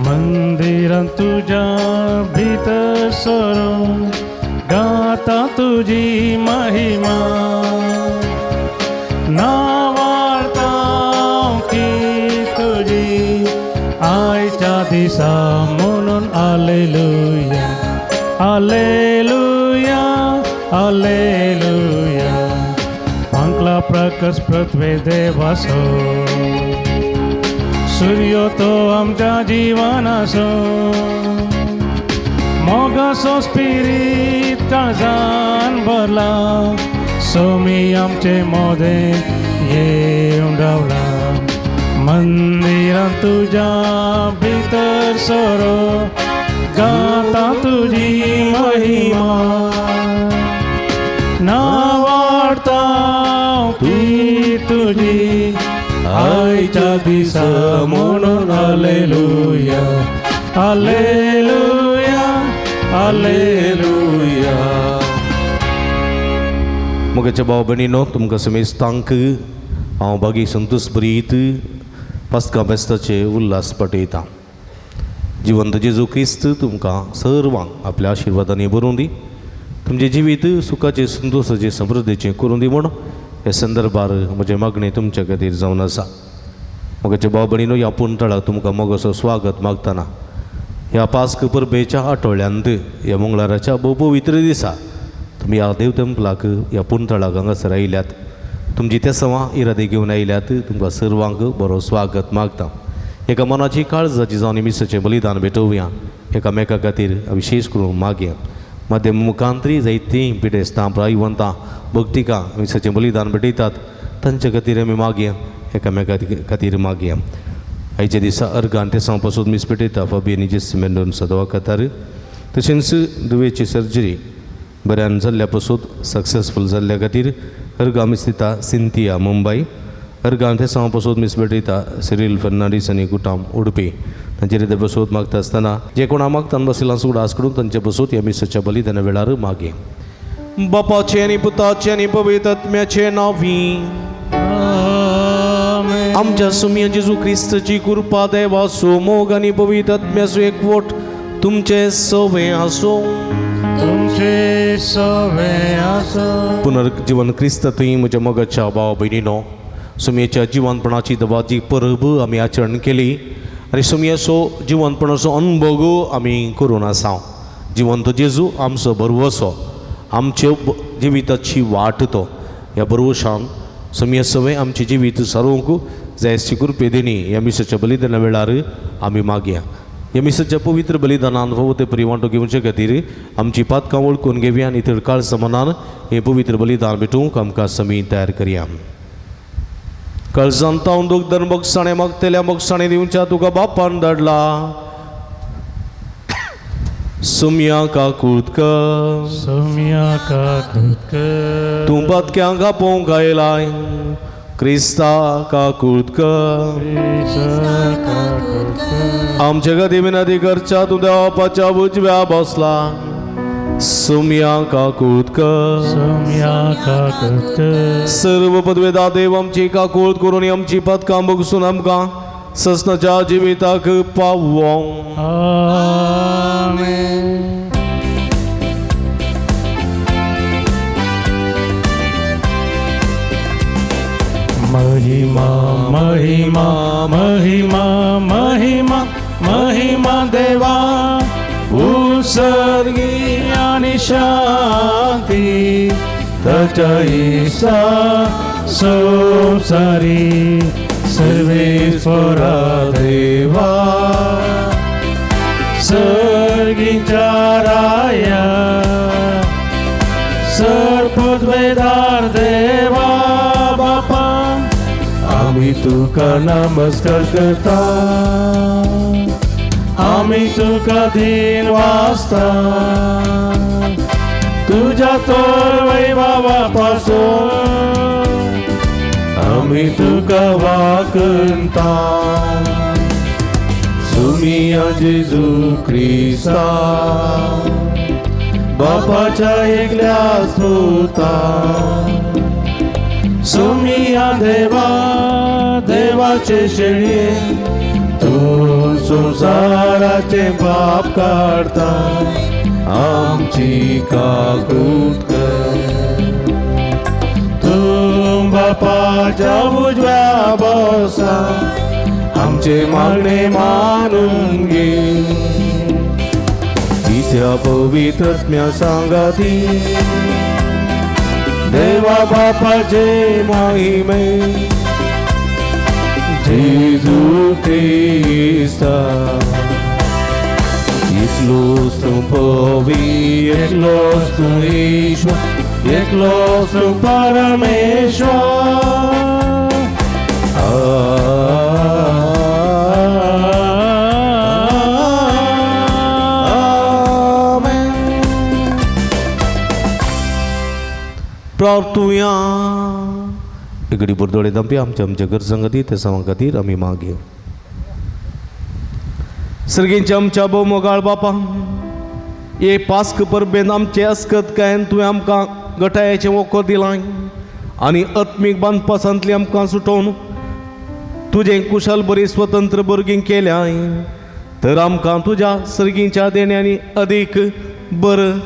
मंदिरात तुझ्या भीतर सरून गाता तुझी महिमा, नावार्ता की तुझी आईच्या दिसा म्हणून हालेलुया हालेलुया हालेलुया. पंकला प्रकाश पृथ्वी देवासो, सूर्य तो आमच्या जीवनासो, मोगासो स्पिरीत काळजान भरला, सोमी आमचे मोदे येऊन रावला. मंदिरात तुझ्या भितर सोरो गाता तुझी महिमा, नावार्ता की तुझी आईच्या दिसा म्हणून हालेलुया हालेलुया हालेलुया. मुगाच्या भाव भयणीनो, तुमकां समेस्तांक हांव बागी संतोष बरीत पास्का बेस्ताचे उल्हास पटयतां. जिवंत जेजू क्रिस्त तुमकां सर्वांक आपल्या आशिर्वादांनी भरून दी, तुमचें जिवीत सुखाचे संतोषाचे समृद्धीचें करून दी म्हूण हे संदर्भार म्हजें मागणें तुमचे खातीर जावन आसा. मोगाचे भाव भयणीनो, ह्या पुंतळाक तुमकां मोगाचो स्वागत मागतना ह्या पास्क परबेच्या आठवड्यांत ह्या मंगळाराच्या भोव पवित्र दिसा तुमी ह्या देव टेंपलाक ह्या पुंतळाक हांगासर आयल्यात, तुमची तेसवां इरादे घेवन आयल्यात. तुमकां सर्वांक बरो स्वागत मागता. एका मनाची काळजाची जावन मिसाचें बलिदान भेटोवया, एकामेका खातीर विशेश करून मागया. माध्यम मुखांतरी जायतीं पिडेस्तां प्रायवंतां भक्तिकां मिसाचें बलिदान भेटयतात, तांचे खातीर आमी मागया, एकामेका खातीर मागया. आयच्या दिसा अर्गान तेसां पासून मीस पेटयता फाबियनी जेसिमेंडोन सदवा कातार. तशेंच दुवेची सर्जरी बऱ्यान जाल्ल्या पासून सक्सेसफूल जाल्ल्या खातीर अर्गा मीस दिता सिंथिया मुंबय. अर्गान तेसां पासून मीस पेटयता सिरील फर्नांडीस आनी गुटाम उडपी. तांचेर ते बसोत मागता आसतना जे कोणा मागतान बसयलां सुडास करून तांचे बसोत ह्या मिसाच्या बलिदाना वेळार मागे. बापाचे आनी पुताचे आनी पवित्र आत्म्याचे नांवी आमच्या सुमिया जेजू क्रिस्ताची कृपा देवाचो मोग आनी पवित्र आत्म्याचो एकवट तुमचे सवे आसो. तुमचे सवे आसो. पुनर्जीवन क्रिस्त थंय म्हज्या मोगाच्या भाव भयणीनो, सुमयेच्या जिवंतपणाची दबाची परब आमी आचरण केली आनी सुमयेचो जिवंतपणाचो अनुभव आमी करून आसा. जिवंत जेजू आमचो भरवसो, आमचे जिविताची वाट तो. ह्या भरवशान सुमये सवय आमचे जिवीत सारूंक जायची कृपे देणी ह्या मिसाच्या बलिदाना वेळार आमी मागया. ह्या मिसाच्या पवित्र बलिदानान फावो ते परिवांटो घेवचे खातीर आमची पातकां वळखून घेवया आनी तळकाळ समानान हें पवित्र बलिदान भेटूंक आमकां समी तयार करया. काळजांत तावन दूख धन मोगसाणें मागतल्या मोगसाणें दिवच्या तुका बापान धाडला. सुमया काकुळकर सोम्या काकुळकर, तूं बातक्यांक आपोवंक आयलाय. क्रिस्ता काकुळकर, आमचे खातीर विनंती करच्या तूं देवाच्या उजव्या बसला. सुमया काकुळकर, सोम्या काकुळकर, सर्व पदवेदार देव आमची काकुळत करून आमची पदकां बगसून आमकां ससनाच्या जिविताक पावों. आमेन. महिमा महिमा महिमा महिमा महिमा देवा उत्सर्गी आणि शांती त्याच्या ईसा संसारी सर्वेश्वरा देवा सर्गीच्या राया सर्पद्वेदार देवा बापा आम्ही तुका नमस्कार करता आम्ही तुका दिन वाजता तुझ्या तोर वैभवापासून आम्ही तुका वाकणता सुमिया जेजू ख्रिस्ता बापाच्या एकल्या स्त्रोता सुमिया देवा देवाचे शेळये तू संसाराचे पाप काढता आमची काकूत कर तू बापाच्या उजव्या बसा आमचे मागणे मानून घे इथ्या पवित्रत्म्या सांगाती देवा बापाचे महिमे जेजू ख्रिस्ता एकलोच तू पवी एकलोच तू ईश्वर एकलोच तू परमेश्वर प्रार्थुया इगडी बुरदोळे दंपी आमच्या गरजां खातीर त्या सवां खातीर आमी मागयो सर्गींच्या आमच्या भोव मोगाळ बापा हे पास्क परबेन आमचे अस्कत कायन तुवें आमकां गटायाचें वोको दिलां आनी आत्मीक बांदपासांतली आमकां सुटोवन तुजें कुशल बरी स्वतंत्र भुरगीं केल्याय तर आमकां तुज्या सर्गींच्या देण्यांनी अदीक बरं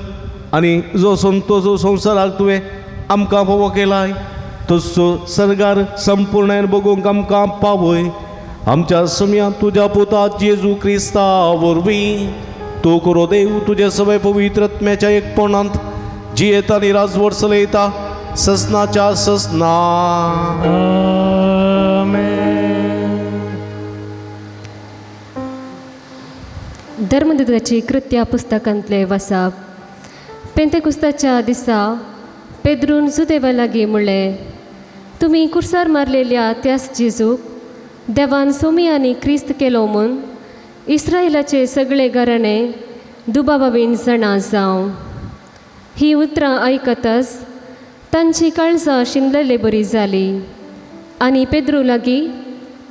आनी जो संतोष संवसाराक तुवें आमकां फोव केलाय तसो सरगार संपूर्णायन बगूंक आमकां पावय आमच्या समया तुज्या पुता जेजू क्रिस्ता वरवीं तूं करो देव तुजे सगळे पवित्रत्म्याच्या एकपणांत जियेता आनी राजवट चलयता ससनाच्या ससना धर्मदूताची कृत्या पुस्तकांतले वाचप पेंतेकुस्ताच्या दिसा पेद्रून सुदैवा लागीं म्हणलें तुमी कुर्सार मारलेल्या त्याच जेजूक देवान सोमी आनी क्रिस्त केलो म्हूण इस्रायलाचे सगळे घराणे दुबाबाबीन जाणा जावं ही उतरां आयकतच तांची काळजां शिनलेली बरी जाली आनी पेद्रू लागीं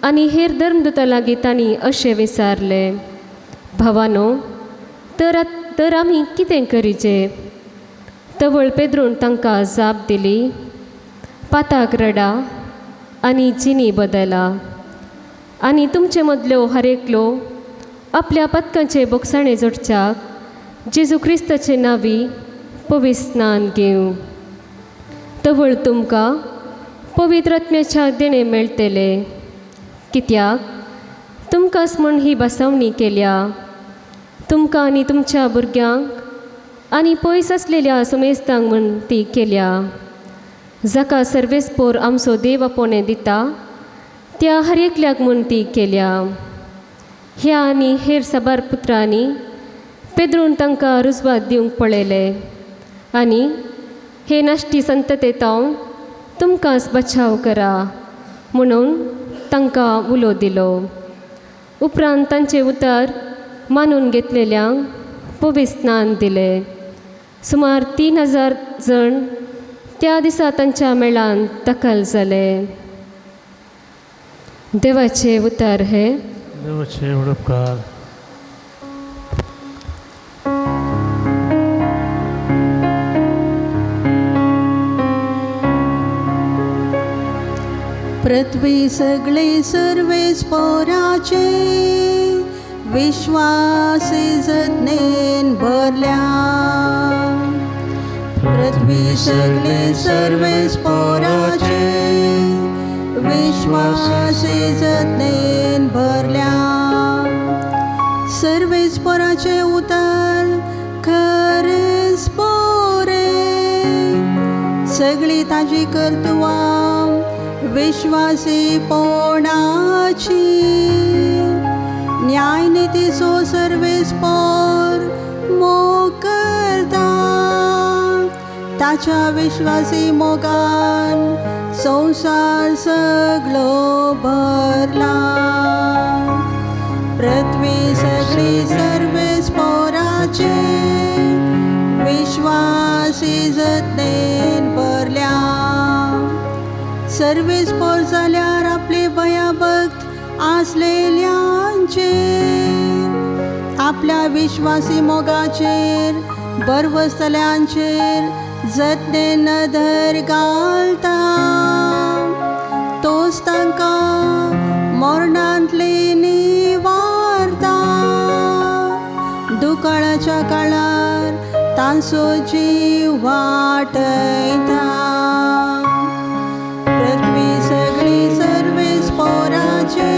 आनी हेर धर्मदूता लागीं तांणी अशें विचारलें भावानो तर आमी कितें करीचें तवळ पेद्रून तांकां जाप दिली पाताक रडा आनी जिनी बदला आनी तुमचे मदल्यो हरेकलो आपल्या पत्कांचे बोगसाणे जोडच्याक जेजू क्रिस्ताचे नांवी पवित्र स्नान घेवं तवळ तुमकां पवित्रत्म्याच्या देणे मेळटले कित्याक तुमकांच म्हूण ही बसवणी केल्या तुमकां आनी तुमच्या भुरग्यांक आनी पयस आसलेल्या सुमेस्तांक म्हूण ती केल्या जाका सर्वेस्पोर आमचो देव आपोवणें दिता त्या हर एकल्याक म्हूण ती केल्या ह्या आनी हेर साबार पुत्रांनी पेद्रून तांकां रुजवात दिवंक पळयले आनी हे नाश्टी संततेतावन तुमकांच बचाव करा म्हणून तांकां उलो दिलो उपरांत तांचे उतर मानून घेतलेल्यांक पवित्र स्नान दिलें सुमार 3000 जण त्या दिसा तांच्या मेळान दखल जाले देवाचे उतर हे देवाचे उपकार पृथ्वी सगळे सर्वेस पोराचे विश्वासी जतनेन भरल्या पृथ्वी सगळे सर्वेस पोराचे विश्वासी जतनेन भरल्या सर्वेस पोराचे उतर खरेच पोरे सगळी ताजी कर्तुवां विश्वासी पोणाची न्याय नीतीचो सर्वेस पोर मोग करता ताच्या विश्वासी मोगान संसार सगळो भरला पृथ्वी सगळी सर्वेस पोराचे विश्वासी विश्वासी जतनेन भरल्या. सर्वेस पोर जाल्यार आपले भयाभक्त आसलेल्यांचेर आपल्या विश्वासी मोगाचेर बरवस्तल्यांचेर जतनेन नदर घालता. तोच तांकां मरणांतले निवारता. दुकाळाच्या काळार तांचो जीव वाटयता. पृथ्वी सगळी सर्वेस पोराचे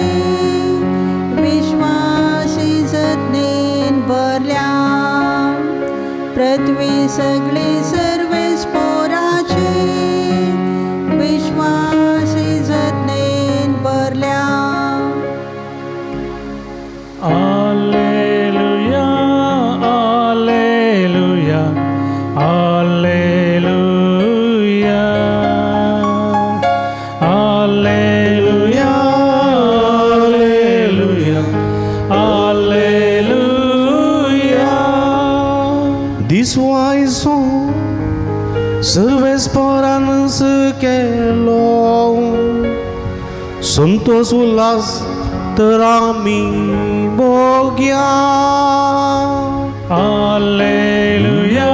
विश्वासी जतनेन भरल्या. पृथ्वी सगळी सर्वेस पोराचे विश्वासी जतनेन भरल्या. Alleluia, Alleluia, Alleluia, Alleluia, Alleluia, Alleluia. This wise song Sarves पोरांस केलो संतोष उल्हास तर आमी भोग्या. Alleluia,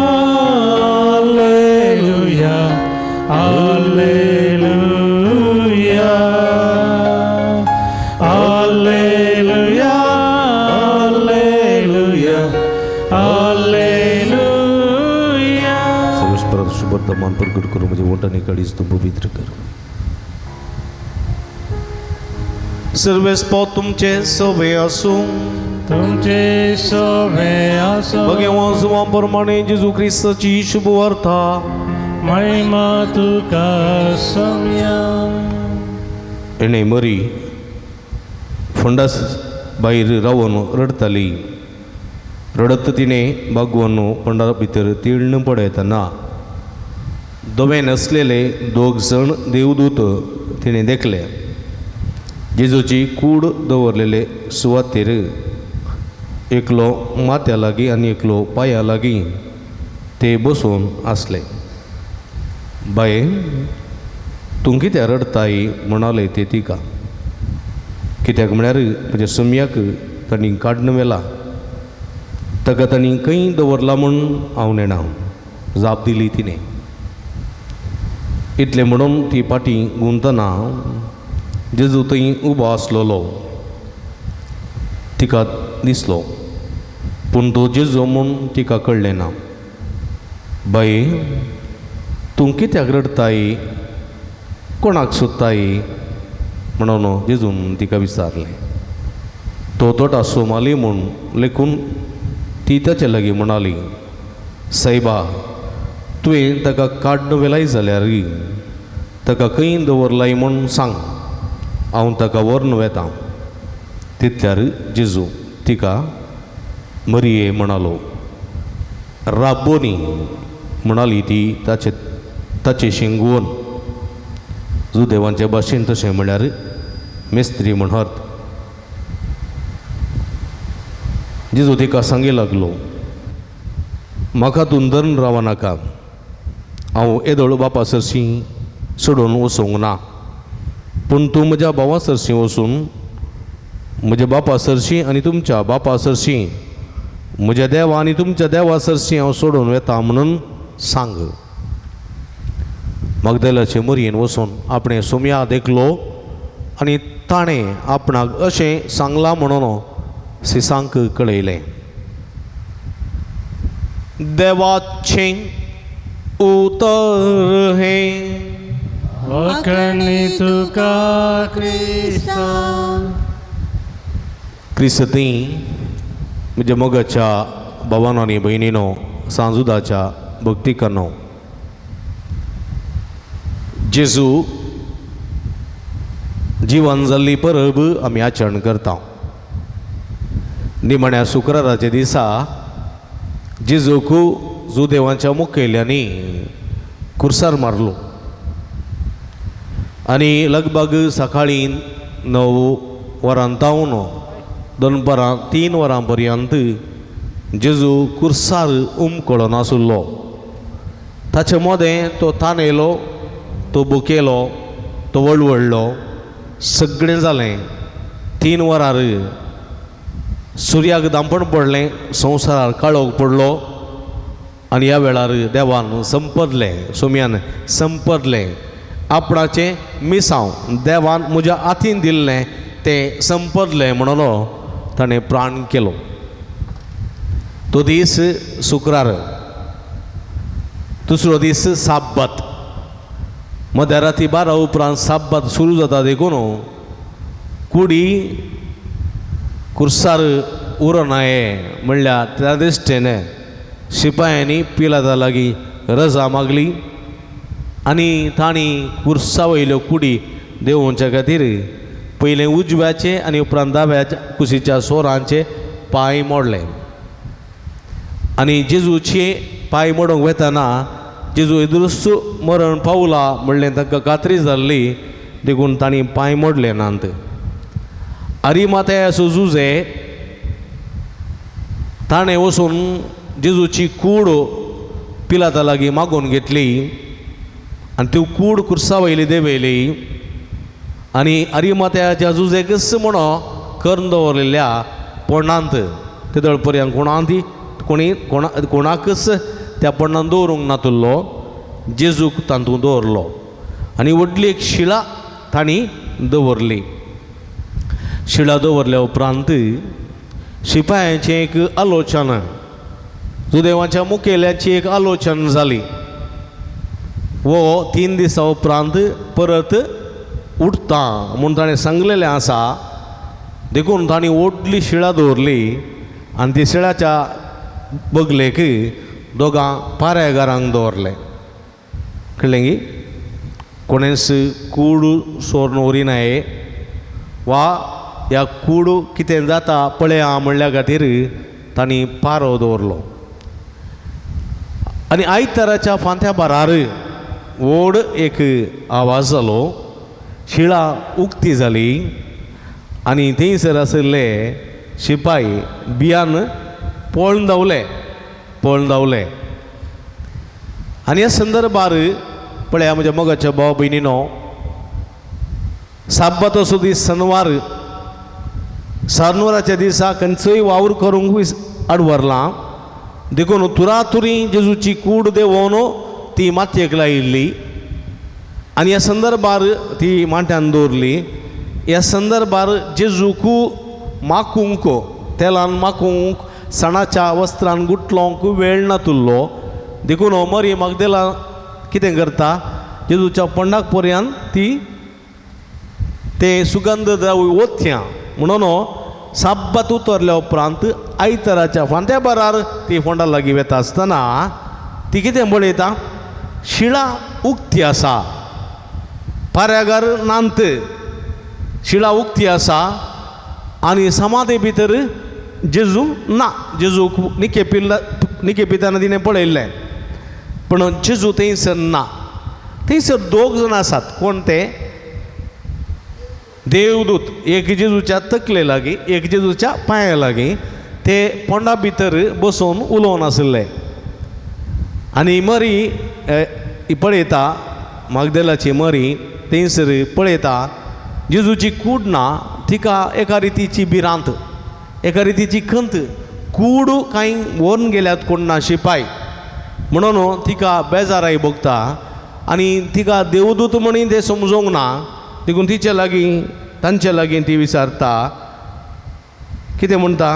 Alleluia, Alleluia, Alleluia, Alleluia, Alleluia. Sarves परत शुभवर्तमान प्रकट करू म्हणजे मोठ्याने काळीच तो पवित्र कर. सर्वेस पो तुमचे सोबे आसूं तुमचे सोबे आसो भगवान प्रमाणे जेजू ख्रिस्ताची शुभ वार्ता महिमा तुका सौम्या. एणे मरी फंडास भायर रावन रडताली. रडत तिणे भगवान फंडा भितर तिळण पडयतना दोबे नसलेले 2 जण देवदूत तिणे देखले. जेजूची कूड दवरलेले सुवातेर एकलो माथ्या लागीं आनी एकलो पांया लागीं ते बसून आसले. बाये तूं कित्याक रडताय म्हणाले ते तिका. कित्याक म्हळ्यार म्हज्या सुमयाक तांणी काडून व्हेला. ताका तांणी खंय दवरला म्हूण हांव नेणा जाप दिली तिणें. इतलें म्हणून ती पाटी गुंतना जेजू थंय उबो आसलोलो तिका दिसलो पूण तो जेजू म्हूण तिका कळ्ळें ना. बाये तूं कित्याक रडताय कोणाक सोदताय म्हणून जेजून तिका विचारलें. तो तोटा सोमाली म्हूण लेखून ती ताचे लागीं म्हणाली सायबा तुवें ताका काडून व्हेलाय जाल्यार ताका खंय दवरलाय म्हूण सांग हांव ताका व्हरून वेतां. तितल्यार जेजू तिका मरिये म्हणालो. राबोनी म्हणाली ती ताचे शेंगोवन. जुदेवांचे भाशेन तशें म्हळ्यार मेस्त्री म्हण अर्थ. जेजू तिका सांगे लागलो म्हाका तूं धरून रावं नाका. हांव येदोळ बापा सरशीं सोडून वचूंक ना पूण तूं म्हज्या भावा सरशीं वचून म्हज्या बापा सरशीं आनी तुमच्या बापा सरशीं म्हज्या देवा आनी तुमच्या देवा सरशीं हांव सोडून वेता म्हणून सांग. मगदलाचे मरयेन वचून आपणे सोमया देखलो आनी ताणें आपणाक अशें सांगलां म्हणून सिसांक कळयलें. देवाचें उतर हें वखणी तुका क्रिस्ता. क्रिस्ती म्हज्या मोगाच्या भावांनो आनी भयणीनो सांजुदाच्या भक्तिकांनो जेजू जिवन जाल्ली परब आमी आचरण करता. निमण्या शुक्राराच्या दिसा जेजूक जुदेवांच्या मुखेल्यांनी कुर्सार मारलो आनी लगभग सकाळीं 9 वरांतावन दनपारां 3 वरां पर्यंत जेजू कुर्सार उमकळो नासलो. ताचे मोदें तो तान येयलो, तो बुकेलो, तो वळवळलो, सगळें जालें. 3 वरार सुर्याक दांपण पडलें, संवसारार काळोख पडलो आनी ह्या वेळार देवान संपदलें, सोम्यान संपदलें. आपणाचें मिसांव देवान म्हज्या हातीन दिल्लें तें संपदलें म्हणून ताणें प्राण केलो. तो दीस शुक्रार, दुसरो दीस साब्बात. मध्यराती 12 उपरांत साब्बात सुरू जाता देखून कुडी कुर्सार उरनाये म्हणल्यार त्या दिश्टेन शिपायांनी पिलाता लागीं रजा मागली आनी तांणी कुर्सा वयल्यो कुडी देंवोवच्या खातीर पयलें उजव्याचे आनी उपरांत दाव्याच्या कुशीच्या सोरांचे पांय मोडले. आनी जेजूचे पांय मोडूंक वेताना जेजू एदुरूच मरण पावला म्हणलें तांकां खात्री जाल्ली देखून तांणी पांय मोडले नात. अरिमाथेयाचो जुजे ताणें वचून जेजूची कूड पिलाता लागीं मागून घेतली आनी ती कूड कुर्सा वयली देंवयली आनी अरिमाथेयाच्या जुजेकच म्हणो करून दवरलेल्या पोरणांत तेदळ पर्यंत कोणाकच त्या पोरणांत दवरूंक नातुल्लो, जेजूक तातूंत दवरलो आनी व्हडली एक शिळा तांणी दवरली. शिळा दवरल्या उपरांत शिपायांचें एक आलोचन, सुदैवाच्या मुखेल्याची एक आलोचन जाली. वो 3 दिसां उपरांत परत उठता म्हूण ताणें सांगलेलें आसा. देखून तांणी व्हडली शिळा दवरली आनी ती शिळाच्या बगलेक दोगां पारेगारांक दवरलें. कळ्ळें की कोणेंच कूड सोर उरिनाये वा ह्या कूड कितें जाता पळया म्हणल्या खातीर तांणी पारो दवरलो. आनी आयताराच्या फांत्या बारार व्हड एक आवाज जालो, शिळा उक्ती जाली आनी थंयसर आशिल्ले शिपाई भियान पळोवन धांवले. आनी ह्या संदर्भार पळया म्हज्या मोगाच्या भाव भयणीनो, साब्बात असो दीस सानवाराच्या दिसा खंयचोय वावर करूंक आडवरलां देखून तुरातुरी जेजूची कूड देंवोवन ती मातयेक लायिल्ली आनी ह्या संदर्भार ती मांट्यान दवरली. ह्या संदर्भार जेजूक माकूंक, तेलान माकूंक, सणाच्या वस्त्रान गुठलोंक वेळ नातुल्लो देखून मरी मागदेला कितें करता, जेजूच्या पोंडाक पर्यंत ती ते सुगंध द्रव्य ओतल्या म्हणून साब्बात उतरल्या उपरांत आयताराच्या फांत्या बारार ती फोंडा लागीं वेता आसतना ती कितें म्हणयता, शिळा उक्ती आसा, पाऱ्यागार नांत, शिळा उक्ती आसा आनी समाधी भितर जेजू ना. जेजूक निकेपिताना तिणें पळयल्लें पण जेजू थंयसर ना. थंयसर 2 जाण आसात. कोण ते? देवदूत. एक जेजूच्या तकले लागीं, एक जेजूच्या पांया लागीं ते पोंडा भितर बसून उलोवन आशिल्ले. आनी मरी पळयता, मागदेलाची मरी थंयसर पळयता जेजूची कूड ना. तिका एका रितीची भिरांत, एका रितीची खंत, कूड कांय व्हरून गेल्यात कोण ना शिपाय म्हणून तिका बेजाराय भोगता आनी तिका देवदूत म्हणून ते समजोंक ना. देखून तिच्या लागीं तांच्या लागीं ती विचारता, कितें म्हणटा,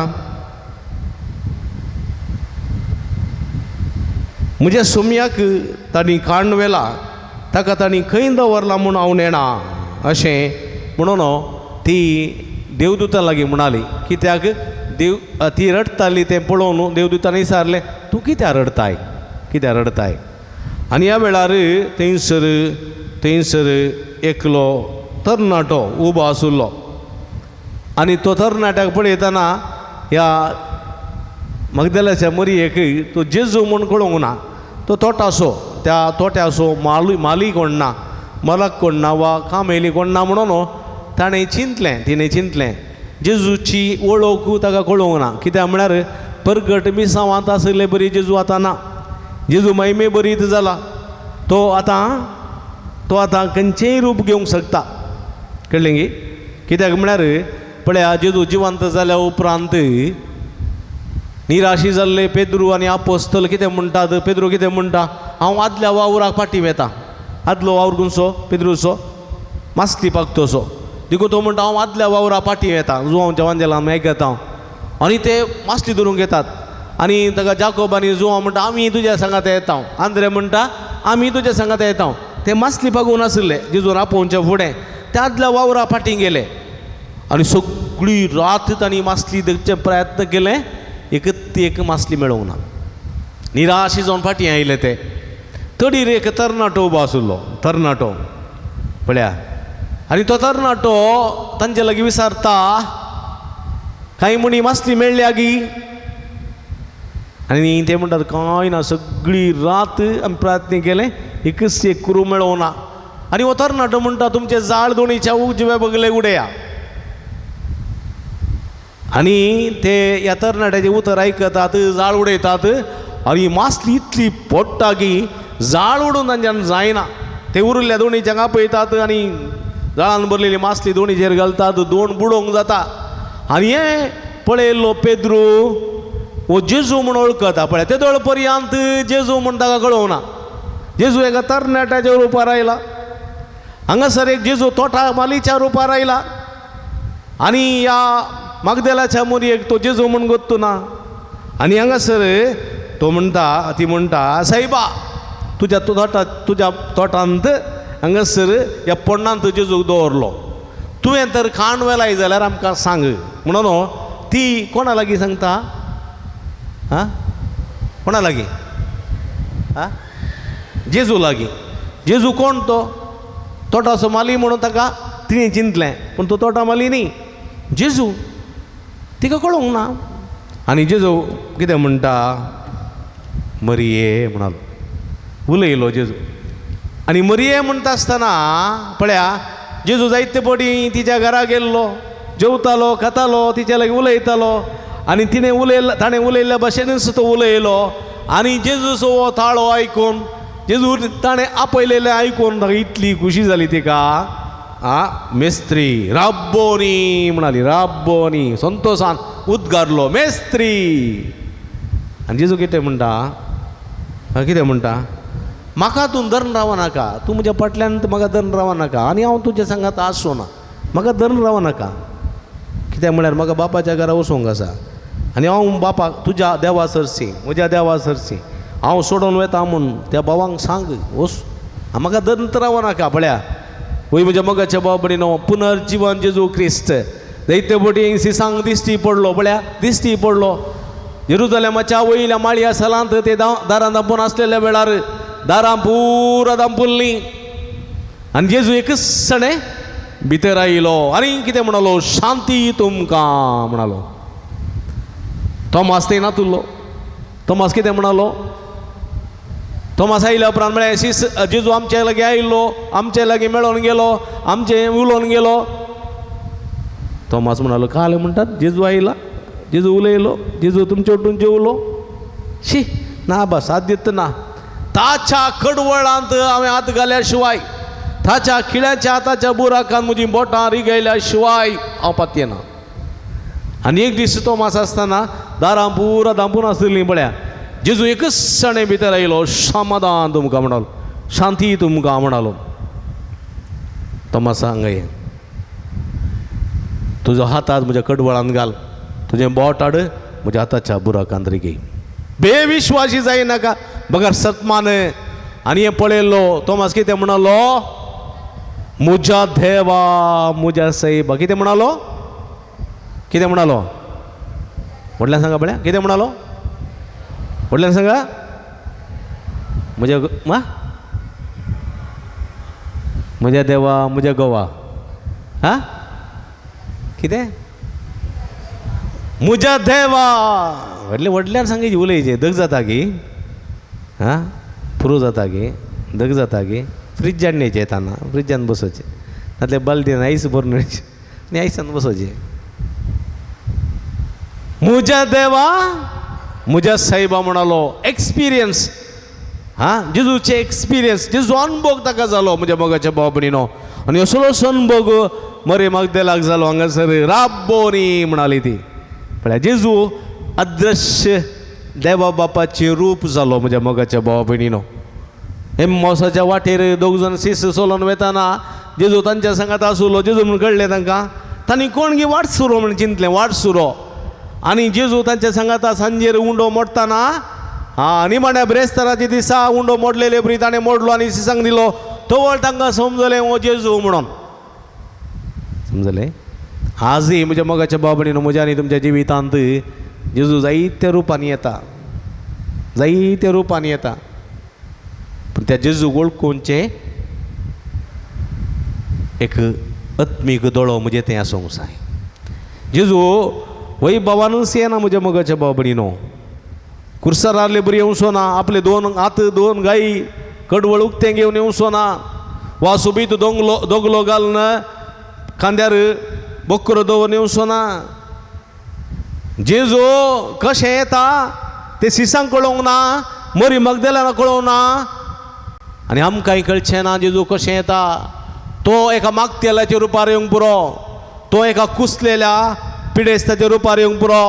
म्हज्या सोम्याक तांणी काडून व्हेला, ताका तांणी खंय दवरला म्हूण हांव नेणा अशें म्हणून ती देवदूता लागीं म्हणाली. कित्याक ती रडटाली तें पळोवन देवदूतान विचारलें, तूं कित्याक रडताय? आनी ह्या वेळार थंयसर एकलो तरणाटो उबो आसुल्लो आनी तो तरणाट्याक पळयतना ह्या मागदेलाच्या मरयेक तो जेजू म्हूण कळोंक ना. तो तोटासो, त्या तोट्याचो माली कोण ना, मालक कोण ना वा कामेली कोण ना म्हणून तिणें चिंतलें जेजूची वळख ताका कळोंक ना. कित्याक म्हळ्यार परगट मिसांवांत आसले बरी जेजू आतां ना. जेजू महिमे बरीत जाला तो आतां खंयचेय रूप घेवंक शकता. कळ्ळें गे? कित्याक म्हळ्यार पळया जेजू जिवंत जाल्या उपरांत निराशी जाल्ले पेद्रू आनी आपोस्तल कितें म्हणटात? पेद्रू कितें म्हणटा? हांव आदल्या वावराक फाटीं वेता. आदलो वावर खंयचो? पेद्रूचो मास्ती पागतोचो. देखून तो म्हणटा हांव आदल्या वावराक फाटीं वेता, जुवांवच्या वांजेला मेग घेता हांव. आनी ते मास्ती धरून घेतात. आनी ताका जाकोब आनी जुवांव म्हणटा आमी तुज्या सांगात येता. आंद्रे म्हणटा आमी तुज्या सांगात येता. ते मास्ती पागून आसले जेजून आपोवच्या फुडें ते आदल्या वावरा फाटीं गेले आनी सगळी रात तांणी मासली धरचे प्रयत्न केले, एक मासली मेळोंक ना. निराशी जावन फाटीं आयले ते. तडीर एक तरणाटो उबो आशिल्लो, तरणाटो पळया. आनी तो तरणाटो तांचे लागीं विचारता कांय म्हणी मासली मेळ्ळ्या गी? आनी ते म्हणटात कांय ना, सगळी रात आमी प्रयत्न केले, एकच एक कुरू मेळोंक ना. आनी हो तरणाटो म्हणटा तुमचे जाळ दोणीच्या उजवे बगले उडया. आनी ते ह्या तरणाट्याचें उतर आयकतात, जाळ उडयतात आनी मासली इतली पडटा की जाळ उडोवन तांच्यान जायना. ते उरिल्ल्या दोणीच्यांक आपयतात आनी जाळान भरलेली मासली दोणीचेर घालतात, दोण बुडोवंक जाता. आनी हे पळयल्लो पेद्रू हो जेजू म्हूण वळखता पळय. ते दळ पर्यंत जेजू म्हूण ताका कळोवंक ना. जेजू एका तरणाट्याच्या रुपार आयला, हांगासर एक जेजू तोठा मालीच्या रुपार आयला आनी ह्या मागदेलाच्या मोरयेक तो जेजू म्हूण गोत्तू ना. आनी हांगासर तो म्हणटा, ती म्हणटा सायबा तुज्या तोटांत हांगासर ह्या पोंडांत जेजूक दवरलो, तुवें तर खाण वेलाय जाल्यार आमकां सांग म्हणून ती कोणा लागीं सांगता? हां कोणा लागीं? हां जेजू लागीं. जेजू कोण तो? तोटाचो माली म्हणून ताका तिणें चिंतलें, पूण तो तोटा माली न्ही, जेजू. तिका कळोंक ना. आनी जेजू कितें म्हणटा? मरिये म्हणालो. उलयलो जेजू. आनी मरिये म्हणटा आसतना पळया जेजू जायते फावटी तिच्या घरा गेल्लो, जेवतालो, खातालो, तिच्या लागीं उलयतालो. आनी ताणें उलयल्ल्या भाशेनूच तो उलयलो. आनी जेजूचो हो ताळो आयकून, जेजू ताणें आपयलेलें आयकून ताका इतली खुशी जाली तिका. मेस्त्री राब्बोनी म्हणाली, राब्बोनी संतोशान उद्गारलो मेस्त्री. आनी जेजू कितें म्हणटा? कितें म्हणटा? म्हाका तूं धरून रावं नाका, तूं म्हज्या फाटल्यान म्हाका धरून रावं नाका आनी हांव तुज्या सांगात आसूं ना. म्हाका धरून रावं नाका. कित्याक म्हळ्यार म्हाका बापाच्या घरा वचूंक आसा आनी हांव बापाक तुज्या देवा सरसी, म्हज्या देवा सरसी हांव सोडून वेता म्हूण त्या भावांक सांग वच. म्हाका धरून रावं नाका. पळया वय म्हज्या मोगाच्या बाबडीनो, पुनर्जीवन जेजू क्रिस्त जायते फावटी सिसांक दिश्टी पडलो. पळया दिश्टी पडलो जेरुजलेमाच्या वयल्या माळया सालांत ते दारां धांपून आसलेल्या वेळार दारां पुरा धांपुल्लीं आनी जेजू एकच सणे भितर आयलो आनी कितें म्हणलो? शांती तुमकां म्हणलो. तोमास थंय नातुल्लो. तोमास कितें म्हणलो? तोमास आयल्या उपरांत म्हळ्यार जेजू आमचे लागीं आयिल्लो, आमचे लागीं मेळोन गेलो, आमचे उलोवन गेलो. तोमास म्हणलो काल म्हणटात जेजू आयला, जेजू उलयलो, जेजू तुमचे वटून जेवलो. शी ना बा साध्य ना. ताच्या कडवळांत हांवें हात घाल्या शिवाय, ताच्या खिळ्याच्या हाताच्या बुराकान म्हजीं बोटां रिगयल्या शिवाय हांव पातयेना. आनी एक दीस तोमास आसतना दारां पुरा धांपून आसलीं पळया. जेजू एकच सणे भितर आयलो, समाधान तुमकां म्हणलो, शांती तुमकां म्हणलो. तोमास हांगा ये, तुजो हात म्हज्या कडवळांत घाल, तुजें बोट हाड म्हज्या हाताच्या बुराकांत रिगय. बेविश्वासी जायनाका बगर सतमान. आनी हें पळयल्लो तोमास कितें म्हणलो? म्हज्या देवा म्हज्या सैबा. कितें म्हणलो? कितें म्हणलो? व्हडल्यान सांगा पळया. कितें म्हणलो? व्हडल्यान सांगा. म्हज्या देवा म्हज्या गोवा. हां कितें? म्हज्या देवा. व्हडल्यान सांगायची उलयचें. दग जाता गी. हां पुरो जाता गे, दग जाता गे. फ्रिजान न्हेंचें येताना फ्रिजान बसोवचें, नातल्या बालदेन आयस भरून आनी आयसान बसोवचें. म्हज्या देवा म्हज्या सायबा म्हणलो. एक्सपिरियन्स जेजूचे एक्सपिरियन्स जेजू अनुभव ताका जालो म्हज्या मोगाच्या भाव भयणीनो आनी असलोच अनुभव मरे मगदलाक जालो हांगासर राब्बोनी म्हणाली ती म्हळ्यार जेजू अदृश्य देवा बापाचें रूप जालो म्हज्या मोगाच्या भाव भयणीनो एम्मावसाच्या वाटेर दोग जाण शिस चलोन वेताना जेजू तांच्या सांगात आसलो जेजू म्हूण कळ्ळें तांकां तांणी कोण गी वाट सुरो म्हण चिंतलें वाट सुरो आनी जेजू तांच्या सांगाता सांजेर उंडो मोडटाना निमाण्या ब्रेस्ताराच्या दिसा उंडो मोडलेले बरी ताणें मोडलो आनी शिसांक दिलो तवळ तांकां समजलें हो जेजू म्हणून समजलें आजय म्हज्या मोगाच्या भाव भयणीनो म्हज्या आनी तुमच्या जिवितांत जेजू जायत्या रुपांनी येता जायत्या रुपांनी येता पूण त्या जेजूक वळखूनचें एक आत्मीक दोळो म्हणजे तें आसूंक जाय जेजू वैभवानूच येना म्हज्या मोगाच्या भाव भयणीनो कुर्सार आसले बरी येवचो ना आपले दोन हात दोन गायी कडवळ उक्तें घेवन येवचो ना वा सोबीत दोगलो घालून खांद्यार बकरो दवरून येवचो ना जेजू कशें येता तें सिसांक कळोवंक ना मरी मगदलाना कळोवंक ना आनी आमकांय कळचें ना जेजू कशें येता तो एका मागतेल्याच्या रुपार येवंक पुरो तो एका कुसलेल्या पिडेस्ताच्या रुपार येवंक पुरो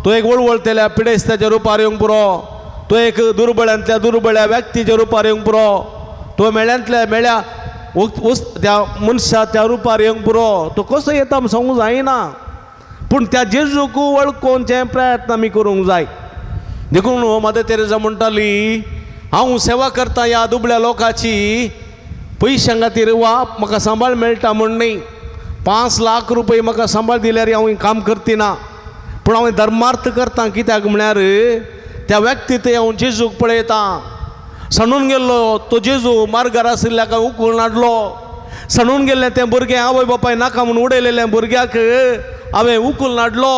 तो एक वळवळतेल्या पिडेस्ताच्या रुपार येवंक पुरो तो एक दुर्बळ्यांतल्या दुर्बळ्या व्यक्तीच्या रुपार येवंक पुरो तो मेळ्यांतल्या मेळ्या त्या मनशाच्या रुपार येवंक पुरो तो कसो येता सांगूंक जायना पूण त्या जेजूक वळखोवचे प्रयत्न आमी करूंक जाय देखून मदर तेरेसा म्हणटाली हांव सेवा करता ह्या दुबळ्या लोकांची पयशां खातीर वा म्हाका सांबाळ मेळटा म्हण न्ही 5 लाख रुपये म्हाका सांबाळ दिल्यार हांव काम करती ना पूण हांव धर्मार्थ करता कित्याक म्हळ्यार त्या व्यक्ती थंय हांव जेजूक पळयता सणून गेल्लो तो जेजू मार्गार आशिल्ल्याक उखलून हाडलो सणून गेल्लें तें भुरगें आवय बापाय नाका म्हूण उडयलेलें भुरग्याक हांवें उखलून हाडलो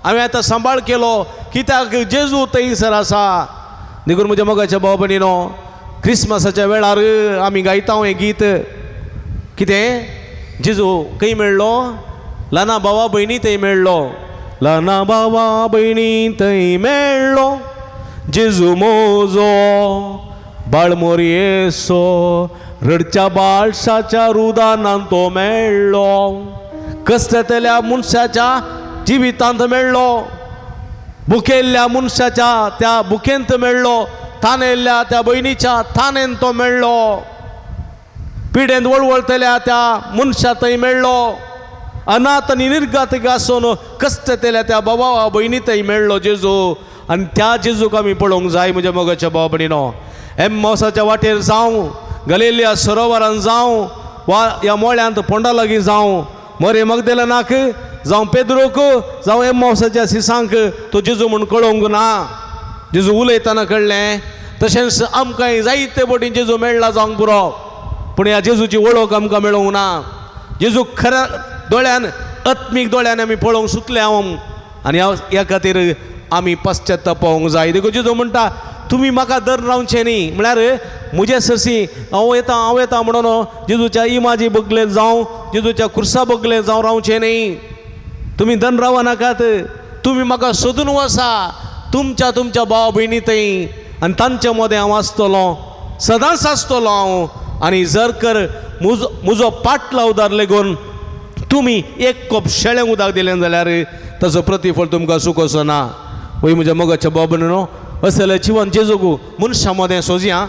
हांवें आतां सांबाळ केलो कित्याक जेजू थंयसर आसा देखून म्हज्या मोगाच्या भाव भयणीनो क्रिस्मसाच्या वेळार आमी गायता हें गीत कितें जेजू खंय मेळ्ळो ल्हाना भावा भयणी थंय मेळ्ळो ल्हाना भावा भयणी थंय मेळ्ळो जेजू मोजो बाळमोरयेसो रडच्या बाळशाच्या रुदानांत तो मेळ्ळो कश्टातल्या मनशाच्या जिवितांत मेळ्ळो भुकेल्ल्या मनशाच्या त्या भुकेंत मेळ्ळो थानेल्ल्या त्या भयणीच्या थानेन तो मेळ्ळो पिडेंत वळवळतल्या त्या मनशा थंय मेळ्ळो अनाथ आनी निर्गत आसून कश्टातल्या त्या भावा भयणी थंय मेळ्ळो जेजू आनी त्या जेजूक आमी पळोवंक जाय म्हज्या मोगाच्या भाव भयणीनो एम्मावसाच्या वाटेर जावं गलिल्या सरोवरांत जावं वा ह्या मोळ्यांत पोंडा लागीं जावं मरे मगदलानाक जावं पेद्रोक जावं एम्मावसाच्या सिसांक तो जेजू म्हूण कळोवंक ना जेजू उलयतना कळ्ळें तशेंच आमकांय जायते बटीन जेजू मेळ्ळा जावंक पुरो पूण ह्या जेजूची वळख आमकां मेळोवंक ना जेजू खऱ्या दोळ्यान आत्मीक दोळ्यान आमी पळोवंक सुटले हांव आनी ह्या खातीर आमी पश्चात्ताप पावोवंक जाय देखून जेजू म्हणटा तुमी म्हाका दर रावचें न्ही म्हळ्यार म्हजे सरसी हांव येता म्हणून जेजूच्या इमाजी बगले जावं जेजूच्या खुर्सा बगले जावं रावचें न्ही तुमी दन रावा नाकात तुमी म्हाका सोदून वसा तुमच्या भाव भयणी थंय आनी तांच्या मदें हांव आसतलो सदांच आसतलो हांव आनी जर कर म्हजो पाटला उदार लेगून तुमी एक कप शेळें उदक दिलें जाल्यार ताचो प्रतिफळ तुमकां सुखोसो ना वय म्हज्या मोगाच्या भाव भयणीनो असलें जिवन जेजूक मनशा मदें सोदया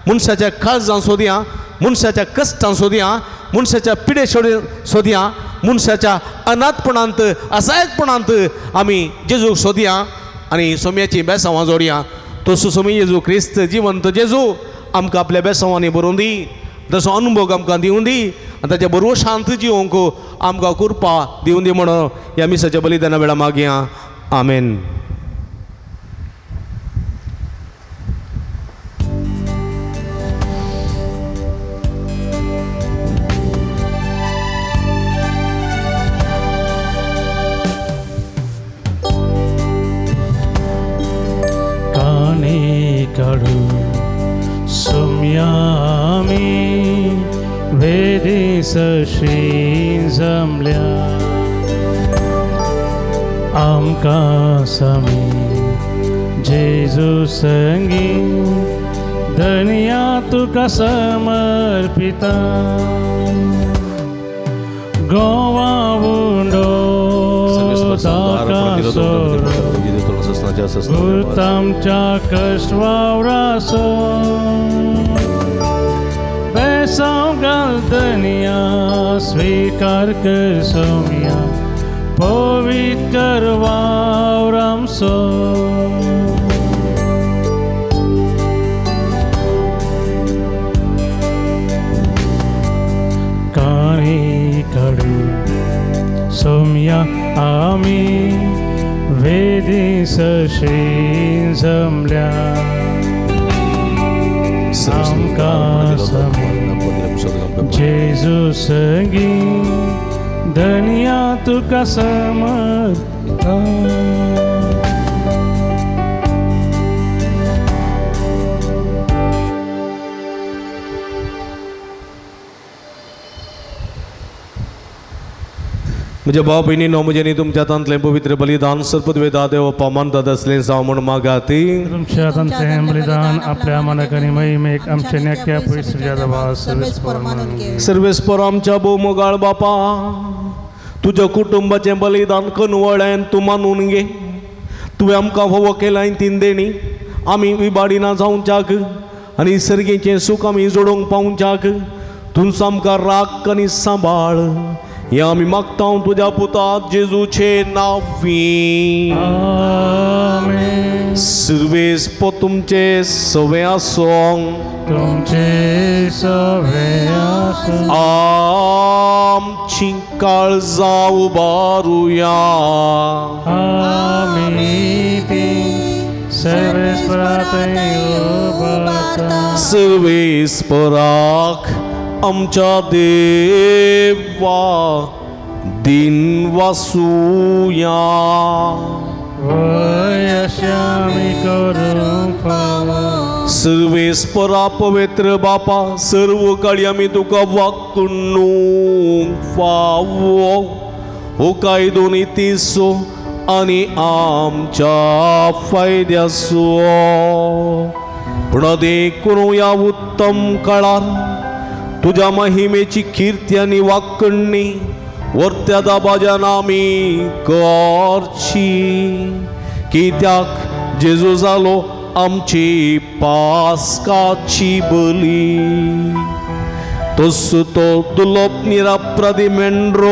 मनशाच्या काळजां सोदया मनशाच्या कश्टां सोदया मनशाच्या पिडे सोदया मनशाच्या अनाथपणांत असायतपणांत आमी जेजूक सोदया आनी सोम्याची बेसांवां जोडया तसो सोमी जेजू क्रिस्त जिवंत जेजू आमकां आपल्या बेसांवांनी भरून दी तसो अनुभव आमकां दिवन दी आनी ताच्या बरोबर शांत जिवंक आमकां कृपा दिवन दी म्हणून ह्या मिसाच्या बलिदाना वेळा मागया आमेन. काढू सोम्यामी वेदेसशी जमल्या आमकां समी जेजू संगी धनिया तुका समर्पिता गोवावुंडो भूतामच्या कष्टवावरासो बेसाव घाल धनिया स्वीकार कर सोमिया पवित्र वावरामसो सोम्या आम्ही वेदी सशीन जमल्या आमकां जेजू संगी धनिया तुका समर्पिता म्हज्या भाव भयणीनो म्हजें न्ही तुमच्या हातांतलें पवित्र बलिदान सर्पद्वेदा देव पावमान असलें जावं म्हण मागाती तुमच्या हातांतलें हें बलिदान आपल्या मनाक आनी महिमेक आमच्या नेक्या पयसुल्या देवा सर्वेस्पर आमच्या भोवमोगाळ बापा तुज्या कुटुंबाचें बलिदान कनवळ्यान तूं मानून घे तुवें आमकां फोव केलां तीन देणी आमी विबाडिना जावच्याक आनी सर्गेचें सूख आमी जोडोवंक पावच्याक तूं आमकां राख आनी सांबाळ हें आमी मागता तुज्या पुता जेजूचे नांवी आमेन सर्वेस्प तुमचे सवे आसोंग तुमचे सवे आसूं आमची काळजां उबारुया आमी ती सर्वेस्परांत उबारता सर्वेस्पराक आमच्या देवा दिन वासुया वयशामी करूंक फावो सर्वेस्परा पवित्र बापा सर्व काळी आमी तुका वाकणूंक फावो हो कायदो नितीसो आनी आमच्या फायद्याचो पण देखून ह्या उत्तम काळार तुझ्या महिमेची कीर्ती आणि वाकणणी वर्त्या दाबाज्यान आमी करची कित्याक जेजू जालो आमची पास्काची बली तसो तो दुलोप निरापराधी मेंढरो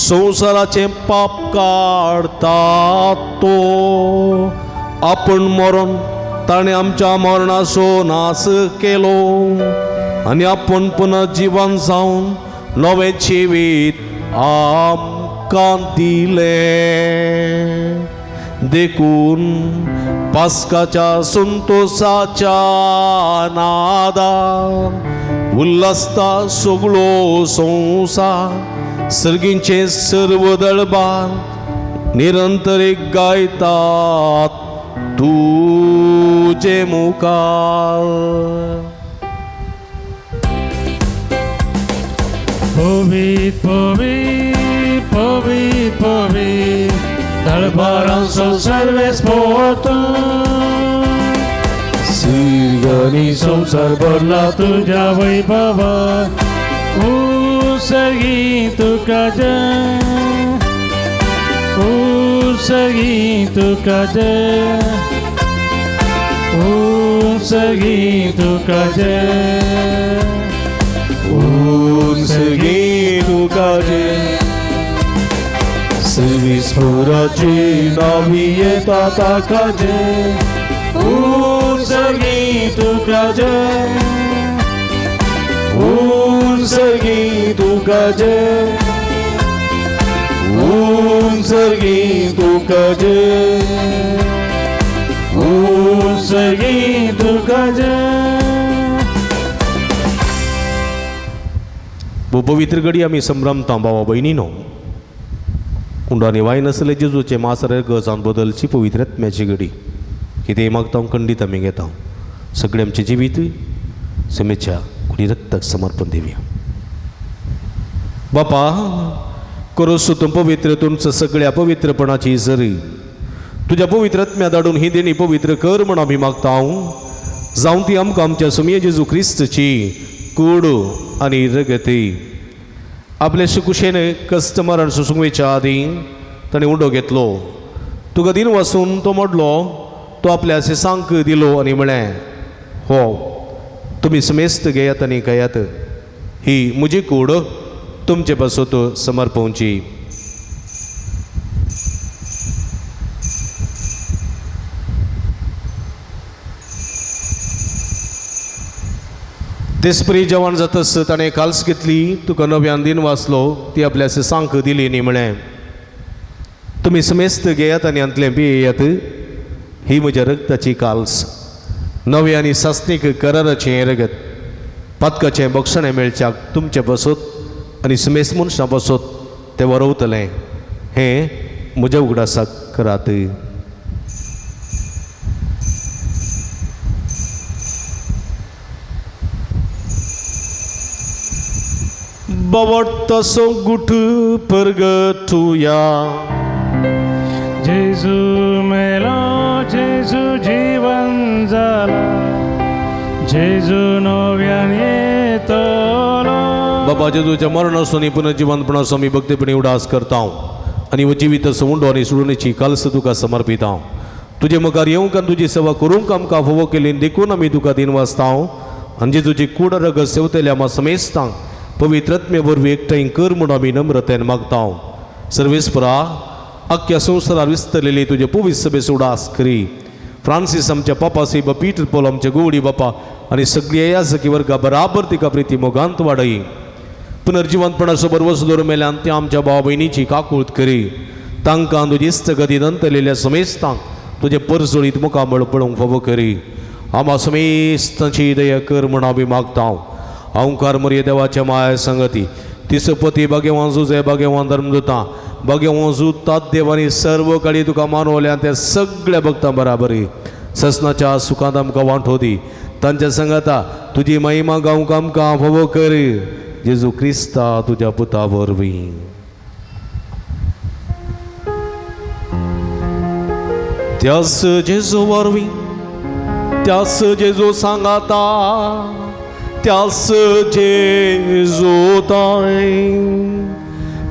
संवसाराचें पाप काडता तो आपण मरण ताणें आमच्या मरणाचो नाश केलो आनी आपण पुनः जीवन जावन नवे जिवीत आमकां दिले देखून पास्काच्या संतोषाच्या नादान उल्हासता सगळो संवसार सर्गींचे सर्व दळबार निरंतर एक गायतात तुजे मुखार पवित पवित पवित पवित दळबारांचो सर्वेस्पर सर्गांनी संसार भरला तुझ्या वैभवान उसगी तुका जय उसगी तुका जय उसगी तुका जय सर्गी तुका जय सर्वेस्पराची नावी येता ताका जय सर्गी तुका जय सर्गी तुका जय सर्गी तुका जय सर्गी तुका जय पवित्र घडी आमी संभ्रमता भावा भयणीनो उंडानी वाय नसले जेजूचे मासरे गजान बदलची पवित्र आत्म्याची घडी कितें मागता खंडीत आमी घेता सगळे आमचे जिवीत समेच्या कुणी रक्ताक समर्पण देवया बापा करोस तूं पवित्र तुमचं सगळ्या पवित्रपणाची झरी तुझ्या पवित्र आत्म्या धाडून ही देणी पवित्र कर म्हण आमी मागता जावं ती आमकां आमच्या सुमये जेजू क्रिस्तची कूड आनी रगती आपल्या कुशेन कस्टमरान सुसूंक आदी ताणें उंडो घेतलो तुका दिन वचून तो मोडलो तो आपल्या सेसांक दिलो आनी म्हळें हो तुमी समेस्त घेयात आनी खायात ही म्हजी कूड तुमचे पासत समर्पवची तेसपरी जेवण जातस ताणें काल्स घेतली तुका नव्यान दिन वाचलो ती आपल्या सेसांक दिली न्ही म्हळें तुमी समेस्त घेयात आनी अंतलें पियेयात ही म्हज्या रगताची काल्स नवे आनी सासणीक कराराचें रगत पातकाचें बक्षणें मेळच्याक तुमचे बसत आनी समेस्त मनशां बसत तें वरवतलें हें म्हज्या उगडासाक करात बवट्टसो गुठ परगटुया जेजू मेलो जेजू जीवन जाला जेजू नव्यान येतलो बाबा जेजूच्या मरणासून पुनर्जीवनपणासो मी भक्तीपणी उडास करता आनी हो जिवीत उंडो आनी सोडणेची काल्स तुका समर्पिता तुजे मुखार येवंक आनी तुजी सेवा करूंक आमकां फोव केली देखून आमी तुका दिन वाचता आनी जेजूची कूड रगत सेवतले आमी समेस्तांक पवित्रत्मे वरवीं एकठांय कर म्हणून आमी नम्रतेन मागता सर्वेस्परा अख्ख्या संवसारार विस्तरलेली तुजे पवित्र सभेस उडास करी फ्रांसीस आमच्या पापा साहेब पीटर पॉल आमच्या गोवडी बापा आनी सगळी याजकी वर्गा बराबर तिका प्रिती मोगांत वाडय पुनर्जीवनपणाचो बरवस दवर मेल्यान त्या आमच्या भाव भयणीची काकूळट करी तांकां तुजी इस्तगती नंतलेल्या समेस्तांक तुजे परसोळीत मुखामळ पळोवंक फोव करी आमा समेस्तांची दया कर म्हूण आमी मागता अवंकार मर्य देवाच्या माया संगती तिसपती भाग्यवान जुजे भाग्यवान धर्मदूता भाग्यवान जुतात देवानी सर्व काळी तुका मानवल्या त्या सगळ्या भक्तां बराबरी ससनाच्या सुखांत आमकां वांटो दी तांच्या संगता तुजी महिमा गावंक आमकां फोव कर जेजू क्रिस्ता तुज्या पुता वरवीं त्यास जेजू वरवीं त्यास जेजू सांगाता त्यास जेजू ताय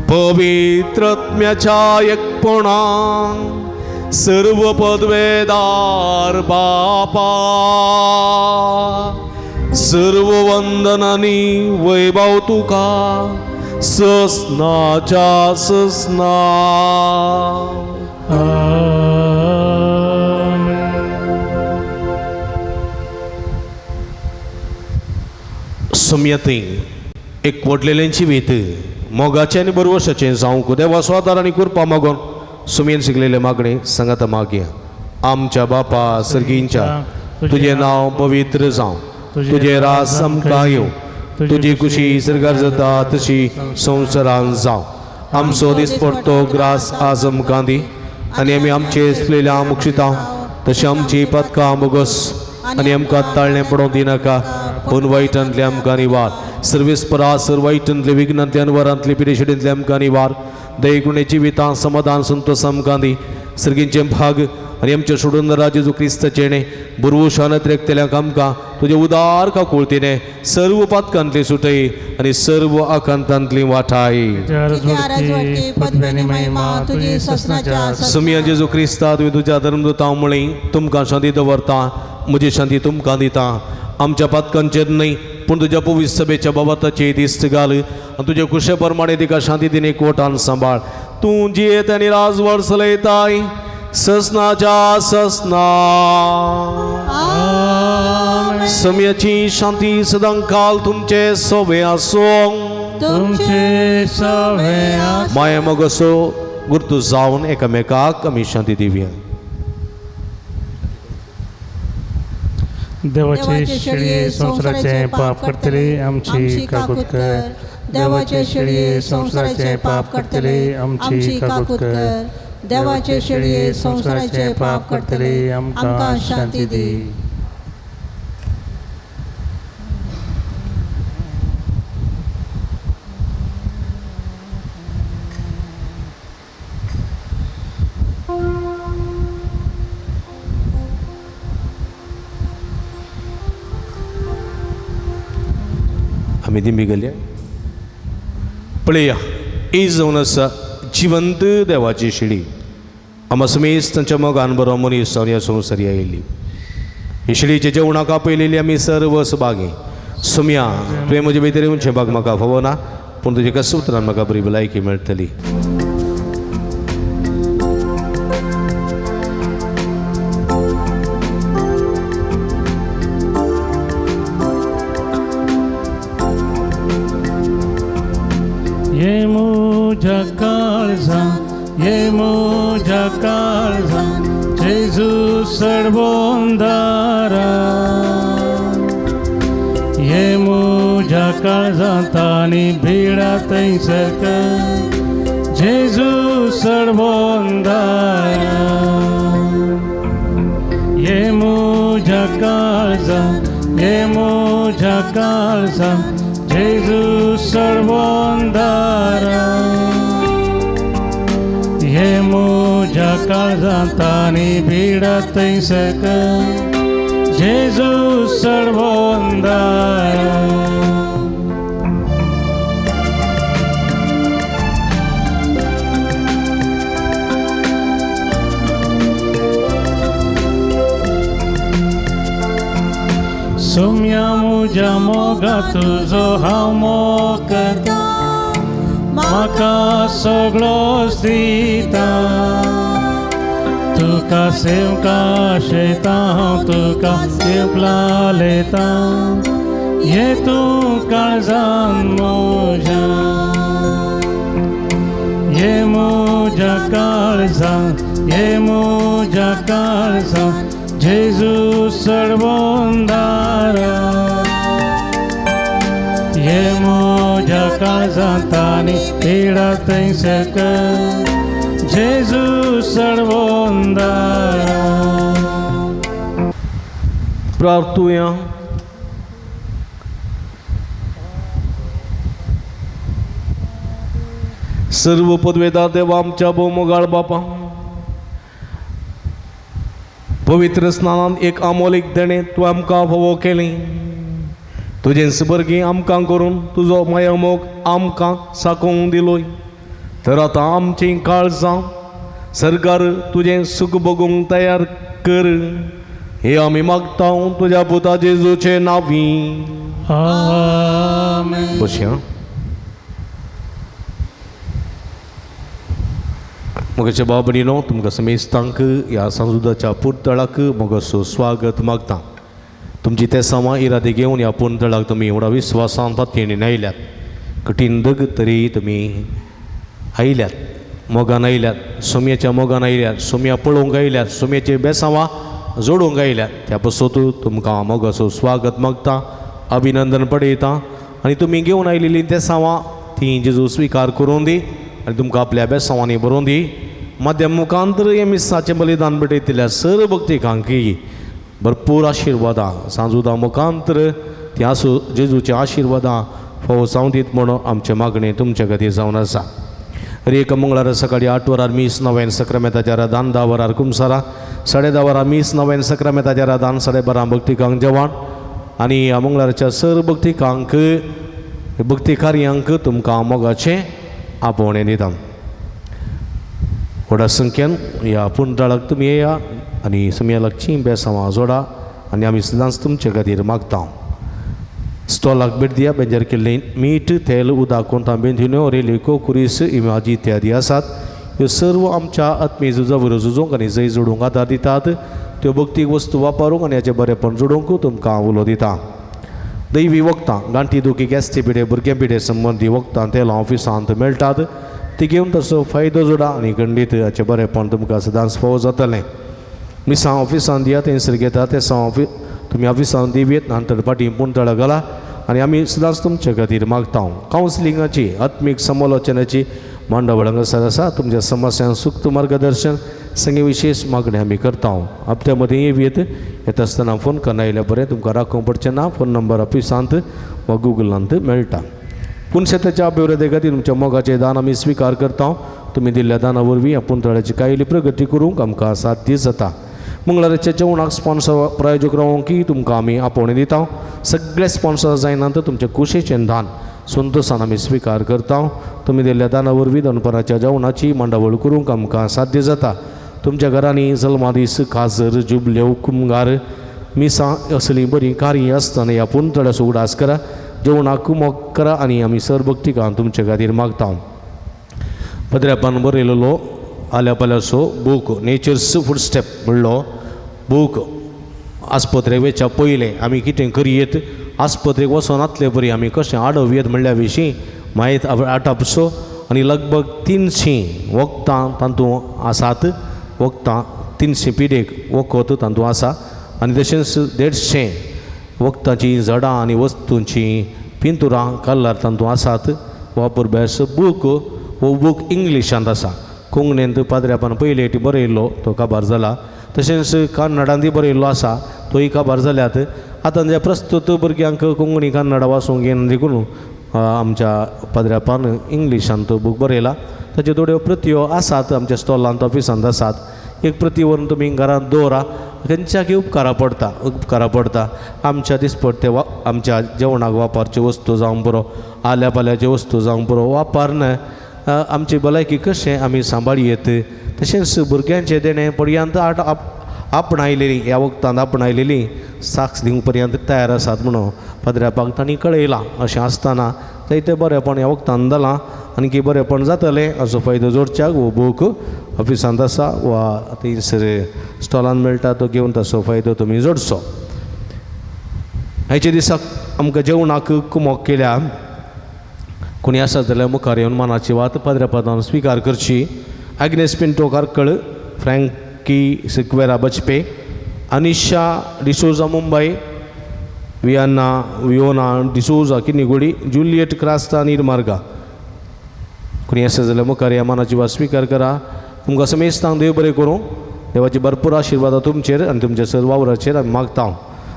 पवित्रत्म्याच्या एकपणान सर्व पदवेदार बापा सर्व वंदनांनी वैभव तुका ससनाच्या ससना सम्यती एक व्हडलेल्यांची वेत मोगाचें आनी बरवशाचें जावंक देवा स्वादार आनी कृपा मागोन सुमेन शिकलेले मागणे सांगाता मागया आमच्या बापा सर्गींच्या तुझे नाव पवित्र जावं तुझे रास आमकां येवं तुजी खुशी सरकार जाता तशी संवसारांत जावं आमचो दिसपडटो ग्रास आज आमकां दी आनी आमी आमचे असलेल्या मुक्षिता तशी आमची पदकां बोगस आनी आमकां ताळणें पडोवंक दिनाका पूण वायटांतले आमकां निवार सर्वेस्परा सर्व वायटांतले विघ्नांतले अनवरांतले पिडेशिडेंतले आमकां निवार दयेकुणे जिवितां समाधान संतोष आमकां दी सर्गींचे भाग आनी आमचे सोडून जेजू क्रिस्ताचेणे बुरवुशान त्रेकतेल्यांक आमकां तुजे उदार काकुळतीने सर्व पातकांतली सुटय आनी सर्व आकांतांतली वाटाय सुमिया जेजू क्रिस्ता तुवें तुज्या धर्मदूतां मुळी तुमकां शांती दवरता म्हजी शांती तुमकां दिता आमच्या पातकांचेर न्हय पूण तुज्या पवित्र सभेच्या बाबताची दिश्ट घाल आनी तुजे कुशे प्रमाणे तिका शांती दिने कोटान सांबाळ तूं जियेत आनी राजवट चलयताय ससनाच्या ससना सम्याची शांती सदां काल तुमचे सोबे आसूं माया मोगसो गुर्तू जावन एकामेकाक आमी शांती दिवया देवाचे शेळये संसाराचे पाप करतले आमची काकूट कर देवाचे शेळये संसाराचे पाप करतले आमची काकूट कर देवाचे शेळये संसाराचे पाप करतले आमकां शांती दी आमी दिंबी गेल्या पळया ही जावन आसा जिवंत देवाची शिडी आम्हा समेज तांच्या मोगान बरो मनीस जावन ह्या संवसारी आयिल्ली ही शिडीच्या जेवणाक आपयलेली आमी सर्व सभागी सुम्या तुवें म्हजे भितर येवचें भाग म्हाका फावो ना पूण तुजे कशा उतरान म्हाका बरी भलायकी मेळटली ये म्हज्या काळजान ये म्हज्या काळजान जेजू सडबोंदारा ये म्हज्या काळजांत आनी भिडा थंयसर जेजू सडबोंदारा ये म्हज्या काळजान ये म्हज्या काळजान जेजू सडबोंदारा ये म्हज्या काळजांत आनी भिडा थंयसर जेजू सडबोंदारा सुम्या म्हज्या मोगा तुजो हांव मोग करता म्हाका सगळोच दिता तुका सेवका शेता हांव तुका सेवकला लेता ये तूं काळजान म्हज्या ये म्हज्या काळजान ये म्हज्या काळजान जेजू सडबोंदारा ये म्हज्या काळजांत आनी भिडा थंयसर जेजू सडबोंदारा प्रार्थुया सर्व पदवेदार देवा आमच्या भोवमोगाळ बापा पवित्र स्नानांत एक आमोलीक देणे तूं आमकां फावो केलें तुजें सुबर्गी आमकां करून तुजो माया मोग आमकां साकोवंक दिलोय तर आतां आमचीं काळजां सरकार तुजें सूख भोगूंक तयार कर हे आमी मागता तुज्या पुता जेजूचे नांवी आमेन बसया मोगाच्या बाबडीनो तुमकां समेस्तांक ह्या सांजुदाच्या पुर्तळाक मोगाचो स्वागत मागता तुमची ते सामा इरादे घेवन ह्या पुर्तळाक तुमी एवढा विस्वासान पातयेन आयल्यात कठीण दग तरी तुमी आयल्यात मोगान आयल्यात सोम्याच्या मोगान आयल्यात सोम्या पळोवंक आयल्यात सोम्याचे बेसांवां जोडूंक आयल्यात त्या पासत तुमकां मोगाचो स्वागत मागता अभिनंदन पळयता आनी तुमी घेवन आयिल्लीं ते सावां ती जेजू स्विकार करून दी आनी तुमकां आपल्या बेसांवांनी बरोवन दी माध्यम मुखांतर हे मिसाचें बलिदान भेटयतल्या सर्व भक्तिकांकी भरपूर आशिर्वादां सांजुदा मुखांतर ती आसूं जेजूच्या आशिर्वादां फावो जावं दीत म्हणून आमचें मागणें तुमचे खातीर जावन आसा एक मंगळार सकाळी 8 वरार मीस नव्यान सक्रामेंताचें रादान 10 वरार कुमसारा 10:30 वरार मीस नव्यान सक्रामेंताचें रादान 12:30 भक्तिकांक जेवण आनी ह्या मंगळारच्या सर्व भक्तिकांक भक्तिकार्यांक तुमकां मोगाचें आपोवणें दिता व्हडा संख्येन ह्या पुंतळाक तुमी येया आनी सुम्या लागचीं बेसांवां जोडा आनी आमी सदांच तुमचे खातीर मागता स्टॉलाक भेट दिया बेजार केल्लें मीठ तेल उदक कोंतांबेंदिन्यो रेलिको कुरीस इमाजी इत्यादी आसात ह्यो सर्व आमच्या आत्मीय झुजावर झुजोवंक आनी जय जोडूंक आदार दितात त्यो भक्तीक वस्तू वापरूंक आनी हाचें बरेंपण जोडूंक तुमकां उलो दिता दैवी वखदां गांठी दुखी गॅस्ट्री पिडे भुरग्यां पिडे संबंदी वखदां तेलां ऑफिसांत मेळटात ती घेवन तसो फायदो जोडा आनी खंडीत हाचें बरेंपण तुमकां सदांच फावो जातलें मिसां ऑफिसान दिया थंयसर घेता ते तुमी ऑफिसान दिवेत नंतर फाटीं पुंतळा घाला आनी आमी सदांच तुमचे खातीर मागता कावन्सिलिंगाची आत्मीक समालोचनाची मांडवळ हांगासर आसा तुमच्या समस्यांक सुक्त मार्गदर्शन संगे विशेष मागणी आमी करता हप्त्या मदीं येत येता आसतना फोन करना आयल्या बरें तुमकां राखूंक पडचें ना फोन नंबर ऑफिसांत वा गुगलांत मेळटा पुणशेताच्या अभिवृद्धी खातीर तुमच्या मोगाचें दान आमी स्विकार करता तुमी दिल्ल्या दाना वरवीं ह्या पुंतळ्याची कायली प्रगती करूंक आमकां साध्य जाता मंगळाराच्या जेवणाक स्पॉन्सर प्रायोजक रावूंक की तुमकां आमी आपोवणी दिता. सगळे स्पॉन्सर जायनात तुमचे कुशेचें दान संतोशान आमी स्विकार करता. तुमी दिल्ल्या दाना वरवीं दनपाराच्या जेवणाची मांडावळ करूंक आमकां साध्य जाता. तुमच्या घरांनी जल्मा दीस काजर जुबल्यो कुमगार मिसां असलीं बरीं कार्य आसतना ह्या पुंतळ्याचो उडास करा. जेवणाक मोग करा आनी आमी सरभक्तिकान तुमचे खातीर मागता. पत्र्यापान बरयलेलो आल्या पाल्याचो बूक नेचर्स फुटस्टेप म्हणलो बूक. आस्पत्रेक वेच्या पयलें आमी कितें करयेत, आस्पत्रेक वचोन आतले बरी आमी कशें आडव येत म्हणल्या विशीं माहीत आटापसो. आनी लगभग 300 वखदां तातूंत आसात. वखदां 300 पिडेक वखद तातूंत आसा. आनी तशेंच 150 वखदांचीं झाडां आनी वस्तूंची पिंतुरां कलर तातूंत आसात. वापरभ्यास बूक हो बूक इंग्लिशांत आसा. कोंकणींत पाद्र्यापान पयले फावटी बरयल्लो तो काबार जाला. तशेंच कन्नडांतय बरयल्लो आसा तोय काबार जाल्यात. आतां जे प्रस्तुत भुरग्यांक कोंकणी कन्नडा वाचूंक येना देखून आमच्या पाद्र्यापान इंग्लिशांत तो बूक बरयला. ताच्यो थोड्यो प्रत्यो आसात आमच्या स्टॉलांत ऑफिसांत आसात. एक प्रती व्हरून तुमी घरांत दवरा. खंयच्याकय उपकारा पडटा. आमच्या दिसपट्टे आमच्या जेवणाक वापरच्यो वस्तू जावं बरो, आल्या पाल्याच्यो वस्तू जावं बरो वापरन आमची भलायकी कशें आमी सांबाळयेत. तशेंच भुरग्यांचे देणें पर्यंत आपणायलेली ह्या वखदांत आपणायलेली साक्ष दिवंक पर्यंत तयार आसात म्हणून पाद्र्यापाक तांणी कळयलां. अशें आसतना जायतें बरेंपण ह्या वखदांत जालां. आनी बरेंपण जातलें हाचो फायदो जोडच्याक हो बूक ऑफिसांत आसा वा थंयसर स्टॉलांत मेळटा तो घेवन ताचो फायदो तुमी जोडचो. आयच्या दिसाक आमकां जेवणाक कुमोग केल्या. कोणी आसा जाल्यार मुखार येवन मनाची वात पाद्र्यापादान स्विकार करची. आग्नेस पिंटो कारकळ, फ्रँकी सिक्वेरा बचपे, अनिशा डिसोजा मुंबई, वियोना डिसोजा किनिगुडी, जुलियट क्रास्ता निर्मार्गा. कोणी आसा जाल्यार मुखार ह्या मनाची वात स्विकार करा. तुमकां समेस्तांक देव बरें करूं. देवाची भरपूर आशिर्वाद तुमचेर आनी तुमच्या सर्व वावराचेर आमी मागता.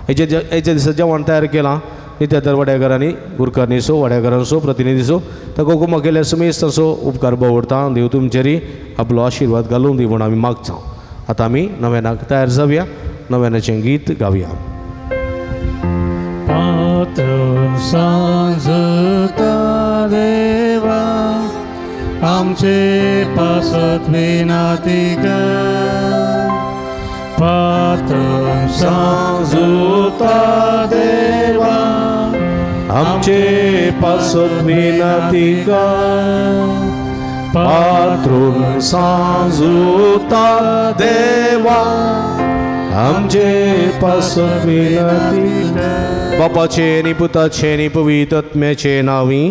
हेच्या दिसा जेवण तयार केलां. नित्यादर वाड्याकारांनी गुरकारणीचो वाड्याकारांचो प्रतिनिधीचो ताका कुमोग केल्या समेस्ताचो उपकार भोवडटा. देव तुमचेरय आपलो आशिर्वाद घालून दी म्हूण आमी मागता. आतां आमी नव्यानाक तयार जावया. नव्यानाचें गीत गावया. पातळ सांजता देवा आमचे पासत विनाती कर. पातळ सांजता देवा आमचे पासत विनती कर. पात्रून सांजुता देवा आमचे पासत विनती कर. बापाचे नी पुताचे नी पवित्र आत्म्याचे नावी.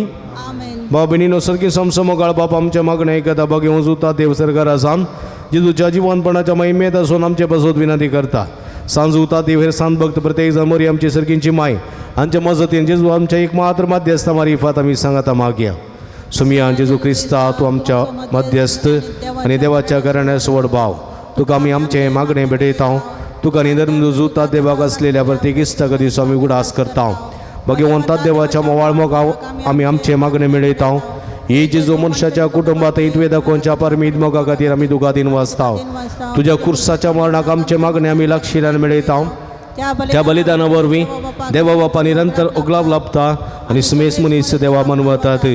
आमेन. बाबिनीनो सारकी समसमकाळ बाप आमच्या मागणें आयकता बघेवन जुता देव सरकारा सावन जेजूच्या जिवनपणाच्या महिमेत असून आमचे पासत विनंती करता. सांजुता देव हेर सांत भक्त प्रत्येक जण मरी आमची सरकींची माय आमच्या मजतीन जेजू आमच्या एक मात्र मध्यस्थ मारिफात आमी सांगता मागया. सुमिया जेजू क्रिस्ता तूं आमच्या मध्यस्थ आनी देवाच्या घराण्याचो व्हड भाव. तुका आमी आमचें मागणें भेटयता. तुका निधर्म जुता देवाक असलेल्या प्रत्येक इश्टाक दिसो आमी उडास करता. भगवंता देवाच्या मोवाळ मोगाव आमी आमचें मागणें मेळयता. ही जेजू मनशाच्या कुटुंबात तुवें दाखोवच्या परमीत मोगा खातीर आमी तुका दिन वाचता. तुज्या कुर्साच्या मरणाक आमचें मागणें आमी लागशिरान मेळयता. त्या बलिदाना वरवीं देवा बापा निरंतर उगलाव लाभता आनी समेस मनीस देवा मनवतात.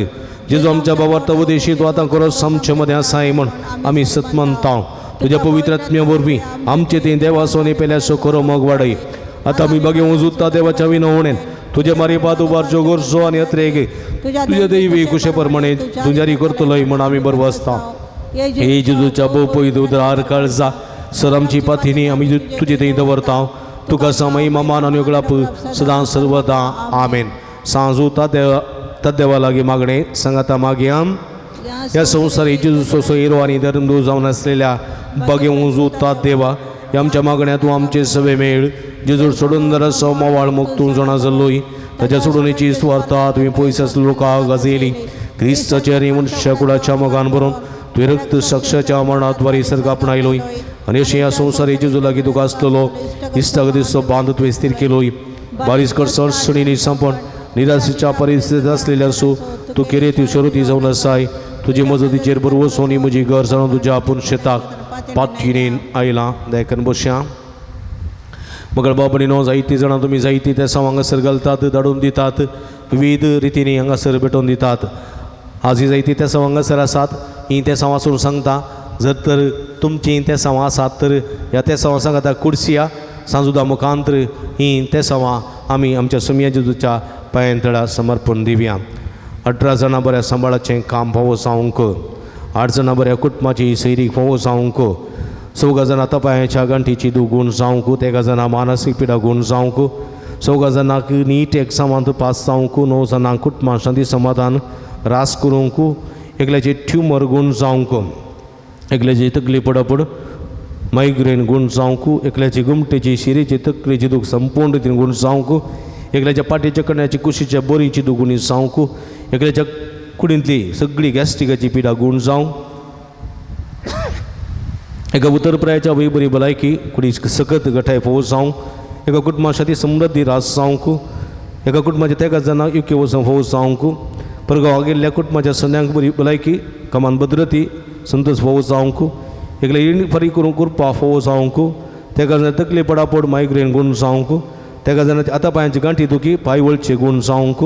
जेजू आमच्या बाबार्थ उदेशी तूं आतां खरोच आमचे मदें आसाय म्हूण आमी सत मानता. तुज्या पवित्र आत्म्या वरवीं आमचे ती देवासोनी पेल्याचो खरो मोग वाडय. आतां आमी बगेवूं जुत्ता देवाच्या विनवणेन तुजे मारिपात उबारच्यो गोरसो आनी अत्रेक तुज्या दैवी कुशे प्रमाणे तूं जारी करतलोय म्हूण आमी बरवसता. हे जेजूच्या पवित्र उदार काळजा सर आमची पाथिनी आमी तुजे थंय दवरता. तुका समय मान आनी उगडाप सदां सर्वदा आमेन. सांजुता देवा लागीं मागणें सांगाता मागया. ह्या संवसारी जेजूचो सोयरो आनी धर्मदूत जावन आसलेल्या बगेवूं जुता देवा ह्या आमच्या मागण्या तूं आमचे सवे मेळ. जेजू सोडून जरासो मोवाळ मोग तूं जाणा जाल्लोय. ताच्या सोडूनीची स्वार्था तुवें पयस आसलो लोकांक गाजयली. क्रिस्ताच्या आनी मनशा कुळाच्या मोगान भरून तुवें रक्त साक्षाच्या मरणांत वारी सर्ग आपणायलोय. आनी अशें ह्या संवसारी जेजू लागीं तुका आसतलो इश्टाक दिसो बांद तुवें स्थिर केलोय. बारीस करचो अडचणींनी सांपण निराशेच्या परिस्थितीत आसलेल्या सो तूं केरे त्यो शरोती जावन आसाय. तुजे मजतीचेर बरोवसोनी म्हजी घर जाणून तुज्या आपूण शेताक पातकिणेन आयलां. दायकन बसया. मगर बाबडीनो जायती जाणां तुमी जायती त्या हांगासर घालतात धाडून दितात विविध रितींनी हांगासर भेटोवन दितात आज ही जायती त्या हांगासर आसात ही त्या वाचून सांगता जर तर तुमची त्या सवां आसात तर ह्या त्या सवां सांगता कुडसिया सांजुदा मुखांतर ही त्या सवां आमी आमच्या सुमिया जेजूच्या पांयांतळा समर्पण दिवया 18 जाणां बऱ्या सांबाळाचें काम फावो जावंक 8 जाणां बऱ्या कुटुंबाची सैरीक फावो जावंक 14 जाणां तपायाच्या गांठीची दुगूण जावंक 13 जाणां मानसीक पिडा गूण जावंक 14 जाणांक नीट एक्जामांत पास जावंक 9 जाणांक कुटुंबां शांती समाधान रास करूंक एकल्याची ट्यूमर गूण जावंक एकल्याची तकली पडपड मायग्रेन गूण जावंक एकल्याची गुमटेची शिरेची तकलेची दूख संपूर्ण रितीन गूण जावंक एकल्याच्या पाठीच्या कण्याची कुशीच्या बोरीची दुगुणी जावंक एकल्याच्या कुडींतली सगळी गॅस्ट्रिकाची पिडा गूण जावंक एका उतरपुरायाच्या वय बरी भलायकी कुडी सकत गठाय फोव जावंक एका कुटुंबासाठी समृद्धी रास जावंक एका कुटुंबाच्या तेगा जाणांक योग्य वचून फोव जावंक परगांवा गेल्ल्या कुटुंबाच्या सन्यांक बरी भलायकी कमान भद्रती संतोष फोव जावंक एकल्या इण फरी करून कुरपा फोव जावंक तेका जाणां तकली पडापड मायग्रेन गूण जावंक तेका जाणां आतां पांयांची गांठी दुखी पांय वळचे गूण जावंक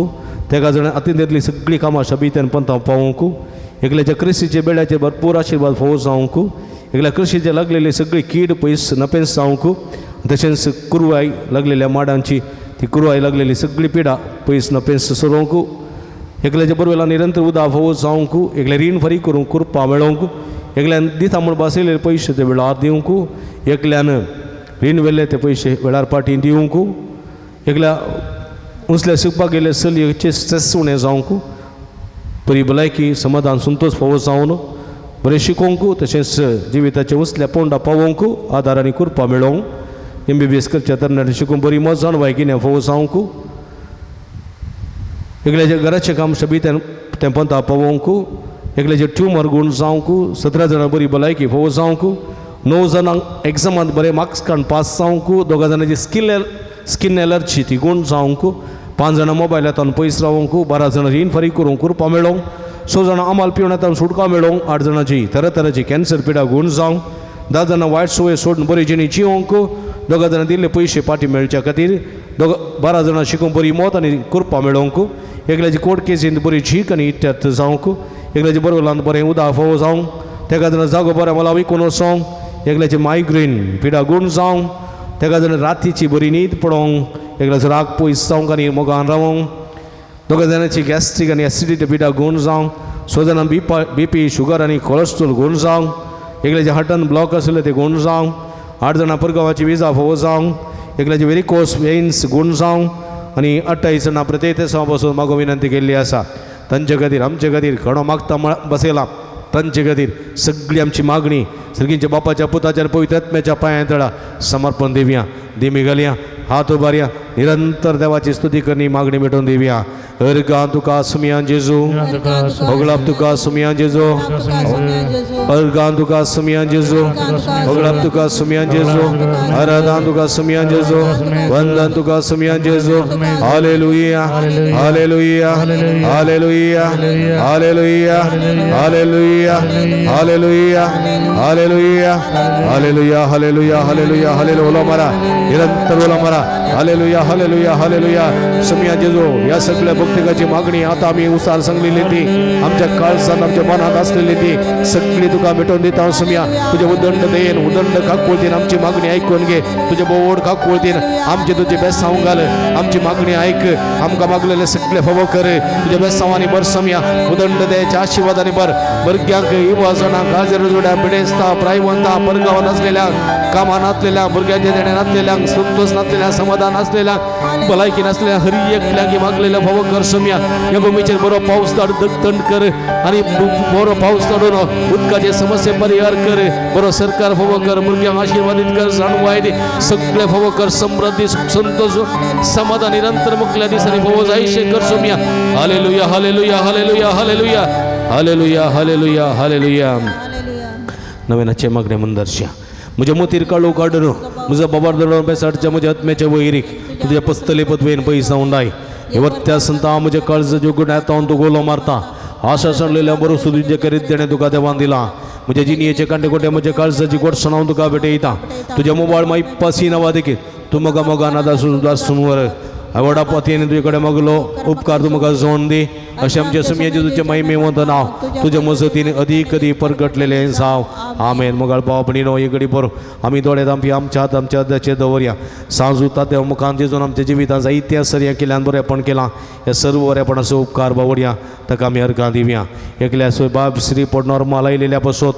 तेका जाणां आतिंतली सगळीं कामां शबित्यान पंथां पावोवंक एकल्याच्या क्रिस्तीचे बेड्याचे भरपूर आशिर्वाद फोव जावंक एकल्या कृषीचे लागलेली सगळी कीड पयस नपेस जावंक तशेंच कुरवाय लागलेल्या माडांची ती कुरवाय लागलेली सगळी पिडा पयस नपेस सरोवंक एकल्याच्या बरोबर निरंतर उदा फोव जावंक एकल्या रीण फारीक करूंक कुरपा मेळोवंक एकल्यान दिता म्हूण बसयलेले पयशे ते वेळार दिवंक एकल्यान रीण वेल्ले ते पयशे वेळार पाटी दिवंक एकल्या उसल्या शिकपाक गेले चलयेचे स्ट्रेस उणें जावंक बरी भलायकी समाधान संतोष फोव जावन बरें शिकोवंक तशेंच जिविताचे उसल्या पोंडा पावोवंक आदार आनी कुरपा मेळोवंक MBBS करच्या तरणाटे शिकून बरी मजान वायगिन्या फोव जावंक एकल्याच्या घराचें काम शबित्यान तें पंथा पावोवंक एकल्याचे ट्यूमर गूण जावंक 17 जाणां बरी भलायकी फोव जावंक 9 जाणांक एक्जामांत बरे मार्क्स काडून पास जावंक 2 जाणांची स्किन एलर्जी ती गूण जावंक 5 जाणां मोबायलांतल्यान पयस रावंक 12 जाणां रीण फारीक करूंक कुरपा मेळोवंक 6 जाणां आमाल पिवण्यातल्यान सुटका मेळोवंक 8 जाणांची तरातराची कॅन्सर पिडा गूण जावंक 10 जाणां वायट सवय सोडून बरी जिणी जिवंक 2 जाणां दिल्ले पयशे पाटी मेळच्या खातीर 12 जाणां शिकून बरी मोत आनी कुरपा मेळोवंक एकल्याची कोर्ट केसींत बरी झीक आनी इत्यात जावंक एकल्याच्या बरोबरान बरें उदा फोव जावंक तेका जाणां जागो बऱ्या मला विकून वचोंक एकल्याचे मायग्रेन पिडा गूण जावंक तेका जाणां रातीची बरी न्हीद पडोवंक एकल्याचो राग पयस जावंक आनी मोगान रावंक 2 जाणांची गॅस्ट्रीक आनी एसिडिटी पिडा गूण जावंक 6 जाणां BP शुगर आनी कोलेस्ट्रॉल गूण जावंक एकल्याच्या हार्टान ब्लॉक आसले ते गूण जावंक 8 जाणां परगांवाची विजा फोव जावंक एकल्याचे वेरिकोस वेन्स गूण जावंक आनी 28 जाणां प्रत्येक बसून मागो विनंती केल्ली आसा तांचे खातीर आमचे खातीर खणो मागता बसयला तांचे खातीर सगळी आमची मागणी सर्गींच्या बापाच्या पुताच्या पवित्र आत्म्याच्या पांयांतळा समर्पण दिवया दिमी घालया हात उबारया निरंतर देवाची स्तुती करणी मागणी मिटोवन दिवया अर्गां तुका सुमियान जेजू होगळाप तुका सुमियान जेजू अर्गां तुका सुमियान जेजू होगळाप तुका सुमियान जेजू आराधना तुका सुमियान जेजू वंदन तुका सुमियान जेजू hallelujah hallelujah hallelujah hallelujah hallelujah hallelujah hallelujah hallelujah hallelujah hallelujah hallelujah मारा निरंतर ओला मारा हालेलुया हालेलुया हालेलुया सुमियान जेजू या सगळ्या भक्तिकाची मागणी आता आम्ही उसार सांगलेली ती आमच्या काळजात आमच्या मनात असलेली ती सगळी तुका मिटवून दिता सुमिया तुझे उदंड देन उदंड काकुळतीन आमची मागणी ऐकून घे तुझे बोवड काकुळतीन आमचे तुझे बेसांव घाल आमची मागणी ऐक आमकां मागलेले सगळे फावो कर तुझ्या बेसांवांनी बर सुमिया उदंड देच्या आशिर्वादाने बर भुरग्यांक युवा जाणांक गाजर जोड्या बिडेस्ता प्रायवंता परगांवां नासलेल्या कामां नासलेल्या भुरग्यांचे देणे नासलेल्यांक संतोष नासलेल्या समाधान नासलेल्या भलायकी नासलेल्या हरी एकल्याकी मागलेल्या फावो कर सुमिया या भुमीचेर बरो पावस धाड थंड कर आनी बरो पावस धाडून उदकाचे समस्या परिहार कर बरो सरकार फावो कर भुरग्यांक आशिर्वादीत कर जाणवाय दी सगळे फावो कर समृद्धी संतोष समाधान निरंतर मुखल्या दिसांनी फावो जायशे कर सुमिया hallelujah hallelujah hallelujah hallelujah hallelujah hallelujah hallelujah नवेनाचे मागणे मंदर्शा म्हज्या मोतीर काळू काडून म्हजो बाबार दडोवन बेसाडच्या म्हज्या आत्म्याच्या वैरीक तुझ्या पस्तले पदवेन पयस जावन दाय येवत्या संता म्हज्या काळज जोगून येता तूं गोलो मारता आशा सांडलेल्या बरो सुदीचे करीत देणे तुका देवान दिला म्हज्या जिनियेचे कांटे कोटे म्हज्या काळजाची गोडसण हांव तुका भेटयता तुज्या मोबायल माई पासी नांवा देखीत तू मगा मगा नादा सुद्धा सुनवर आवडा पतीने तुझ्याकडे मागलो उपकार तू मगा जोड दे अशा आमच्या सुमियाचे तुझ्या महिमेवंत नाव तुझ्या मजतीने अधिक परगटलेले साव आमेन मगाळ पावपणी नो इकडे पर आम्ही दोळ्यात आमच्या हात आमच्या हाताचे दवरया सांजू तात्या मुखान जेजून आमच्या जिवितांचा इतिहास सर या केल्यान बरेपण केला या सर्व बरेपण असो उपकार बावडया ताका आमी हरकां दिवया एकल्या सोय बाब श्री पडणार माला येयलेल्या पासोत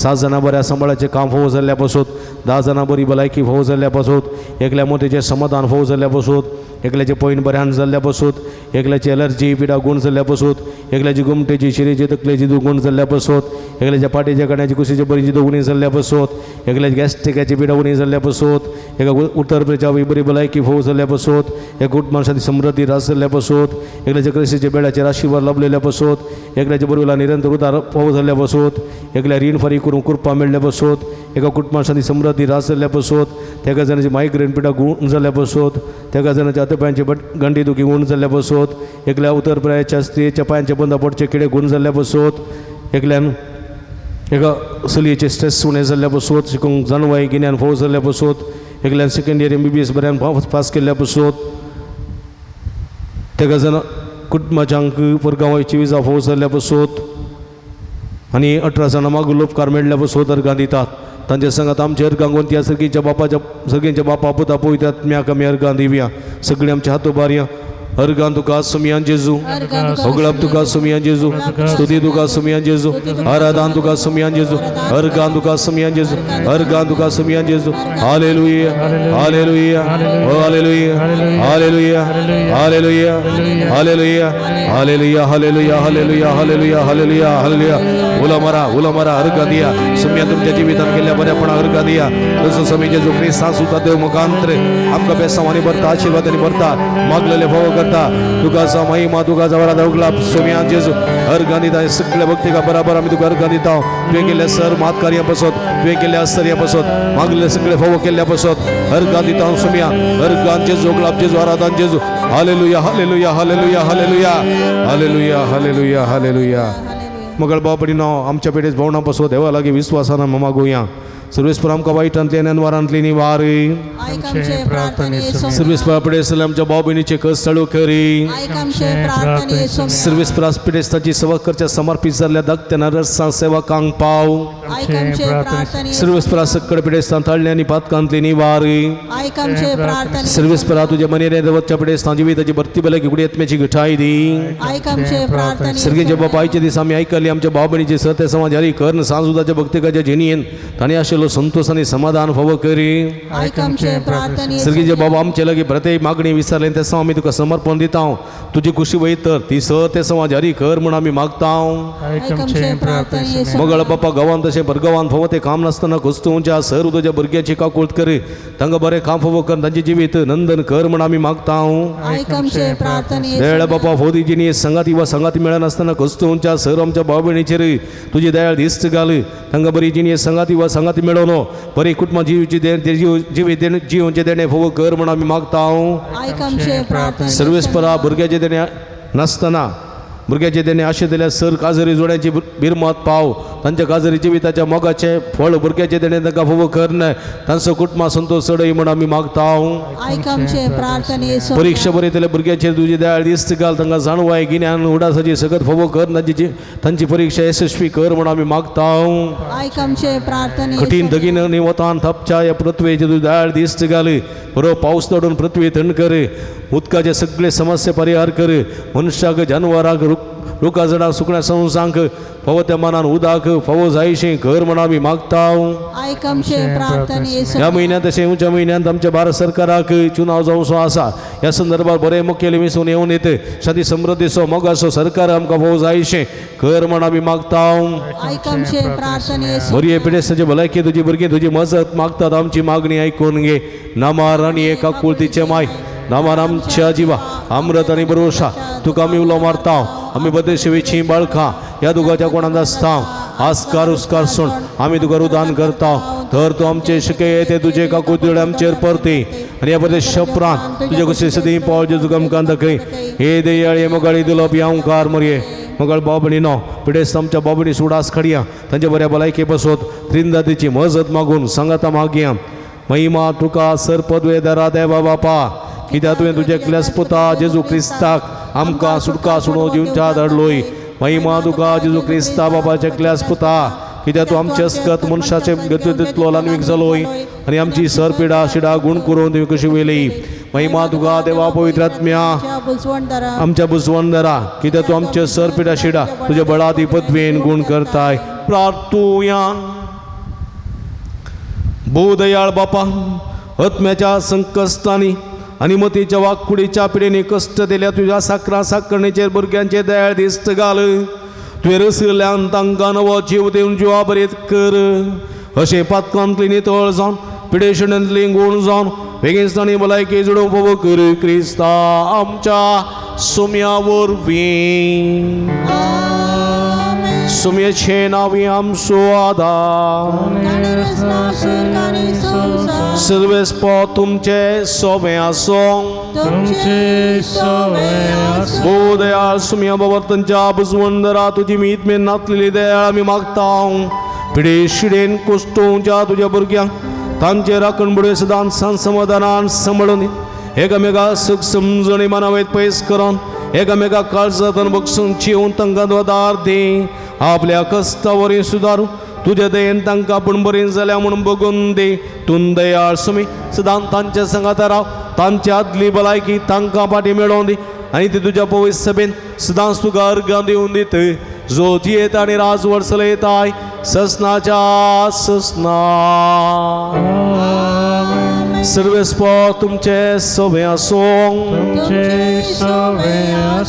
7 जाणां बऱ्या सांबाळाचे काम फोव जाल्ल्या पासोत 10 जाणां बरी भलायकी फोव जाल्ल्या पासोत एकल्या मोठेचे समाधान फोव जाल्ल्या पासोत एकल्याचे पॉयंट बऱ्यान जाल्ल्या पासोत एकल्याची एलर्जी पिडा गुण जाल्ल्या पासोत एकल्याची गुमटेची शिरेची तकलेची दुगुण जाल्ल्या पासोत एकल्याच्या पाठीच्या कण्याची कुशीची बरीची दुगुणी जाल्ल्या पासोत एकल्याची गॅस्ट्रिकाची पिडा उणी जाल्ल्या पासोत एका उत्तर प्रदेशाची बरी भलायकी फोव जाल्ल्या पासोत एक कुटुंबांची समृद्धी रास जाल्ल्या पासोत एकल्याच्या कृषीच्या बेड्याच्या राशीवर लाभलेल्या पासोत एकल्याच्या बरोबर निरंतर उदार फोव जाल्ल्या पासोत एकल्या रीण फारी करून कृपा मेळ्ळ्या पासोत एका कुटुंबांची समृद्धी रास जाल्ल्या पासोत त्या जाणांची मायग्रेन पिडा गुण जाल्ल्या पासोत त्या जाणांच्या हातपायांचे गंडी दुखी गुण जाल्ल्या पासोत एकल्या उत्तर प्रदेशाच्या स्त्रीच्या पायांचे बंद पडचे किडे गुण जाल्ल्या पासोत एकल्यान एका चलयेचे स्ट्रेस उणें जाल्ल्या पासोत शिकूंक जानवाय गिन्यान फोव जाल्ल्या पासोत एकल्यान सेकंड इयर MBBS बऱ्यान पास केल्ल्या पासोत त्या जाणां कुटुंबाच्यांक परगांवाची विजा फोव जाल्ल्या पासोत आनी 18 जाणां मागून उपकार मेळ्ळ्या पासोत अर्गां दितात तांचे सांगात आमचे अर्गांगोन त्या सगळींच्या बापा पुता पळयतात म्याक आमी अर्गां दिवया सगळीं आमच्या हात उबारया अर्गां तुका सुमियान जेजू होगळप तुका सुमियान जेजू स्तुती तुका सुमियान जेजू आराधन तुका सुमियान जेजू अर्गां तुका सुमियान जेजू अर्गां तुका सुमियान जेजू hallelujah hallelujah hallelujah hallelujah hallelujah hallelujah hallelujah hallelujah hallelujah hallelujah hallelujah hallelujah उला मरा अर्गां दिया सुमिया तुमच्या जिवितांत केल्ल्या बऱ्यापणा अर्गां दिया तसो समी जेजू ख्रिस्तां सुद्दां देव मुखांतर आमकां बेसांवांनी भरता आशिर्वादांनी भरता मागलेले फोव करता तुका सा महिमा तुका जवरा दवगला सुमिया जेजू अर्गां दिता सगळ्या भक्तीका बराबर आमी तुका अर्गां दिता तुवें केल्ल्या सर मात कार्या पासत तुवें केल्ल्या आश्चर्या पासत मागलेले सगळे फोव केल्ल्या पासत अर्गां दिता सुमिया अर्गां जेजू गुलाब जेजू आराधन जेजू hallelujah hallelujah hallelujah hallelujah hallelujah hallelujah hallelujah मगळ बापडीनो आमच्या पेडेस भोवणा पासो देवा लागीं विश्वासान मागुया सर्वेस्पर आमकां वायटांतल्यान आनी वारांतली निवार ऐक आमचे प्रार्थना येसू सर्वेस्पर पेडेस आमच्या भाव भयणीचे कस चालू करी ऐक आमचे प्रार्थना येसू सर्वेस्पर पेडेस्ताची सेवा करच्या समर्पित जाल्ल्या धाकट्या नरसां सेवकांक पाव ऐक आमचे प्रार्थना येसू सर्वेस्पर सकड पेडेस्तां ताळ्ळी आनी पातकांतली निवार ऐक आमचे प्रार्थना सर्वेस्पर तुझ्या मनेरे देवच्या पेडेस्तां जिविताची भरती बेले की आत्म्याची घटाय दी ऐक आमचे प्रार्थना सर्गेच्या बापायचे दीस आमी आयकली आमच्या भाव भयणीचे सत्य समाज जारी कर सांजुदाच्या भक्तिकाच्या जेनीन ताणी आशिल्लो संतोष आनी समाधान फावो करी ऐक आमचे प्रार्थना येसू सर्गीचे बाबा आमचे लगे प्रत्येक मागणी विचारले ते आमी तुका समर्पण दिता तुजी खुशी वयतर ती सत्य समाज जारी कर म्हूण आमी मागता ऐक आमचे प्रार्थना येसू मगळ बापा गांवांत तशें भरगांवांत फावो ते काम नासतना घुसतूंच्या सर तुज्या भुरग्याची काकूळट कर तांकां बरें काम फावो कर तांचे जिवीत नंदन कर म्हूण आमी मागता ऐक आमचे प्रार्थना येसू दयाळ बापा फोदीजीनी संगाती वा संगाती मेळनासतना घुसतूंच्या सर आमच्या भाव भयणीचेर तुजी दयाळ दिश्ट घाल तांकां बरी जिणी संगाती वा संगाती मेळोनो बरी कुटुंबा जीवचे देणे फोव कर म्हूण आमी मागता ऐक आमचे प्रार्थना सर्वेस्परा भुरग्याचे देणे नासतना भुरग्याचे देणे आशिल्ल्या सर काजरी जोड्यांची बिरमत पाव तांच्या काजरी जिविताच्या मोगाचे फळ भुरग्याचे देणे तांकां फोव कर तांचो कुटुंबा संतोष चडय म्हूण आमी मागता ऐक आमचे प्रार्थना येसू परीक्षा बरयतले भुरग्याचेर तुजी दयाळ दिश्ट घाल तांकां जाणवाय गिन्यान उडासाची सगत फोव कर तांची परीक्षा यशस्वी कर म्हूण आमी मागता ऐक आमचे प्रार्थना कठीण दगीन आनी वतान थापच्या ह्या पृथ्वेची तुजी दयाळ दिश्ट घाल बरो पावस दडून पृथ्वी थंड कर उदकाचे सगळे समस्या परिहार कर मनशाक जानवराक रुखा जडाक सुकण्या संसांक फावो त्या मनान उदाक फावो जायशें घर म्हण आमी मागता ऐक आमचे प्रार्थना येसू ह्या म्हयन्यांत तशें उंच्या म्हयन्यांत आमच्या भारत सरकाराक चुनाव जावचो आसा ह्या संदर्भात बरे मुखेली मिसून येवन येते शांती समृद्धीचो मोगाचो सरकार आमकां फावो जायशें घर म्हण आमी मागता ऐक आमचे प्रार्थना येसू बरी पिडेस्ताची भलायकी तुजी भुरगीं तुजी मजत मागतात आमची मागणी आयकून घे नामार आनी एका कुळतीचे माय नामान आमच्या जिवा अमृत आनी भरोसा तुका आमी उलो मारता आमी बदे शिवेची बाळखां ह्या दुगाच्या कोणांत आसता आस्कार उस्कार सोड आमी तुका रुदान करता तर तूं आमचे शिके ते तुजे काकू तुळे आमचेर परती आनी ह्या बदे शपरांत तुजे कशें सदी पावल जेजू आमकां दाखय हे दयाळ हे मोगाळी दिलो पियांकार मरये मगळ बाबणी नो पिडेस्त आमच्या बाबणी सुडास खडया तांच्या बऱ्या भलायके बसोत त्रिंदातीची मजत मागून सांगाता मागया महिमा तुका सर पदवे दरा देवा बापा कित्याक तुवें तुजे एकल्याच पुता जेजू क्रिस्ताक आमकां सुटका सुडो दिवच्या धाडलोय महिमा तुका जेजू क्रिस्ता बापाच्या एकल्याच पुता कित्याक तूं आमचे असकत मनशाचे गतींतलो लानवीक जालोय आनी आमची सरपिडा शिडा गुण करून तुवें कशी वयली महिमा तुका देवा पवित्र आत्म्या आमच्या बुजवणदारा कित्याक तूं आमचे सरपिडा शिडा तुज्या बळादी पदवेन गुण करताय प्रार्थुया भोदयाळ बापा आत्म्याच्या संकश्टांनी आनी मतीच्या वागकुडीच्या पिडेनी कश्ट दिल्या तुज्या साकरा साकरणेचेर भुरग्यांचे दयाळ दिश्ट घाल तुवें रसिल्ल्यान तांकां नवो जीव दिवन जिवा बरेत कर अशें पातकांतली नितळ जावन पिडेशणांतली गुण जावन बेगिनसाणी भलायकी जोडून फोव कर क्रिस्ता आमच्या सुम्या वरवीं सुम्याचे नांवी आमचो आदार सर्वेस्पो तुमचे सोबे आसूं दयाळ सुम्या बाबा बुजवणदारा तुजी मीत मेन नातलेली दयाळ आमी मागता पिडे शिडेन कुस्टोवच्या तुज्या भुरग्यांक तांचे राखण बुडे सदां समाधानान सांबाळून एकामेका सुख समजणी मानावेत पयस करून एकामेका काळजांतून बक्षून चिवून तांकां दोदार दे आपल्या कश्टावरी सुदारू तुज्या दयेन तांकां आपूण बरें जाल्या म्हणून बगून दे तूं दयाळ सुमी सदां तांच्या संगात राव तांची आदली भलायकी तांकां फाटीं मेळोवन दी आनी ती तुज्या पवित्र सभेन सदांच तुका अर्गां दिवन दीत जो जियेत आनी राजवट चलयताय ससनाच्या ससना सर्वेस्पो तुमचे सोबे आसूं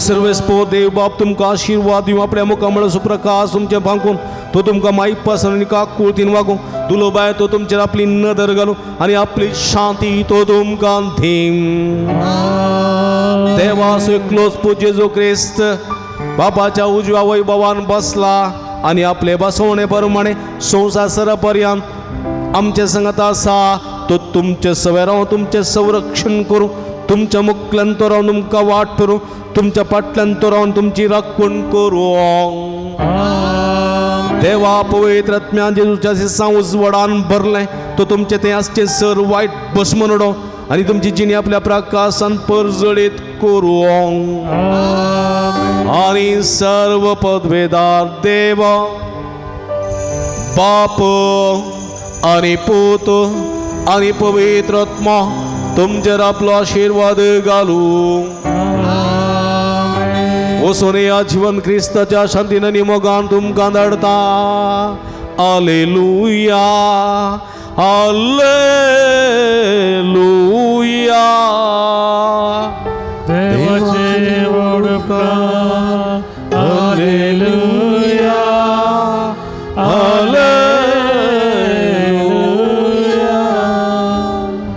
सर्वेस्पो देव बाप तुमकां आशिर्वाद दिवं आपल्या मुखामळ सुप्रकाश तुमचे भांकून तो तुमकां माईक पासन कुळतीन वागूं दुलो बाय तो तुमचेर आपली नदर घालूं आनी आपली शांती तो तुमकां धीम देवा एकलोच पूज्य जेजू क्रिस्त बापाच्या उजव्या वैभवान बसला आनी आपले बसवणे प्रमाणे संवसार पर्यंत आमचे संगत आसा तो तुमचे सवे रावन तुमचे संरक्षण करूं तुमच्या मुखल्यान तो रावन तुमकां वाट करूं तुमच्या फाटल्यान तो रावन तुमची राखण करूं देवा पवित्र आत्म्यान जेजूच्या शिसां उजवाडान भरलें तो तुमचे तें आसचें सर वायट भस्म नडो आनी तुमची जिणी आपल्या प्रकाशान परजळीत करूं आनी सर्व पदवेदार देव बाप आनी पूत आनी पवित्र आत्मा तुमचेर आपलो आशिर्वाद घालूं वचून या जीवन क्रिस्ताच्या शांतीन आनी मोगान तुमकां धाडता हालेलुया हालेलुया देवाचे वडका हालेलुया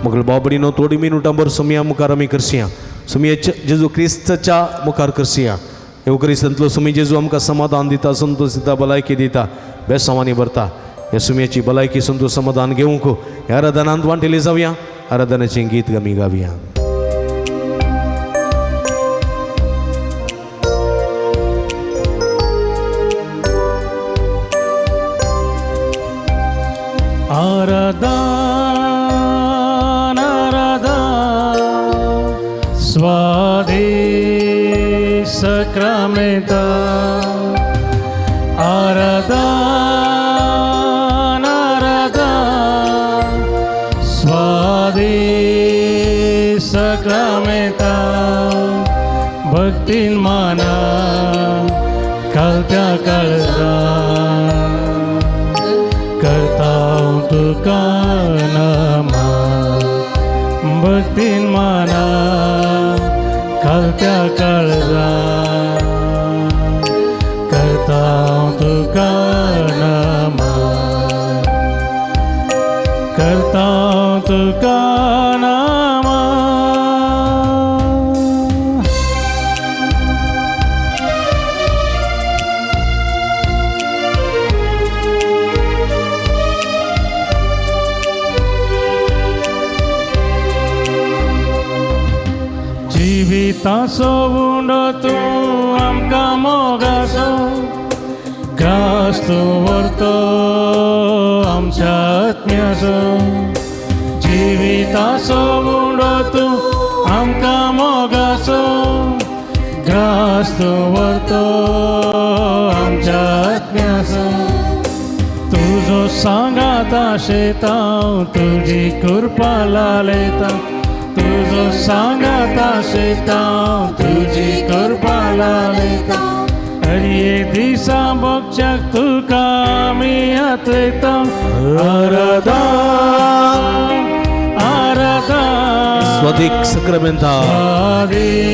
मग बाबडीनो थोडी मिनटांभर सुमया मुखार आमी करसिया सुमयेच्या जेजू क्रिस्ताच्या मुखार करसिया हे क्रिस्तांतलो सुमी जेजू आमकां समाधान दिता संतोष दिता भलायकी दिता बेसांवांनी भरता हे सुमयेची भलायकी संतोष समाधान घेवंक ह्या आराधनांत वांटेली जावया आराधनाचें गीत आमी गावया आराधन आराधन स्वादी सक्रमेता आराधन आराधन स्वादी सक्रमेता भक्तीन माना कालत्या काळजा करता तुका नमन भक्तीन माना खालत्या काळजा करता तुका नमन करता तुका नमन जिविताचो उंडो तूं आमकां मोगाचो ग्रास तूं व्हरतो आमच्या आत्म्याचो तासो बुडो तूं आमकां मोगाचो ग्रास तूं व्हरतो आमच्या आत्म्याचो तुजो सांगात आशेता तुजी कृपा लालयता तुजो सांगात आशेता तुजी कृपा लालयता हरिये दिसा भोगच्याक तुका आमी आतयता आराधन आराधन स्वधिक सक्रामेंता स्वादिक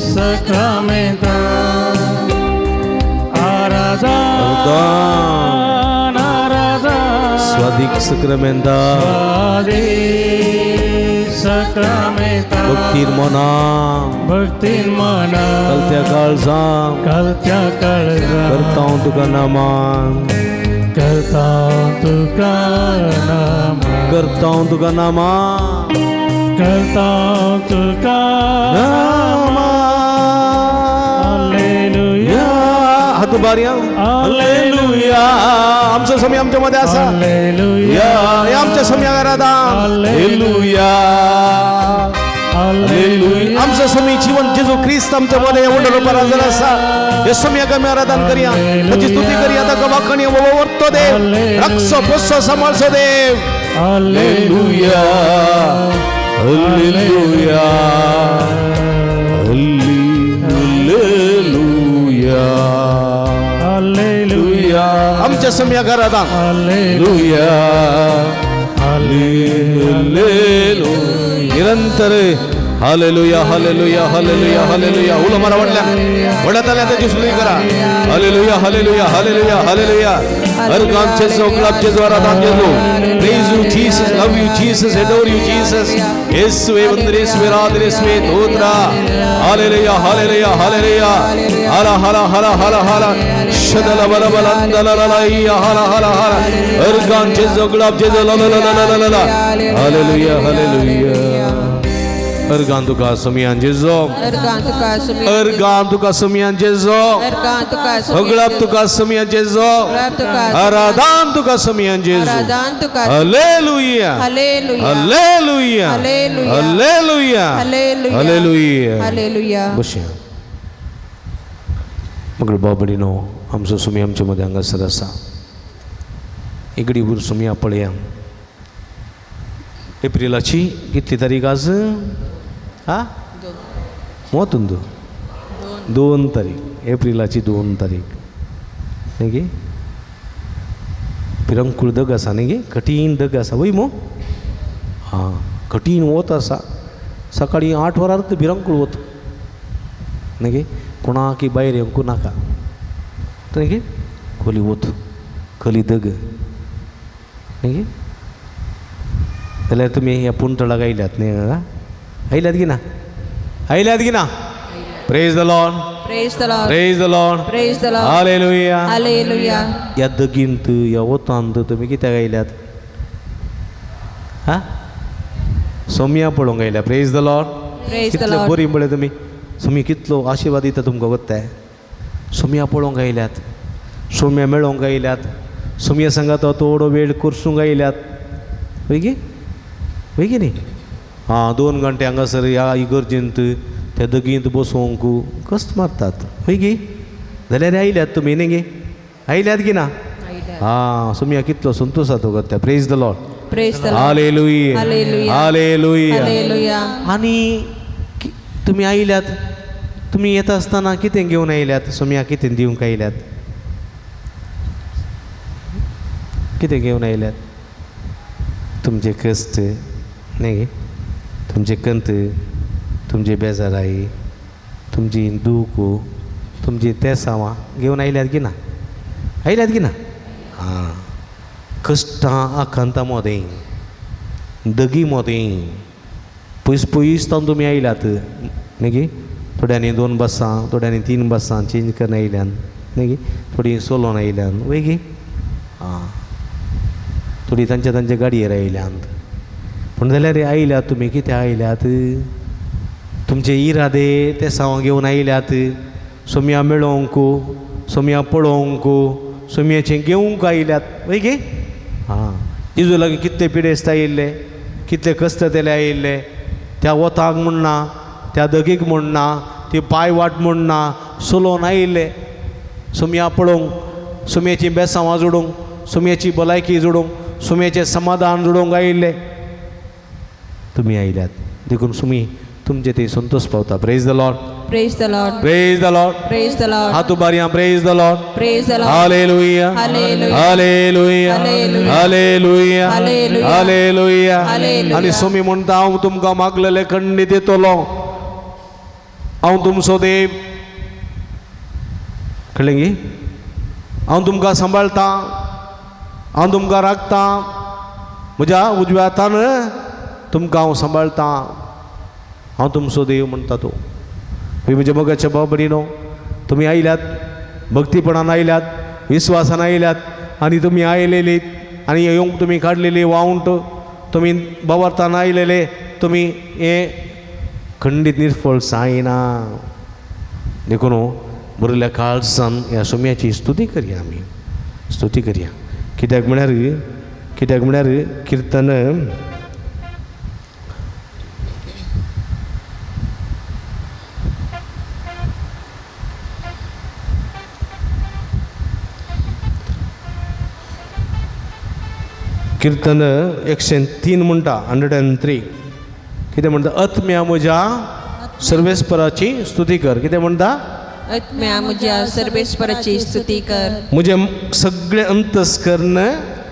सक्रामेंता आराधन आराधन स्वधिक सक्रामेंता स्वादिक सक्रामेंता भक्तीन मना भक्तीन मना कलत्या काळजां करता तुका नामान करता तुका नामान करता तुका नामान करता तुका हालेलुया हात उबारया हालेलुया आमचो समय आमच्या मध्ये आसा हालेलुया या आमच्या समया घरात हालेलुया हालेलुया आमचो समय जीवन जेजू ख्रिस्त आमच्या मध्ये उडलो पराजर आसा हे समयाक आमी आराधन करया ताची स्तुती करया ताका वाखणी वर्तो देव रक्षो पोसो सांभाळचो देव हालेलुया हालेलुया हालेलुया हालेलुया आमच्या समया घरात हालेलुया हालेलुया निरंतर हालेलुया हालेलुया हालेलुया हालेलुया उलो मारा वडल्या वडताल्या त्याची स्तुती करा हालेलुया हालेलुया हालेलुया हालेलुया हर कामचे चौकलापचे द्वारा दान देतो praise you Jesus love you Jesus adore you Jesus येशुवे वंदने येशुवे आराधने येशुवे स्तोत्र हालेलुया हालेलुया हालेलुया हला हला हला हला हला शदल बल बल अंदलललया हला हला हला हर कामचे चौकलापचे ललललललला हालेलुया हालेलुया अर्गान तुका समियान जेजो अर्गान तुका समियान जेजो अगळाप तुका समियान जेजो आराधन तुका समियान जेजो हालेलुया हालेलुया हालेलुया हालेलुया बशया मगळ बाबडीनो आमचो सुमी आमच्या मध्ये हांगासर आसा इगडी उर सुमिया पळया एप्रिलाची कितली तारीख आज मोतुंदू 2 तारीख एप्रिलाची 2 तारीख न्ही गे पिरंकूळ दग आसा न्ही गे कठीण दग आसा वय मो हां कठीण वत आसा सकाळी 8 वरार भिरंकूळ वत न्ही गे कोणाकी भायर येवंकू नाका न्ही गे खोली वत खोली दग न्ही गे जाल्यार तुमी ह्या पुंतळाक आयल्यात न्ही आयल्यात की ना आयल्यात की ना praise the Lord Praise the Lord. Praise the Lord Praise the Lord. Hallelujah Hallelujah. या दगींत या वतांत तुमी कित्याक आयल्यात हा सोम्या पळोवंक आयल्या praise the Lord Praise the कितले Lord. बरी म्हळ्यार तुमी सोमी कितलो आशिर्वाद दिता तुमकां कोत्ताय सोम्या पळोवंक आयल्यात सोम्या मेळोवंक आयल्यात सोम्या सांगात थोडो वेळ करसूंक आयल्यात वय गे न्ही हां 2 घंटे हांगासर ह्या इगर्जेंत त्या दगींत बसोवंक कस्ट मारतात वय गे जाल्यार आयल्यात तुमी न्ही गे आयल्यात की ना हां सोम्या कितलो संतोश जाता कोत्ताय praise the Lord Praise the Lord. Hallelujah Hallelujah. Hallelujah Hallelujah. आनी तुमी आयल्यात तुमी येता आसतना कितें घेवन आयल्यात सोम्या कितें दिवंक आयल्यात कितें घेवन आयल्यात तुमचे कश्ट न्ही तुमचे कंत तुमचे बेजाराई तुमची दूख तुमची तेसावां घेवन आयल्यात की ना हां कश्टां आखांता मोदें दगी मोदें पयस तावन तुमी आयल्यात न्ही थोड्यांनी 2 बसां थोड्यांनी 3 बसां चेंज करून आयल्यान न्ही थोडी सोलोन आयल्यान वय गे हां थोडी तांच्या गाडयेर आयल्यात पूण जाल्यार आयल्यात तुमी कित्याक आयल्यात तुमचे इरादे ते सावां घेवन आयल्यात सोम्या मेळोवंक सोम्या पळोवंक सोम्याचें घेवंक आयल्यात वय गे हां जेजू लागीं कितले पिडेस्त आयिल्ले कितले कश्ट तेले आयिल्ले त्या वताक म्हणना त्या दगीक म्हणना ती पाय वाट म्हणना सोलोवन आयिल्ले सुमया पळोवंक सुमयाची बेसांवां जोडूंक सुमयाची भलायकी जोडूंक सुमयाचें समाधान जोडूंक आयिल्ले तुमी आयल्यात देखून सुमी तुमचे ते संतोष पावता praise the Lord Praise the Lord. Praise the Lord Praise the Lord. हात उबारया praise the Lord Praise the Lord. Hallelujah Hallelujah. Hallelujah Hallelujah. Hallelujah Hallelujah. Hallelujah Hallelujah. आनी सुमी म्हणटा हांव तुमकां मागलेले खंडीत दितलो हांव तुमचो देव कळ्ळें गी हांव तुमकां सांबाळटा हांव तुमकां राखता म्हज्या उजव्या हातान तुमकां हांव सांबाळटा हांव तुमचो देव म्हणटा तो म्हज्या मोगाच्या भाव भयणीनो तुमी आयल्यात भक्तीपणान आयल्यात विस्वासान आयल्यात आनी तुमी आयलेलीत आनी येवंक तुमी काडलेली वावंट तुमी भवार्थान आयलेले तुमी हे खंडीत निर्फळ जायना देखून बरयल्या काळसान ह्या सुमयाची स्तुती करया आमी स्तुती करया कित्याक म्हळ्यार किर्तन कीर्तन 103 म्हणटा 103 कितें म्हणटा आत्म्या म्हज्या सर्वेस्पराची स्तुती कर कितें म्हणटा आत्म्या म्हज्या सर्वेस्पराची स्तुती कर म्हजे सगळे अंतस्करण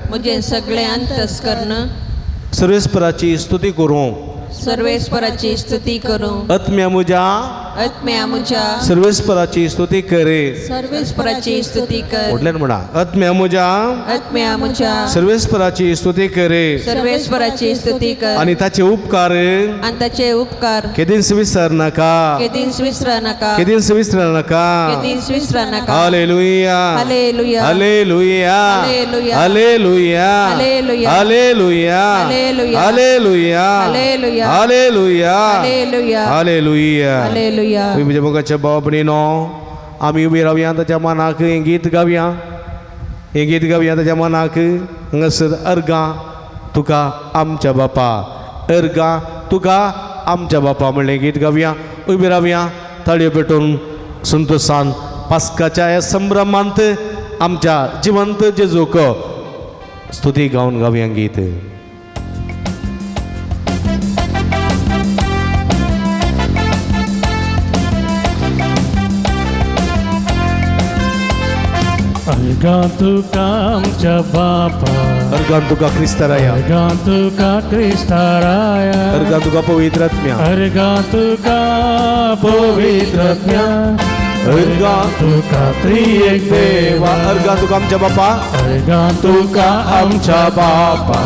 म्हजे सगळे अंतस्करण सर्वेस्पराची स्तुती करूं सर्वेस्पराची स्तुती करूं आत्म्या म्हज्या सर्वेस्पराची स्तुती करे सर्वेस्पराची स्तुती कर व्हडल्यान म्हणा आत्म्या म्हज्या सर्वेस्पराची स्तुती करे सर्वेस्पराची स्तुती कर आणि ताचे उपकार आणि ताचे उपकार केदींच विसर नाका केदींच विसरा नाका केदींच विसर नाका केदींच विसरा नाका hallelujah hallelujah hallelujah hallelujah hallelujah hallelujah hallelujah hallelujah hallelujah hallelujah hallelujah hallelujah hallelujah hallelujah म्हज्या मोगाच्या भाव भयणीनो आमी उबी रावया ताच्या मनाक हें गीत गावया ताच्या मनाक हांगासर अर्गां तुका आमच्या बापा अर्गां तुका आमच्या बापा म्हणलें गीत गावया उबी रावया ताळयो पेटोवन संतोशान पास्काच्या ह्या संभ्रमांत आमच्या जिवंत जेजूक स्तुती गावन गावया गीत अर्गां तुका आमच्या बापा अर्गां तुका क्रिस्ताराया अर्गां तुका क्रिस्ताराया अर्गां तुका पवित्र आत्म्या अर्गां तुका पवित्रत्म्या अर्गां तुका त्रिएक देवा अर्गां तुका आमच्या बापा अर्गां तुका आमच्या बापा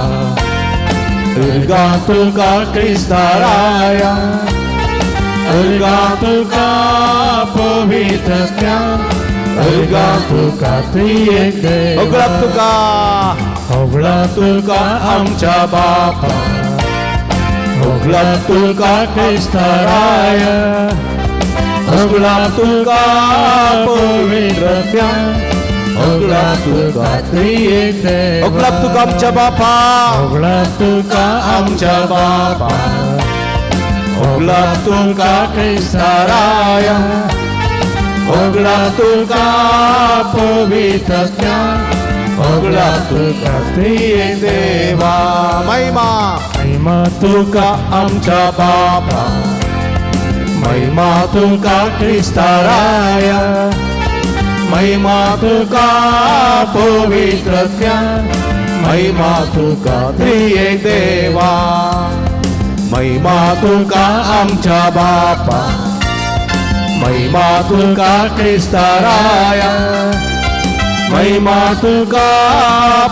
अर्गां तुका क्रिस्ताराया अर्गां तुका पवित्रत्म्या अर्गां तुका त्रिएक देवा ओगळाप तुका होगळा तुका आमच्या बापा होगळा तुका क्रिस्ताराया होगळा तुका पवित्रत्या होगळा तुका त्रिएक देवा ओगळाप तुका आमच्या बापा होगळा तुका आमच्या बापा होगळा तुका क्रिस्ताराया होगळा तुका पवित्रत्या होगळा तुका त्रिएक देवा महिमा महिमा तुका आमच्या बापा महिमा तुका क्रिस्ताराया महिमा तुका पवित्रत्या महिमा तुका त्रिएक देवा महिमा तुका आमच्या बापा महिमा तुका क्रिस्ताराया महिमा तुका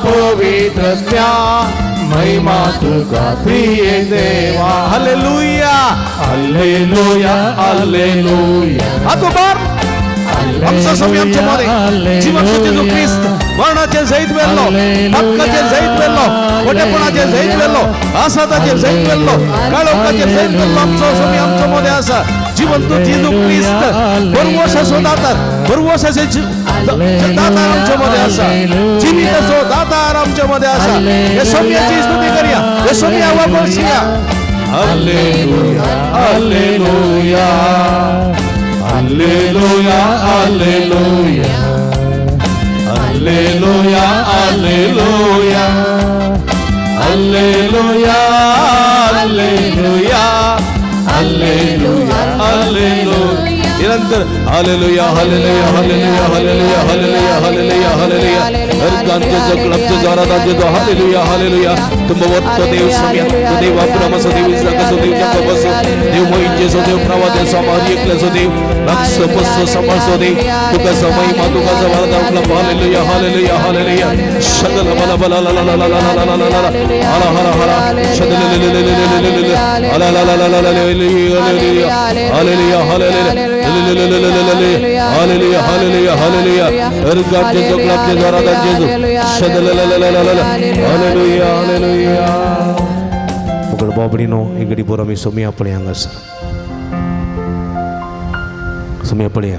पवित्रत्या महिमा तुका त्रिएक देवा हालेलुया हालेलुया हालेलुया हात उबार आमचो सोमी आमच्या मध्ये जिवंत जेजू ख्रिस्त मरणाचे जैत वेल्लो हक्काचे जैत वेल्लो खोटेपणाचे जैत वेल्लो आसाताचे जैत वेल्लो काळोखाचे जैत वेल्लो आमचो सोमी आमच्या मध्ये आसा जिवंत जेजू ख्रिस्त बरवोशाचो दातार बरवोशाचे दातार आमच्या मध्ये आसा जिविताचो दातार आमच्या मध्ये आसा हे सोम्याची स्तुती करूया हे सोम्या वापरसिया hallelujah hallelujah hallelujah hallelujah hallelujah hallelujah hallelujah hallelujah hallelujah hallelujah निरंतर hallelujah hallelujah hallelujah hallelujah hallelujah hallelujah hallelujah अर्कांचे क्लबचे जोरादाचे जो हालेलुया हालेलुया तुम वत्तो देव सम्या तो देव अब्रामसो देव इसाकसो देव याकोबसो देव मोइजेसो देव प्रवादेसो मारियक्लेसो देव रक्षो पस्सो समसो देव तुका समय मा तुका जवादा क्लब हालेलुया हालेलुया हालेलुया शदल बला बला ला ला ला ला ला ला ला ला हरा हरा हरा शदल ले ले ले ले ले ले ले ला ला ला ला ला ला hallelujah hallelujah hallelujah hallelujah hallelujah hallelujah अर्कांचे जो क्लबचे जोरादाचे हालेलुया हालेलुया पकड बाबडीनो इगडी पोरा मी सोमी आपणे हांगास सोमी आपणे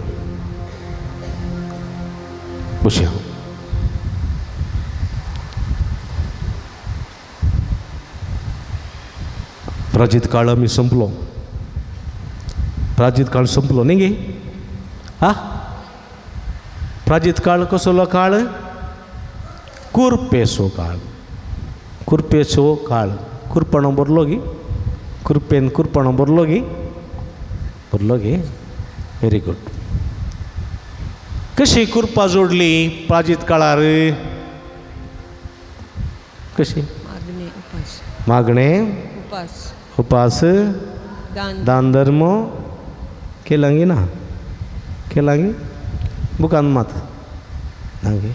बसया प्राचीन काळ आम्ही संपलो प्राचीन काळ संपलो नाही गे हा प्राचीन काळ कसलो काळ कुरपेसो काळ कुरपेसो काळ कुरपणो बरलो गी कुरपेन कुरपणो बरलो गी व्हेरी गुड कशी कुरपा जोडली प्राचीन काळार कशी मागणे उपास दान धर्म केलांगी ना केलांगी बुकान मात नागे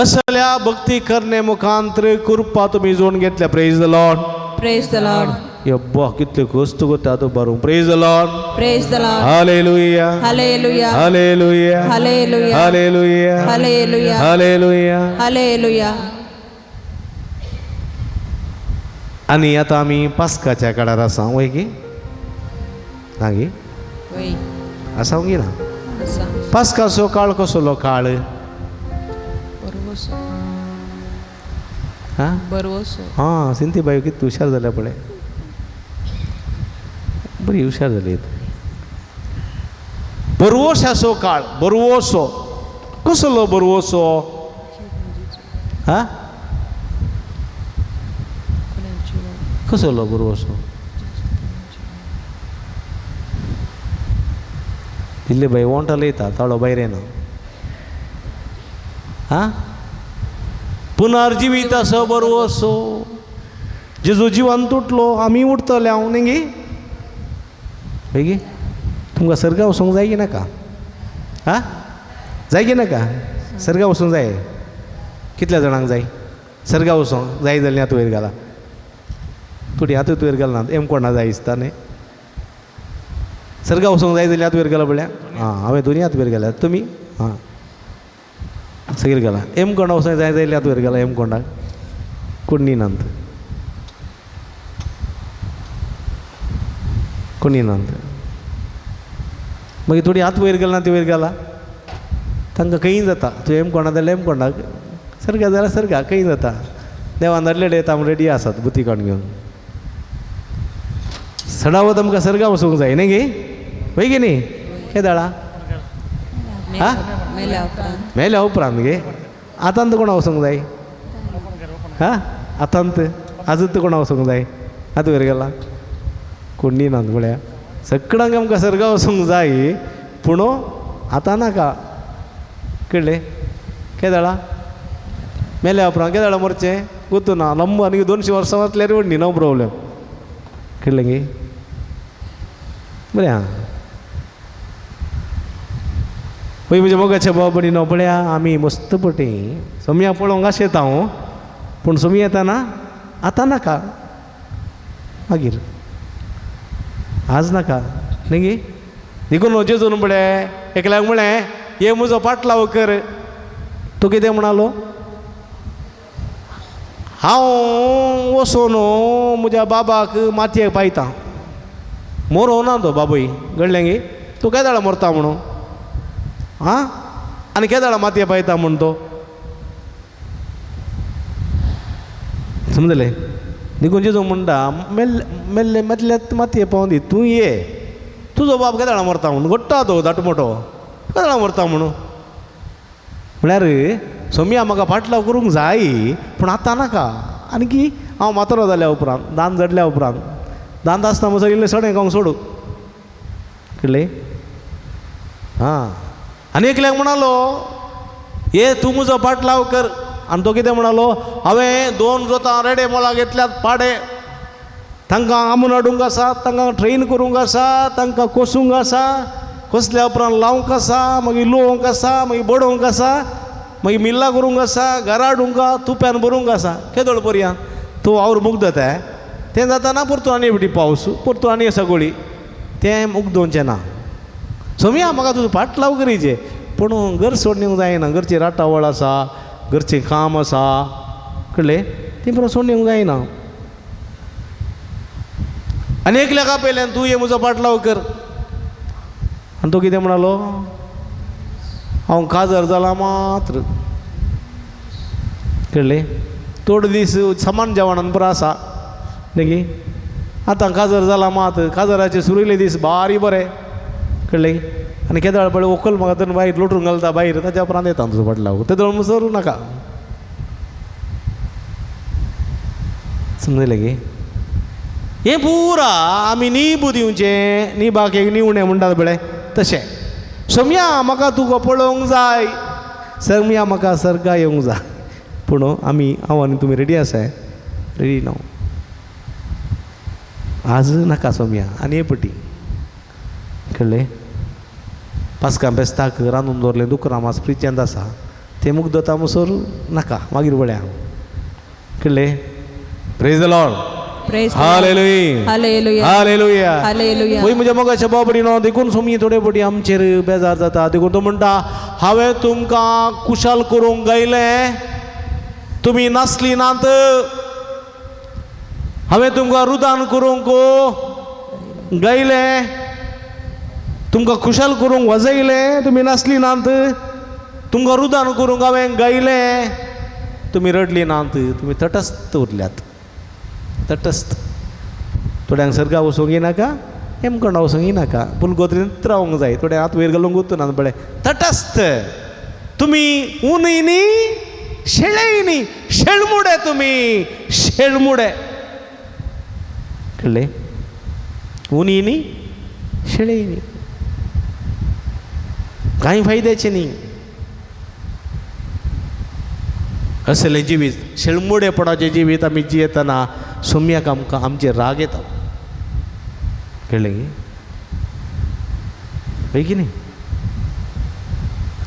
असल्या भक्ती करणे मुखांतर कुरपा तुम्ही जोडून घेतल्या praise the Lord praise the Lord यब्बा कितले गोष्ट गोता तो बारू praise the Lord praise the Lord hallelujah hallelujah hallelujah hallelujah hallelujah hallelujah hallelujah hallelujah आणि आता आम्ही पास्काच्या काळार आसा वय की नागी वय आसा गी ना असा पास्काचो काळ कसलो काळ बरोवसो हा बरोवसो हां सिंती बाई किती हुशार जाल्या पळय बरी हुशार जाली बरवोशाचो काळ बरवोसो कसलो बरवोसो हा कसलो बरवोसो इल्ले बाई वोंटाल येता ताळो भायर येना हा पुनर्जिवीत असो बरवोसो जेजू जिवान तुटलो आमी उठतले हांव न्ही गे गे तुमकां सर्गा वचोंक जाय की नाका हा जाय की नाका सर्गा वचोंक जाय कितल्या जाणांक जाय सर्गा वचोंक जाय जाल्यार आतां वयर घाला थोडी आतां वयर घालना एम कोणा जाय दिसता न्ही सर्गा वचोंक जाय जाल्यार आतां वयर घाला पळया हां हांवें दोनी आतां वयर घाल्यात तुमी हां सगळीं घाला एम कोणा वचोंक जाय जाल्यार आतां वयर घाला एम कोणाक कोणीनांत कोणीनांत मागीर थोडी हात वयर घालना ती वयर घाला तांकां खंयी जाता तूं एम कोणा जाल्यार एम कोणाक सर्गा जाल्यार सर्गा खंयी जाता देवान धाडलेले येता आमी रेडी आसात बुती काडून घेवन सडावत आमकां सर्गा वचोंक जाय न्ही गे वय गे न्ही केदाळा हा मेल्या उपरांत गे आतांत कोणा वचोंक जाय हा आतांत आजूत कोणा वचोंक जाय आतां वयर गेला कोणी ना म्हळ्या सगळ्यांक आमकां सर्गा वचोंक जाय पूण आतां नाका कळ्ळें केदाळा मेल्या उपरांत केदाळा मरचें गुर्तू ना लंब आनी 200 वर्सां वचल्यार व्हडली नो प्रॉब्लेम कळ्ळें गे बरें आं पळय म्हज्या मोगाच्या बाबडी न्हू पळया आमी मस्त पटी सोम्या पळोवंक अशें येता हांव पूण सोमी येताना आतां नाका मागीर आज नाका न्ही गे देखून जेजून पळय एकल्याक म्हळें हे म्हजो पाटलाव कर. तो कितें म्हणालो, हांव वचून म्हज्या बाबाक मातयेक पायता. मोरो ना तो बाबूय घडलें गे, तूं केदाळा मरता म्हणून हां, आनी केदाळा मातये पायता म्हण तो समजलें. देखून जेजू म्हणटा मेल्ले मेल्ले मदल्यात मातये पावून दी, तूं ये. तुजो बाप केदाळा मरता म्हणून घडटा तो धाट मोठो, केदाळा मरता म्हणून. म्हळ्यार सोम्या म्हाका फाटलाव करूंक जाय, पूण आतां नाका. आनी की हांव मातरो जाल्या उपरांत, दान जडल्या उपरांत, दांत आसता म्हजो इल्लें सडें खावंक सोडू कळ्ळें. हां, आनी एकल्याक म्हणालो हे तूं म्हजो पाटलाव कर. आनी तो कितें म्हणालो, हांवें 2 जोतां रेडे मोला घेतल्यात पाडे, तांकां आमून हाडूंक आसा, तांकां ट्रेन करूंक आसा, तांकां कोसूंक आसा, कसल्या उपरांत लावंक आसा, मागीर लुवोवंक आसा, मागीर बडोवंक आसा, मागीर मिल्ला करूंक आसा, घरा हाडूंक तुप्यान भरूंक आसा. केदोळ पर्यांत तूं वावर मुग जाता. तें जाताना परतून आनी फावटी पावस, परतून आनी सगळी तें उगदोवचें ना. सोम्या म्हाका तुजो पाटलाव करीचें, पूण घर सोडूंक जायना. घरची राटावळ आसा, घरचें काम आसा कळ्ळें, तें बरोबर सोडूंक जायना. आनी एकल्याक आपयलें तूं ये म्हजो पाटलाव कर. आनी तो कितें म्हणालो, हांव काजर जाला मात्र कळ्ळें. थोडे दीस समान जेवणान बरो आसा न्ही, आतां काजर जाला मात, काजराचे सुरिल्ले दीस बारी बरें कळ्ळें. आनी केदाळ पळय व्हंकल म्हाका तर भायर लोटून घालता भायर, ताच्या उपरांत येता तुजो फाटलाव. तेदोळ मुसरू नाका. समजलें गे. हें पुरा आमी नीब दिवचें, निबाक एक निवणें म्हणटात पळय तशें. सोम्या म्हाका तुका पळोवंक जाय, सोम्या म्हाका सर्गा येवंक जाय, पूण आमी हांव आनी तुमी रेडी आसाय? रेडी न्हू. आज नाका सोम्या, आनी पटी कळ्ळें. पास्कां बेस्ताक रांदून दवरलें दुकरां मास फ्रिजांत आसा, तें मुगदता मुसोर नाका, मागीर वळ्या कळ्ळें. Praise the Lord. Praise the Lord. Hallelujah Hallelujah. Hallelujah. Hallelujah. पळय म्हज्या मोगाच्या बाबडी न्हू, देखून सोमी थोडे पटी आमचेर बेजार जाता. देखून तो म्हणटा हांवें तुमकां कुशाल करूंक गायलें, तुमी नासली नात. हांवें तुमकां रुदान करूंक गायलें, तुमकां खुशाल करूंक वाजयलें, तुमी नासली नात. तुमकां रुदान करूंक हांवें गायलें, तुमी रडली नात. तुमी तटस्थ उरल्यात, तटस्थ. थोड्यांक सर्गा वचूंक येनाका, हेमखंडा वचूंक येनाका, पूण गोत्रेंत रावंक जाय. थोड्या हात वयर घालूंक वचना पळय. तटस्थ. तुमी उनय न्ही, शेळय न्ही, शेळमुडे तुमी, शेळमुडे कळ्ळें. उनी न्ही, शेळय न्ही, कांय फायद्याचें न्ही. असलें जिवीत, शेळमुडेपणाचें जिवीत आमी जियेतना सोम्याक आमकां आमचेर राग येता. कळ्ळें हय की न्ही.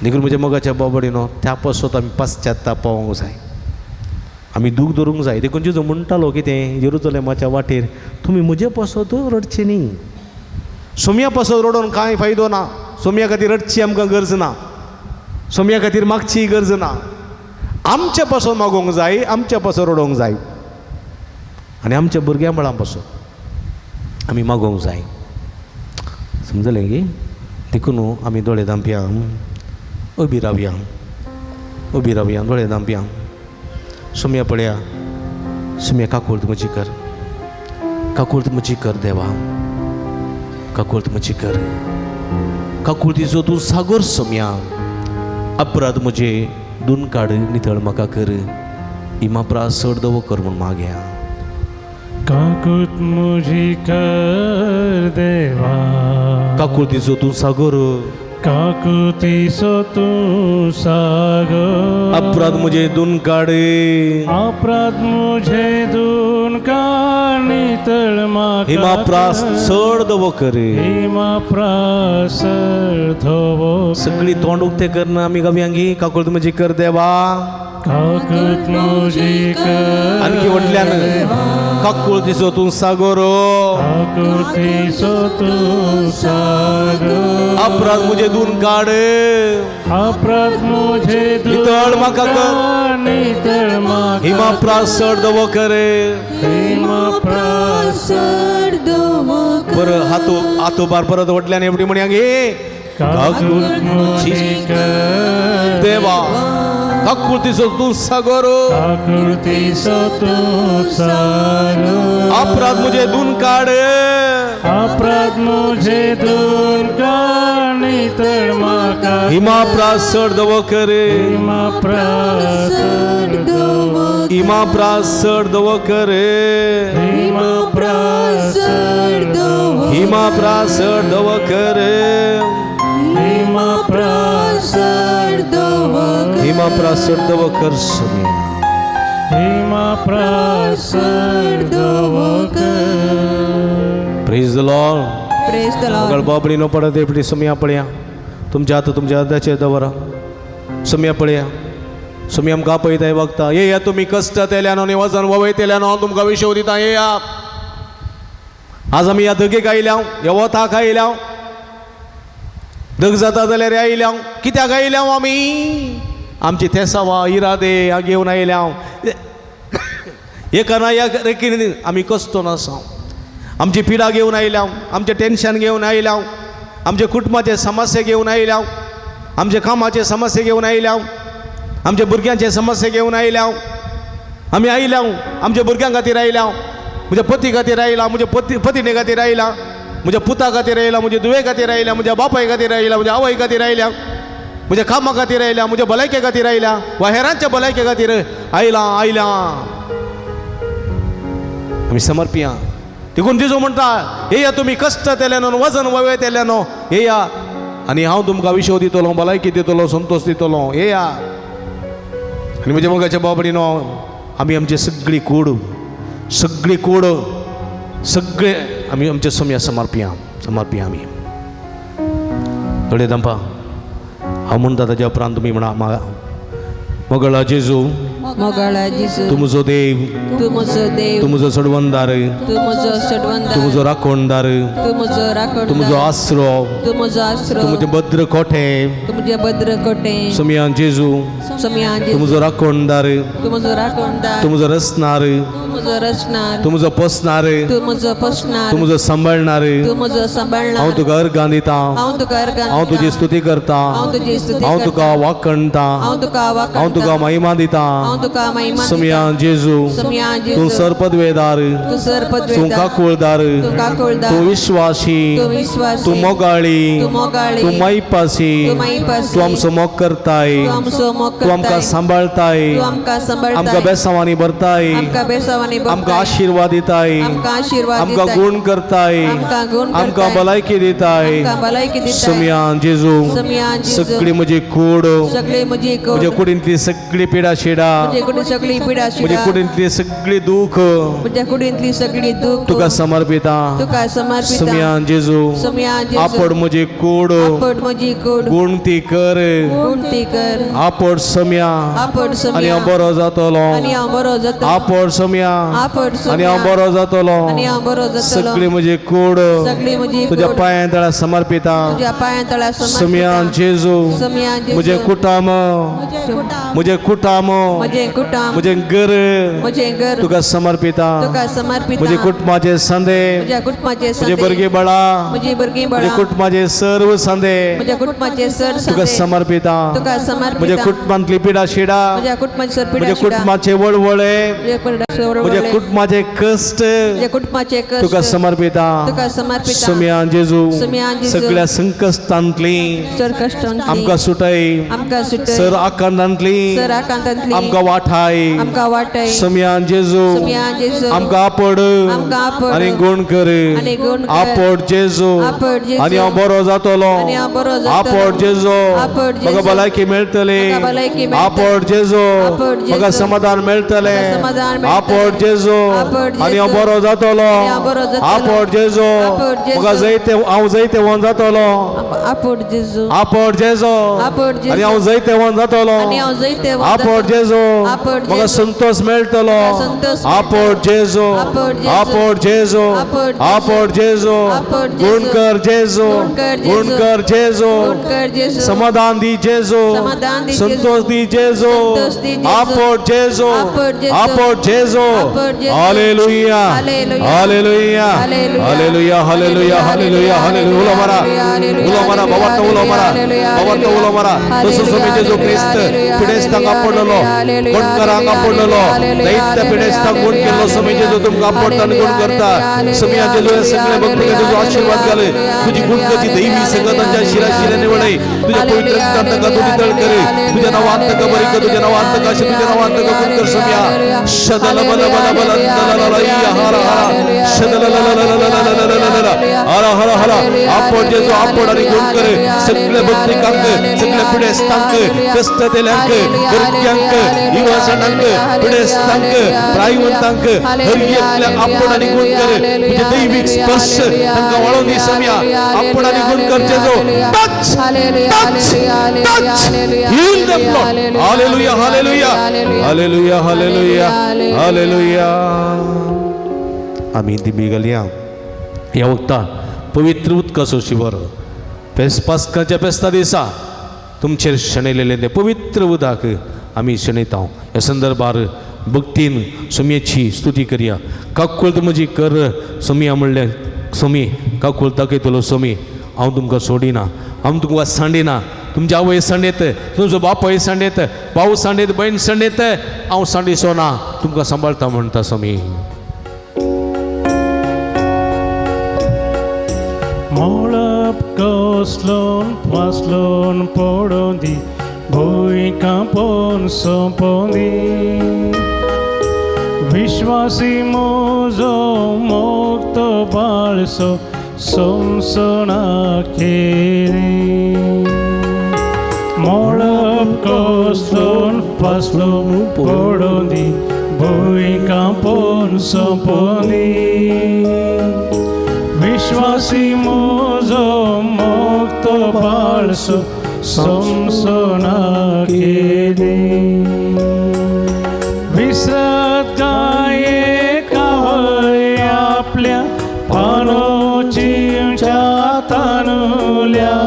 देखून म्हज्या मोगाच्या बाबडीनो त्या पासत आमी पाश्चात्ताप पावोंक जाय, आमी दूख धरूंक जाय. देखून जेजू म्हणटालो कितें येरुशलेमाच्या वाटेर, तुमी म्हजे पासत रडचें न्ही. सोम्या पासत रडोवन कांय फायदो ना. सोम्या खातीर रडची आमकां गरज ना, सोम्या खातीर मागची गरज ना. आमचे पासून मागोवंक जाय, आमच्या पासून रडोवंक जाय, आनी आमच्या भुरग्यां पासून आमी मागोवंक जाय. समजलें गे. देखून आमी दोळे धांपया, उबी रावया, उबी रावया, दोळे धांपया. सोम्या पळया, सोम्या काकूळत म्हजी कर, काकूळत म्हजी कर देवा, काकूळत म्हजी कर. काकूळतीचो तूं सागर सोम्या, अपराध म्हजे धुवन काड, नितळ म्हाका कर, इमाप्रा सड दवो कर म्हूण मागया. काकूत मुझी कर देवा, काकूळतीचो तूं सागर, काकुतीचो तूं सागर, अपराध म्हजे धुवन काड, अपराध मुझे धुवन काड, नितळ म्हाका इमाप्रा सड दवो कर. इमाप्रा सड धवो. सगळी तोंड उक्ते करना आमी गावयांगी. काकूळत म्हजी कर देवा, काकुत मुझी कर आणखी म्हटल्यान काकूळतीचो तूं सागर, काकुतीचो तूं सागर, अपराध म्हजे धुवन काड अपराध मुझे नितळ म्हाका कर नितळ म्हाका हिमा प्रासड दवो करे हिमा सर दवो बरं हातो बार परत वटल्याने एवढी म्हणे गे काकुत मुझे कर देवा काकुळती तू सागरो आकृति सो तू सारो अपराध मुझे धुवन काड अपराध मुझे दूर का नितळ म्हाका हिमा प्रासड दवो करे हिमा प्रासड दवो हिमा प्रासड दवो करे हिमा प्रासड दवो हिमा प्रासड दवो करे हिमा प्रासड दवो हिमा प्रासड दवो कर समी हिमा प्रासड दवो praise the Lord praise the Lord मगळ बाबडीनो पडत एपडी समया पळया तुमच्या हात तुमच्या हाताचे दवरा समया पळया समया आमकां आपयताय वखता ये या तुमी कश्ट तेल्यानो आनी वजन ववयतेल्यानो तुमकां विशव दिता ये या आज आमी ह्या दगेक आयल्या ह्या वताक आयल्या दग जाता जाल्यार आयल्या कित्याक आयल्या आमी आमची थेसावा इरादे ह्या घेवन आयल्या एका ना एक रेखीन आमी कस्तो नासा आमची पिडा घेवन आयल्या आमचे टेन्शन घेवन आयल्या आमचे कुटुंबाचे समस्या घेवन आयल्या आमचे कामाचे समस्या घेवन आयल्या आमच्या भुरग्यांचे समस्या घेवन आयल्या आमी आयल्या आमच्या भुरग्यां खातीर आयल्या म्हज्या पती खातीर आयला म्हज्या पत्नी खातीर आयला म्हज्या पुता खातीर आयला म्हज्या दुवे खातीर आयल्या म्हज्या बापाय खातीर आयला म्हज्या आवय खातीर आयल्या म्हज्या कामा खातीर आयल्या म्हज्या भलायके खातीर आयल्या वा हेरांच्या भलायके खातीर आयल्या आमी समर्पिया देखून जेजू म्हणटा हे या तुमी कश्ट तेल्यानो वजन ववे तेल्यानो हे या आनी हांव तुमकां विशव दितलो भलायकी दितलो संतोष दितलो हे या आनी म्हज्या मोगाच्या बाबडीनो आमी आमची सगळी कूड सगळे आमी आमचे समया समर्पिया आमी थोडे दंपा हांव म्हणटा ताच्या उपरांत तुमी म्हणा मोगळा जेजू मोगळा जेजू तूं म्हजो देव तू म्हजो देव तूं म्हजो सडवंदार तू म्हजो सडवंदार तूं म्हजो राखणदार तू म्हजो राखणदार तूं म्हजो आसरो तू म्हजो आसरो तूं म्हजें भद्र कोठे तू म्हजे भद्र कोटे समया जेजू समया तूं जेजू म्हजो राखणदार तू म्हजो राखणदार तूं म्हजो रचणार तू म्हजो रचणार तूं म्हजो पोसणार तू म्हजो पोसणार तूं म्हजो सांबाळणार तू म्हजो सांबाळणार हांव तुका अर्गां दिता हांव तुका अर्गां हांव तुजी स्तुती करता हांव तुजी स्तुती हांव करता तुका वाखणटा हांव तुका वाखणटा हांव तुका महिमा दिता हांव तुका महिमा समया जेजू समया तूं जेजू सरपदवेदार तू सरपदवेदार तूं काकुळदार तू काकुळदार तूं विश्वासी तू विश्वासी तूं मोगाळी तू मोगाळी तूं माईपासी तू माईपासी तूं आमचो मोग करताय तू आमचो मोग तूं आमकां करताय सांबाळताय तू आमकां सांबाळताय आमकां बेसांवांनी भरताय आमकां बेसावांनी आमकां आशिर्वाद दिताय आमकां आशिर्वाद आमकां दिताय गुण करताय आमकां गुण आमकां करताय भलायकी दिताय आमकां भलायकी दिताय समया जेजू समया जेजू सगळी म्हजी कूड सगळी म्हजी म्हज्या कुडींतली सगळी पिडा शिडा म्हजे कुडी सगळी पिडा म्हज्या शिडा कुडींतली सगळी दुख म्हज्या कुडींतली सगळी दुख तुका समर्पिता तुका समर्पिता समया जेजू समया जेजू आपड म्हजी कूड आपड म्हजी कूड गुण ती कर गुण ती कर आपड समया आपड आनी समया हांव बरो जातलो आनी हांव बरो जातलो आपड समया आपड आनी समया हांव बरो जातलो आनी हांव बरो जातलो सगळी म्हजी कूड सगळी म्हजी तुज्या कूड पांयां तळा समर्पिता तुज्या पांयां तळा समया समर्पिता जेजू समया जेजू म्हजे कुटाम म्हजे कुटाम म्हजे कुटाम म्हजे घर म्हजे घर तुका समर्पिता तुका समर्पिता म्हजे कुटुंबाचे संदे म्हज्या कुटुंबाचे म्हजे संदे भुरगीं बाळा म्हजी भुरगीं म्हजे बाळा कुटुंबाचे सर्व संदे म्हज्या कुटुंबाचे सर तुका संदे समर्पिता तुका समर्पिता म्हज्या कुटुंबांतली पिडा शिडा म्हज्या कुटुंबाचे सर पिडा म्हज्या शिडा कुटुंबाचे वळवळे म्हज्या म्हज्या कुटुंबाचे कश्ट कुटुंबाचे कश्ट तुका समर्पिता तुका समर्पिता समया जेजू समया जेजू सगळ्या संकश्टांतली सर कश्टांतली आमकां सुटय आमकां सुटय सर आकांतांतली सर आकांतांतली आमकां वाठाय आमकां वाटय समया जेजू समया जेजू आमकां आपड आमकां आपड आनी गुण कर आनी गुण कर. आपड जेजू आपड जेजू आनी हांव बरो जातलो आनी हांव बरो जातलो. आपड जेजू आपड जेजू. म्हाका भलायकी मेळटली म्हाका भलायकी मेळटली. आपड जेजू आपड जेजू. म्हाका समाधान मेळटले म्हाका समाधान मेळटलें. आपड जेजू आपड जेजू. आनी हांव बरो जातलो आनी हांव बरो जातलो. आपड जेजू आपड जेजू. म्हाका हांव जैते वन जातलो आपड जेजू आपड जेजू आपड जेजू. आनी हांव जैते वन जातलो आनी हांव जैते ते आपोट जेजो आपोट म्हाका जेजो. संतोष मेळटलो संतोष आपोट जेजो आपोट जेजो. आपोट जेजो आपोट जेजो. आपोट जेजो आपोट जेजो. गुणकर जेजो गुणकर जेजो. गुणकर जेजो गुणकर जेजो. समाधान दी जेजो समाधान दी संतोष दी जेजो संतोष दी जेजो. आपोट जेजो आपोट जेजो. आपोट जेजो आपोट जेजो. Hallelujah hallelujah. Hallelujah hallelujah. Hallelujah hallelujah hallelujah hallelujah उलो मारा उलो मारा बाबात उलो मारा बाबात उलो मारा तसो समी जेजो ख्रिस्त पिडेस्तांक आपणलो कोणकारांक आपणलो दैत्य पिडेस्तांक गुण केलो समी जेजो तुमकां आपणता आनी गुण करता समिया जेजो हे सगळे भक्तांक तुजो आशीर्वाद घाल तुजी गुणगती दैवी संगतांच्या शिराशिराने वळय तुझ्या पवित्र रक्तांतका तुझी तळ कर तुझ्या नावांतका बरी कर तुझ्या नावांतका अशें तुझ्या नावांतका गुण कर समिया शदल बल बल बल ललललया हर हर शदल ललललललललललला हर हर हर आपण जेजो आपण आणि गुण कर सगळे भक्तिकांक सगळे पिडेस्तांक कष्ट तेल्यांक भुरग्यांक युवासनांक पिडेस्तांक प्रायवंतांक हर एकल्या आपण आणि गुण कर तुझे दैविक स्पर्श तांकां वाळोवन दी समिया आपण आणि गुण कर जेजो touch touch touch heal them lord hallelujah hallelujah hallelujah hallelujah hallelujah आमी ती बिगलिया ह्या वक्ता पवित्र उदकाचो शिवर पास्काच्या फेस्ता दिसा तुमचेर शणयलेले ते पवित्र उदक आमी शणयता ह्या संदर्भार भक्तीन समेची स्तुती करया काकुळत म्हजी कर समिया म्हणलें समी काकुळ दाखयतलो समी हांव तुमकां सोडिना हांव तुमकां सांडिना तुमच्या आवय सांडेत तुमचो बापाय सांडेत भाऊ सांडेत बहीण सांडेत हांव सांडिसो ना तुमकां सांबाळटा म्हणटा समी मोळप कोसलोन पासलोन पडोंदी भूंय कांपोन सोंपोंदी विश्वासी मोजो मोगतो बाळसो सोमसोना केरी मोळप कोसलोन पासलोन पडोंदी भूंय कांपोन सोंपोंदी विश्वासी मोजो मोगतो बाळसो सोमसोना केली विसरत गाये कावय आपल्या पानोचीच्या तानुल्या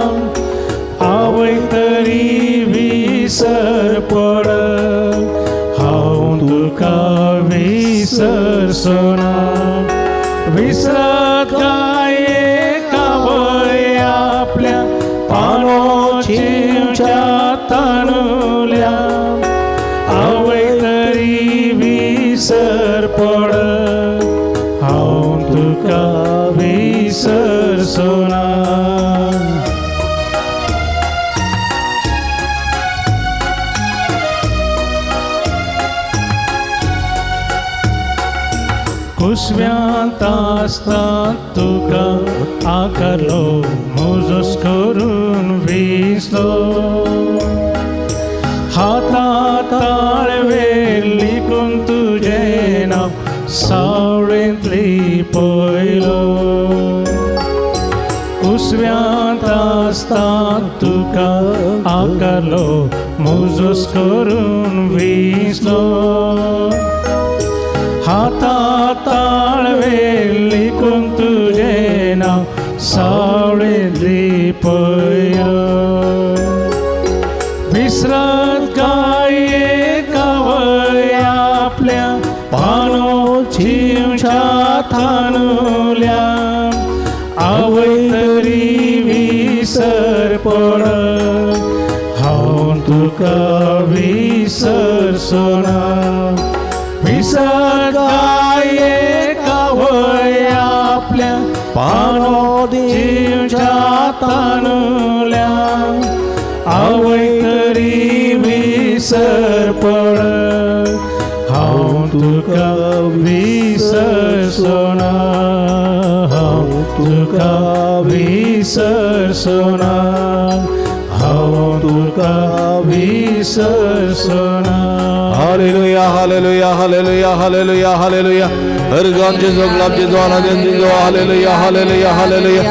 आवय तरी विसर पड हांव तुका विसरसोना विसरत गाये कावय आपल्या पानोचीच्या तानुल्या आवय तरी विसर पड हांव तुका विसरसोना कुसव्यांत आसता तुका आकारलो मोजोस करून विसलो हातांत ताळवेर लिखून तुजें नांव सावळेंतली पयलो कुसव्यांत आसता तुका आकारलो मोजोस करून विसलो हातांत ताळवेर लिखून तुजें नांव सावळेंतली पळय विसरत गाये कावय आपल्या पानोचीच्या तानुल्या आवय तरी विसर पड हांव तुका विसरसोना विसर गाये कावय आपल्या पानोचीच्या तानुल्या आवय तरी विसर पड हांव तुका विसरसोना हांव तुका विसरसोना हांव तुका विसरसोना हालेलुया हालेलुया हालेलुया हालेलुया हालेलुया हर गान जेजो ग्लाब जेजो आनंद जेजो हालेलुया हालेलुया हालेलुया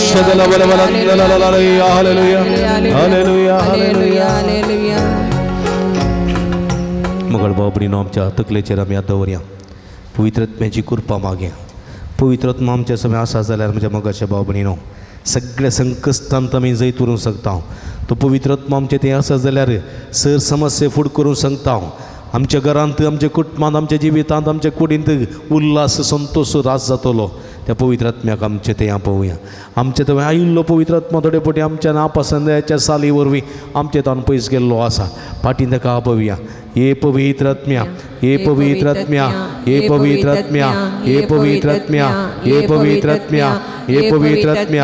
शदला बल बल हालेलुया हालेलुया हालेलुया हालेलुया मगळ बाबडीनो आमच्या तकलेचेर आमी आतां दवरया. पवित्र आत्म्याची कृपा मागया. पवित्र आत्मा आमच्या समय आसा जाल्यार म्हज्या मगाच्या बाबडीनो सगळ्या संकश्टांत आमी जैत उरूंक शकता. तो पवित्र आत्मा आमचें तें आसा जाल्यार सर समस्या फूड करूंक शकता. आमच्या घरांत, आमच्या कुटुंबांत, आमच्या जिवितांत, आमच्या कुडींत उल्हास संतोष रास जातलो. त्या पवित्र आत्म्याक आमचें तें पळोवया. आमचें थंय आयिल्लो पवित्र आत्मा थोडे फावटी आमच्या नापसंदाच्या साली वरवीं आमचे तान पयस गेल्लो आसा. फाटीं ताका आपवया. हे पवित्र आत्म्या, हे पवित्र आत्म्या, हे पवित्र आत्म्या, हे पवित्र आत्म्या, हे पवित्र आत्म्या, हे पवित्र आत्म्या,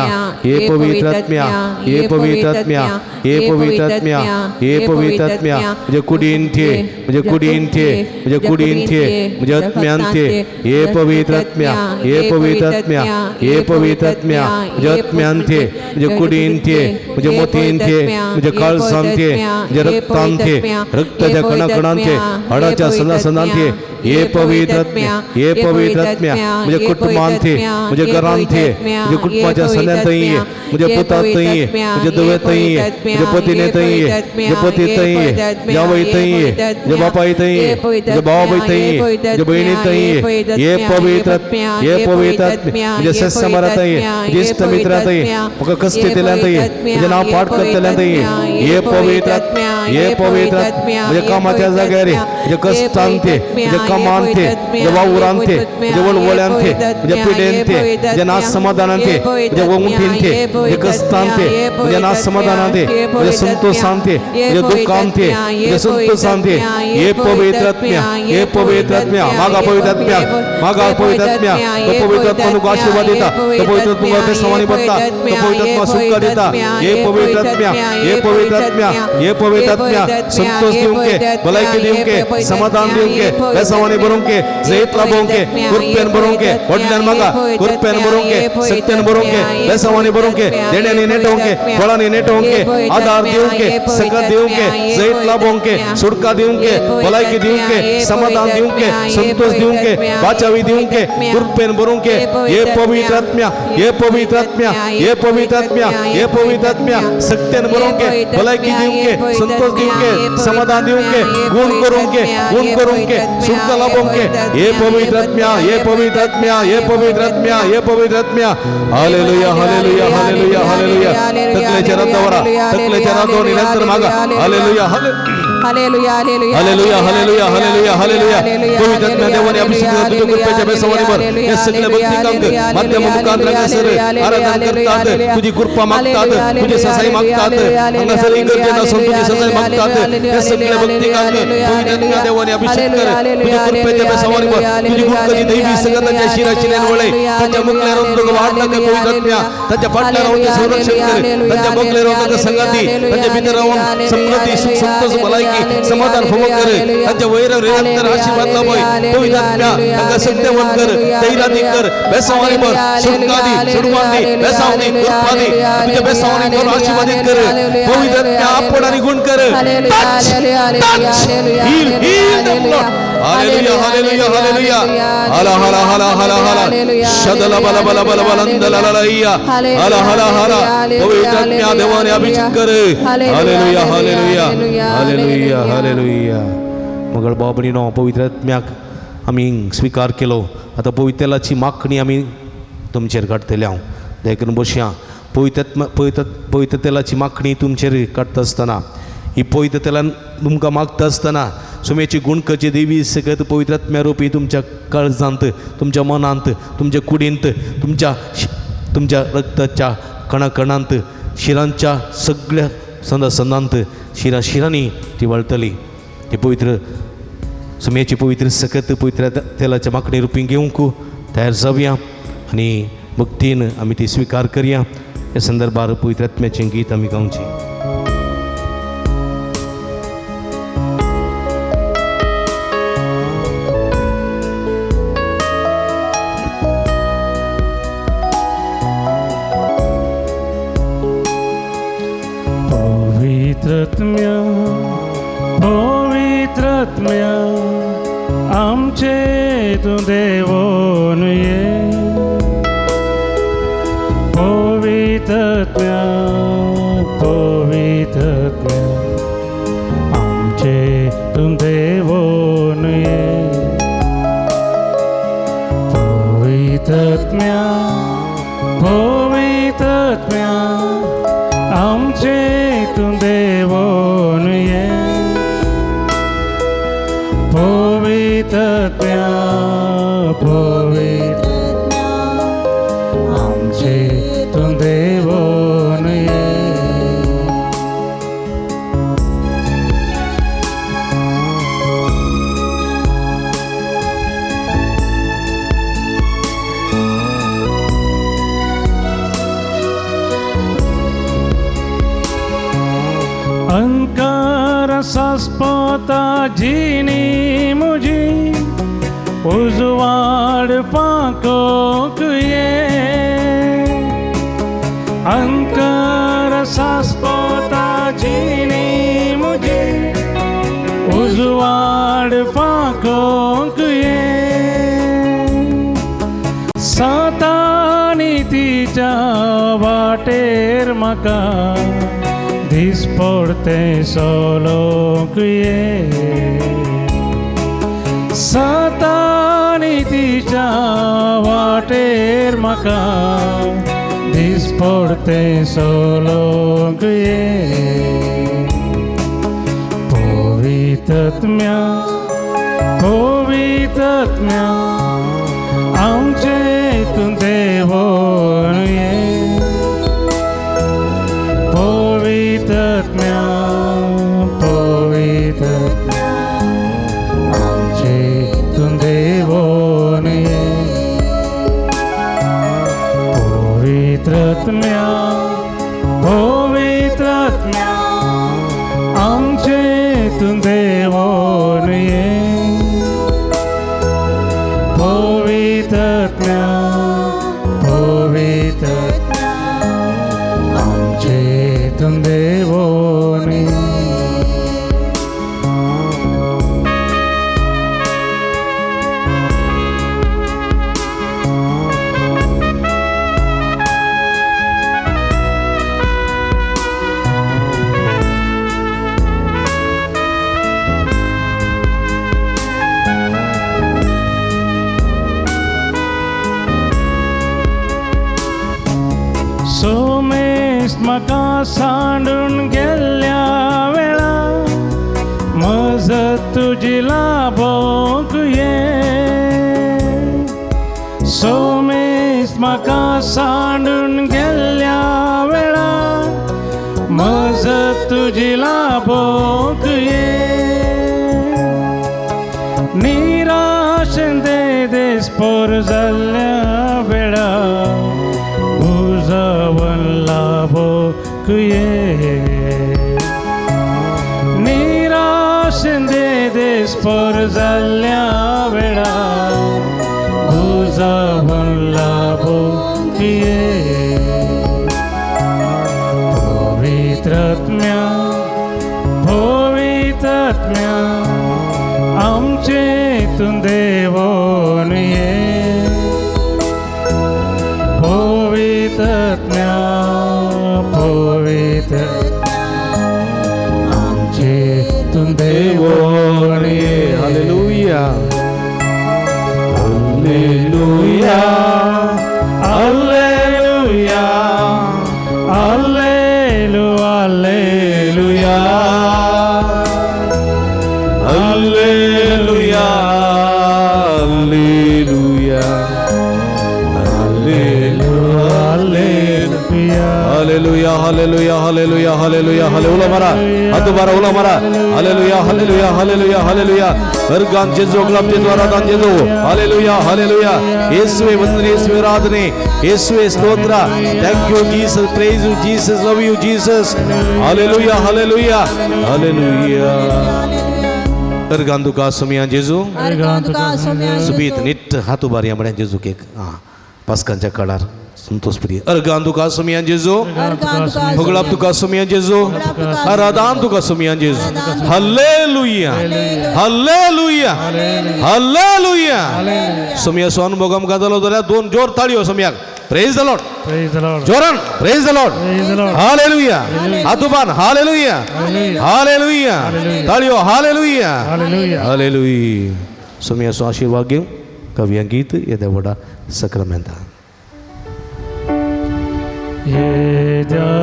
हे पवित्र आत्म्या, हे पवित्र आत्म्या, हे पवित्र आत्म्या, हे पवित्र आत्म्या म्हणजे कुडीन थे, म्हणजे कुडीन थे, म्हणजे कुडीन थे, म्हणजे आत्म्यान थे. हे पवित्र आत्म्या, हे पवित्र आत्म्या, हे पवित्र आत्म्या म्हणजे आत्म्यान थे, म्हणजे कुडीन थे, म्हणजे मोतीन थे, म्हणजे काळजान थे, म्हणजे रक्तान थे, रक्ताच्या कणाकणान थे, हाडाच्या सणासणान थे. हे पवित्र आत्म्या, हे पवित्र आत्म्या म्हणजे कुटुंबान थे, म्हणजे घरान थे, म्हणजे कुटुंबाच्या सणात थंय, म्हणजे पुतात थंय, म्हणजे दवे थंय, म्हणजे पतीने थंय, म्हणजे पती थंय, जावई थंय, म्हणजे बापाय थंय, म्हणजे भावाबाई थंय, म्हणजे बहिणी थंय. हे पवित्र आत्म्या, हे पवित्र आत्म्या म्हणजे सस्समारा थंय, म्हणजे इष्ट मित्रा थंय, म्हाका कश्ट दिल्यान थंय, म्हणजे नांव पाठ करतल्यान थंय. हे पवित्र आत्म्या, हे पवित्र आत्म्या म्हणजे कामाच्या जाग्यार, म्हणजे कश्टान थे, म्हणजे कमान थे, म्हणजे वावरान थे, म्हणजे वळवळ्यान थे, म्हणजे पिडेन थे, म्हणजे नाच समाधानान थे, म्हणजे वंगुठीन थे, म्हणजे कश्टान थे, म्हणजे नाच समाधानान थे, म्हणजे संतोषान थे, म्हणजे दुःखान थे, म्हणजे संतोषान थे. हे पवित्र आत्म्या, हे पवित्र आत्म्या मागा पवित्र आत्म्या, मागा पवित्र आत्म्या. तो पवित्र आत्मा तुका आशीर्वाद दिता, तो पवित्र आत्मा बेसवानी बदता, तो पवित्र आत्मा सुख दिता. हे पवित्र आत्म्या, हे पवित्र आत्म्या, हे पवित्र आत्म्या संतोष दिवंके, भलायकी दिवंके, समाधान दिवंके, बेसवानी बरोंके, जैत लाभोंके, कृपेन बरोंके, वडल्यान मागा कृपेन बरोंके, सत्यान बरोंके, बेसवानी बरोंके, देण्यानी नेटोंके, फळांनी नेटोंके, आधार दिवंके, सकत दिवंके, जैत लाभोंके, सुडका दिवंके, भलायकी दिवंके, समाधान दिवंके, संतोष दिवंके, वाचावी दिवंके, कृपेन बरोंके. हे पवित्र आत्म्या, हे पवित्र आत्म्या, हे पवित्र आत्म्या, हे पवित्र आत्म्या सत्यान बरोंके, भलायकी दिवंके, संतोष दिवंके, समाधान दिवंके, गुण करूंके, गुण करूंके, सुख लाभोंके. हे पवित्र आत्म्या, हे पवित्र आत्म्या, हे पवित्र आत्म्या, हे पवित्र आत्म्या. हालेलुया, हालेलुया, हालेलुया, हालेलुया. तकलेच्या रथावरा, तकलेच्या रथावर निरंतर मागा. हालेलुया, hallelujah, hallelujah, hallelujah, hallelujah, hallelujah, हालेलुया. पवित्र आत्म्या देवाने अभिषेक केला तुझ्या कृपेच्या बेसवानीवर. हे सगळे भक्तिकांत माध्यम मुखांतर सर आराधना करतात, तुझी कृपा मागतात, तुझी ससाई मागतात, अंगासर गरजे नसून तुझी ससाई मागतात. हे सगळे भक्तिकांत पवित्र आत्म्या देवाने अभिषेक कर तुझ्या कृपेच्या बेसवानीवर. तुझी गुणकरी दैवी सगळ्यांच्या शिराशिलेन वळे, त्यांच्या मुखल्यावर तुका वाढ लागे पवित्र आत्म्या, त्यांच्या पाटल्या राहून संरक्षण कर, त्यांच्या बगले राहून संगती, त्यांच्या भीतर राहून समृद्धी, सुख, संतोष, भलायकी, समाधान फवक कर, त्यांच्या वैर निरंतर आशीर्वाद लाभोय. पवित्र आत्म्या त्यांना सत्यवन कर, दैराती कर, बेसवानीवर सुडकादी, सुडवादी, बेसावनी, कृपादी तुझ्या बेसवानीवर आशीर्वादित कर. पवित्र आत्म्या आपण आणि गुण कर. Heal, heal them, Lord. Hallelujah, hallelujah, hallelujah. Hala, hala, hala, hala, hala. Shadala, bala, bala, bala, balandala, lalaiya. Hala, hala, hala. पवित्र आत्म्या देवाने अभिषेक कर. हालेलुया, हालेलुया, हालेलुया, हालेलुया. मगळ बाबडीनो पवित्र आत्म्याक आमी स्वीकार केलो. आता पवित्र तेलाची माखणी आमी तुमचेर काडटले. हांव देखून बसया. पवित्र तेलाची माखणी तुमचेर काडटा आसतना, ही पवित्र तेलान तुमकां मागता आसतना सुमेची गुणकची देवी सगळ्यात पवित्र आत्म्या रुपी तुमच्या काळजांत, तुमच्या मनांत, तुमच्या कुडींत, तुमच्या रक्ताच्या कणाकणांत, शिरांच्या सगळ्या संदांत, शिरांनी ती वळटली. ती पवित्र सुमेची पवित्र सकत पवित्र तेलाच्या माखणी रुपी घेवंक तयार जावया आनी भक्तीन आमी ती स्वीकार करया. ह्या संदर्भार पवित्र आत्म्याचें गीत आमी गावचें. पवित्र आत्म्या आमचे तू देवोन ये. पवित्र आत्म्या, पवित्र आत्म्या आमचे तू देवोन पवित्रज्ञा पवित्र आमचे तू देवोन ये अंकार सास्पोता जीनी मुझी उजवाड पाकोक ये अंकार सास्पोता जीनी मुझी उजवाड पाकोक ये सातानी तिच्या वाटेर म्हाका दिस पडते सोलोक ये सातानी तिच्या वाटेर म्हाका दिस पडते सोलोक ये पवित्रत्म्या पवित्रत्म्या आमचे तू देवोन ये पवित्रज्ञा पवित्रज्ञा आमचे तू देवोन ये पवित्रज्ञा पवित्रज्ञा आमचे तू देवोन ये पवित्रज्ञा पवित्रज्ञा आमचे तू देवोन ये सोमेश म्हाका सांडून गेल्ल्या वेळा मजत तुजी लाभोक ये सोमेश म्हाका सांडून गेल्ल्या वेळा मजत तुजी लाभोक ये निराशेंदे देस्पोर जाल्ल्या वेळा उजवण लाभोक ये निराशेंदे देस्पोर जाल्ल्या वेळा उजवण लाभोक ये पवित्रत्म्या पवित्रत्म्या आमचे तू देवोन ये पवित्रज्ञा पवित्रज्ञा आमचे तू देवोन ये hallelujah hallelujah hallelujah hallelujah hallelujah hallelujah hallelujah hallelujah hallelujah hallelujah मारा हाथ मारा उला मारा hallelujah hallelujah hallelujah hallelujah organ Jeju ग्लाब जेजो आराधन जेजो हालेलुया हालेलुया यीशुवे वंदने यीशुवे आराधने यीशुवे स्तोत्र thank you Jesus praise you Jesus love you Jesus hallelujah hallelujah hallelujah organ दुका Samia Jeju सुबीत निट हाथ उबारिया बड्या जेजो के पास्कांच्या काळार संतोष प्रिय अर्गान तुका समियान जेजो भोगलाप तुका समियान जेजो आराधन तुका समियान जेजो हालेलुया हालेलुया हालेलुया समिया सोन भोगम गादलो जाल्यार दोन जोर ताळयो समियाक प्रेज द लॉर्ड जोरान प्रेज द लॉर्ड हालेलुया आतुबान हालेलुया हालेलुया ताळयो हालेलुया हालेलुया समिया सो आशीर्वाद घेऊ कविया गीत येदे वडा सक्रामेंता Yedavoda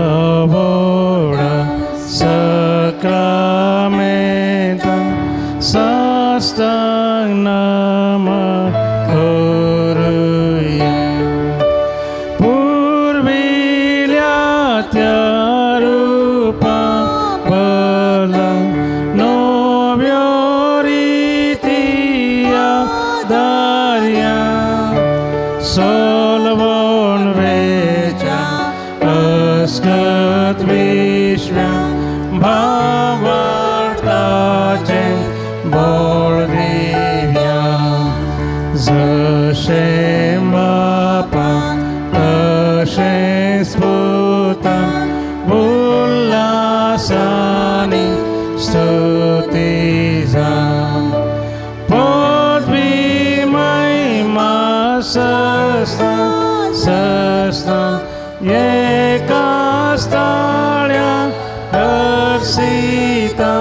Sacramento साष्टांग करूया पूर्विल्या त्या रूपा बला नव्या रीतिया दार्या सोलवून वेचा अस्कत विश्वा भावार्थाचे बोल दिव्या जशे बापा तशे स्फुता उल्हासाने स्तुतीचा पदवी महिमा सस्ता एका स्थळ्या हर्षिता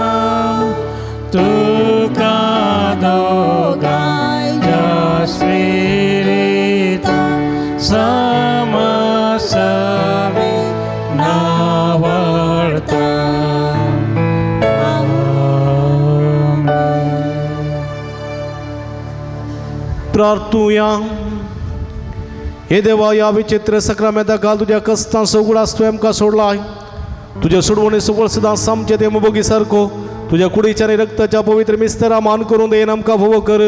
तुका दोघांच्या स्पिरिता समसवे नावडता प्रार्थूया. हे देवा, या विचित्र सक्रमेता काल तुझ्या कष्टांचो उगडास तू आमकां सोडलाय. तुझ्या सोडवणी सुवळ सदां सामचे ते मोगी सारको तुझ्या कुडीच्या आणि रक्ताच्या पवित्र मिस्तरा मान करून देन आमकां फोव कर.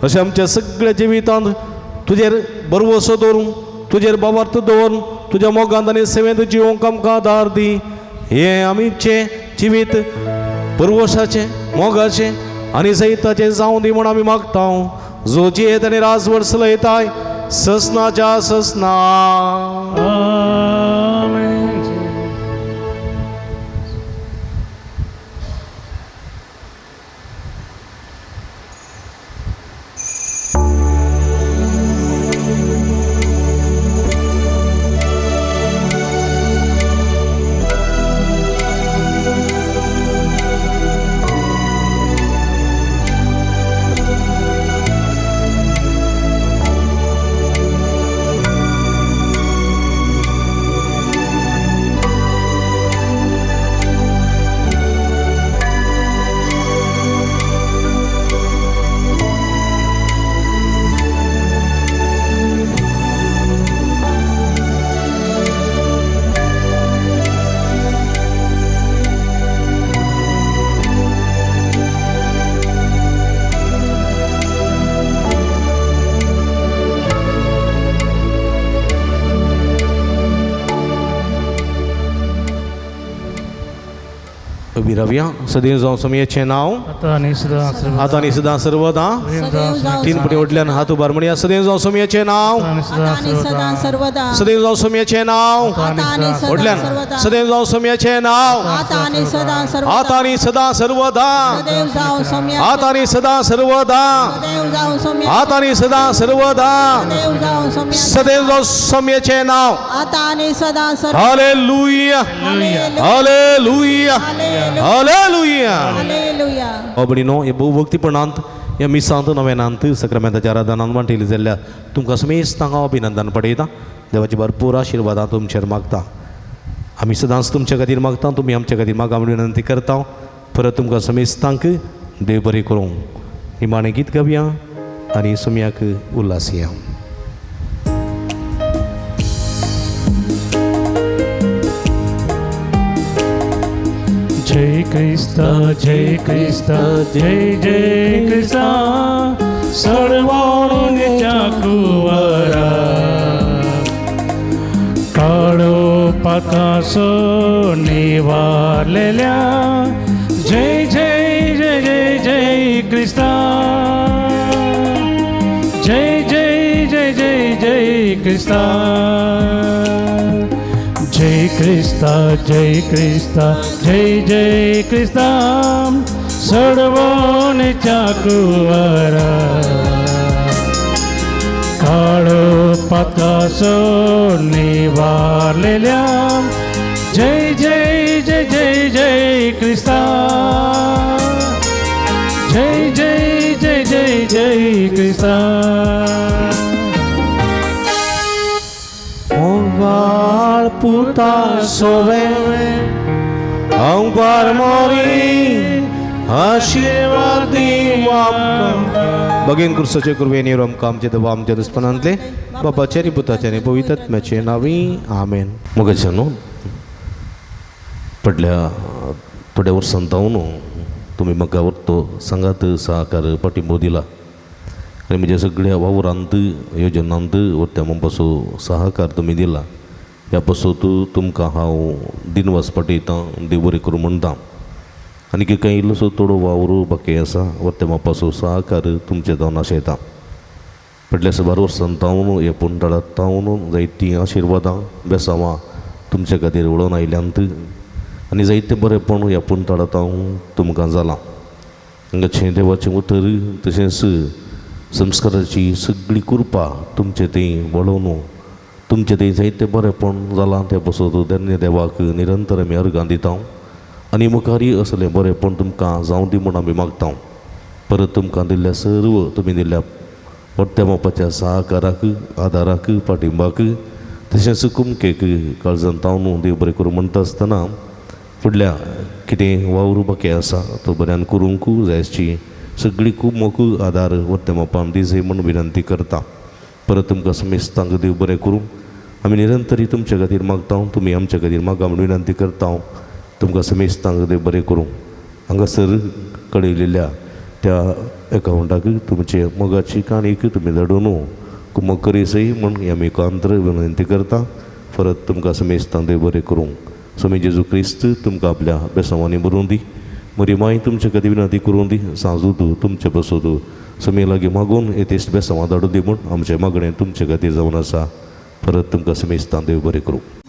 अशें आमच्या सगळ्या जिवितांत तुजेर भरवसो दवरून तुजेर बाबार्थ दवरून तुज्या मोगांत आनी सेवेंत जिवंक आमकां आदार दी. हे आमचे जिवीत परवशाचें मोगाचें आनी सैताचें जावं दी म्हूण आमी मागता. जो जियेत आनी राजवट चलयताय ससनाच्या ससना. विरव्या सदैव जावं समयाचें नांव आता आणि सदां सर्वदा. तीन पटी वटल्यान हात उबार म्हणया. सदैव जावं समयाचें नांव सदैव जावं समयाचें नांव वटल्यान सदैव जावं समयाचें नांव आता आनी सदां सर्वदा आता आनी सदां सर्वदा आता आनी सदां सर्वदा सदैव जावं समयाचें नांव हालेलुया हालेलुया हालेलुया. अबडीनो हे भोवभक्तीपणांत ह्या मिसांत नव्यानांत सक्रामेंताच्या आराधनांत वांटिल्ली जाल्ल्या तुमकां समेस्त हांव अभिनंदन पळयतां. देवाची भरपूर आशिर्वादां तुमचेर मागता. आमी सदांच तुमचे खातीर मागता. तुमी आमचे खातीर मागा म्हणून विनंती करता. परत तुमकां समेस्तांक देव बरें करूं. निमाणें गीत गावया आनी सुमयाक उल्हासया. जय क्रिस्ता जय क्रिस्ता जय जय क्रिस्ता सर्वांच्या कुवारा काळो पाकासो निवारलेल्या जय जय जय जय जय क्रिस्ता जय जय जय जय जय क्रिस्ता जय क्रिस्ता जय क्रिस्ता जय जय क्रिस्ता सर्वांच्या कुवारा काळो पाकासो निवारलेल्या जय जय जय जय जय क्रिस्ता जय जय जय जय जय Crysta. Oval puta sove, ampar mori, आशीर्वाद दिवं आमकां भगीन क्रिस्ताचे कृपेन आमकां आमचे देवा आमच्या दुस्पणांतले बापाचे आनी पुताचे आनी पवित्र आत्म्याचे नांवी आमेन. मोगाच्या न्हू फाटल्या थोड्या वर्सां जावन तुमी म्हाका वरतो सांगात सहकार पाठिंबो दिला आनी म्हज्या सगळ्या वावरांत योजनांत वरत्या पासो सहकार तुमी दिला. ह्या पासत तुमकां हांव दिनवास पाठयतां देव बरें करूं म्हणटा. आनी काही इल्लोसो थोडो वावर बाकी आसा वरत्या पासो सहकार तुमचे जावन आशयता. फाटल्या 12 वर्सां जावन हे पुंडाळांत जावन जायतीं आशिर्वादां बेसांवां तुमचे खातीर वळोन आयल्यांत आनी जायतें बरेंपण ह्या पुंडाळांत तुमकां जालां. हांगाचें देवाचें उतर तशेंच संस्काराची सगळी कृपा तुमचे थंय वळोवन तुमचे थंय जायतें बरेंपण जालां त्या पासत धन्य देवाक निरंतर आमी अर्गां दिता आनी मुखारी असलें बरेंपण तुमकां जावं दी म्हूण आमी मागता. परत तुमकां दिल्ल्या सर्व तुमी दिल्ल्या वरत्या बापाच्या सहकाराक आदाराक पाठिंबाक तशेंच कुमकेक काळजांत तावन देव बरें करूं म्हणटा आसतना फुडल्या कितें वावर बाकी आसा तो बऱ्यान करूंक जाय आसची सगळी खूब मोग आदार वरत्या बापान दिजे म्हूण विनंती करता. परत तुमकां समेस्तांक देव बरें करूं आमी निरंतरी तुमचे खातीर मागता तुमी आमचे खातीर मागा म्हूण विनंती करता. तुमकां समेस्तांक देव बरें करूं. हांगासर कळयलेल्या त्या एकावंटाक तुमचे मोगाची काणीक तुमी धाडून कुमक करीसय म्हूण आमी एकांतर विनंती करता. परत तुमकां समेस्तांक देव बरें करूं. स्वामी जेजू क्रिस्त तुमकां आपल्या बेसांवांनी भरून दी. मरी माय तुमचे खातीर विनंती करूं दी. सांजू तूं तुमचे बसो तूं समे लागीं मागून येतेश्ट बेसांवां धाडून दी म्हूण आमचें मागणें तुमचे खातीर जावन आसा. परत तुमकां समेस्तांक देव बरें करूं.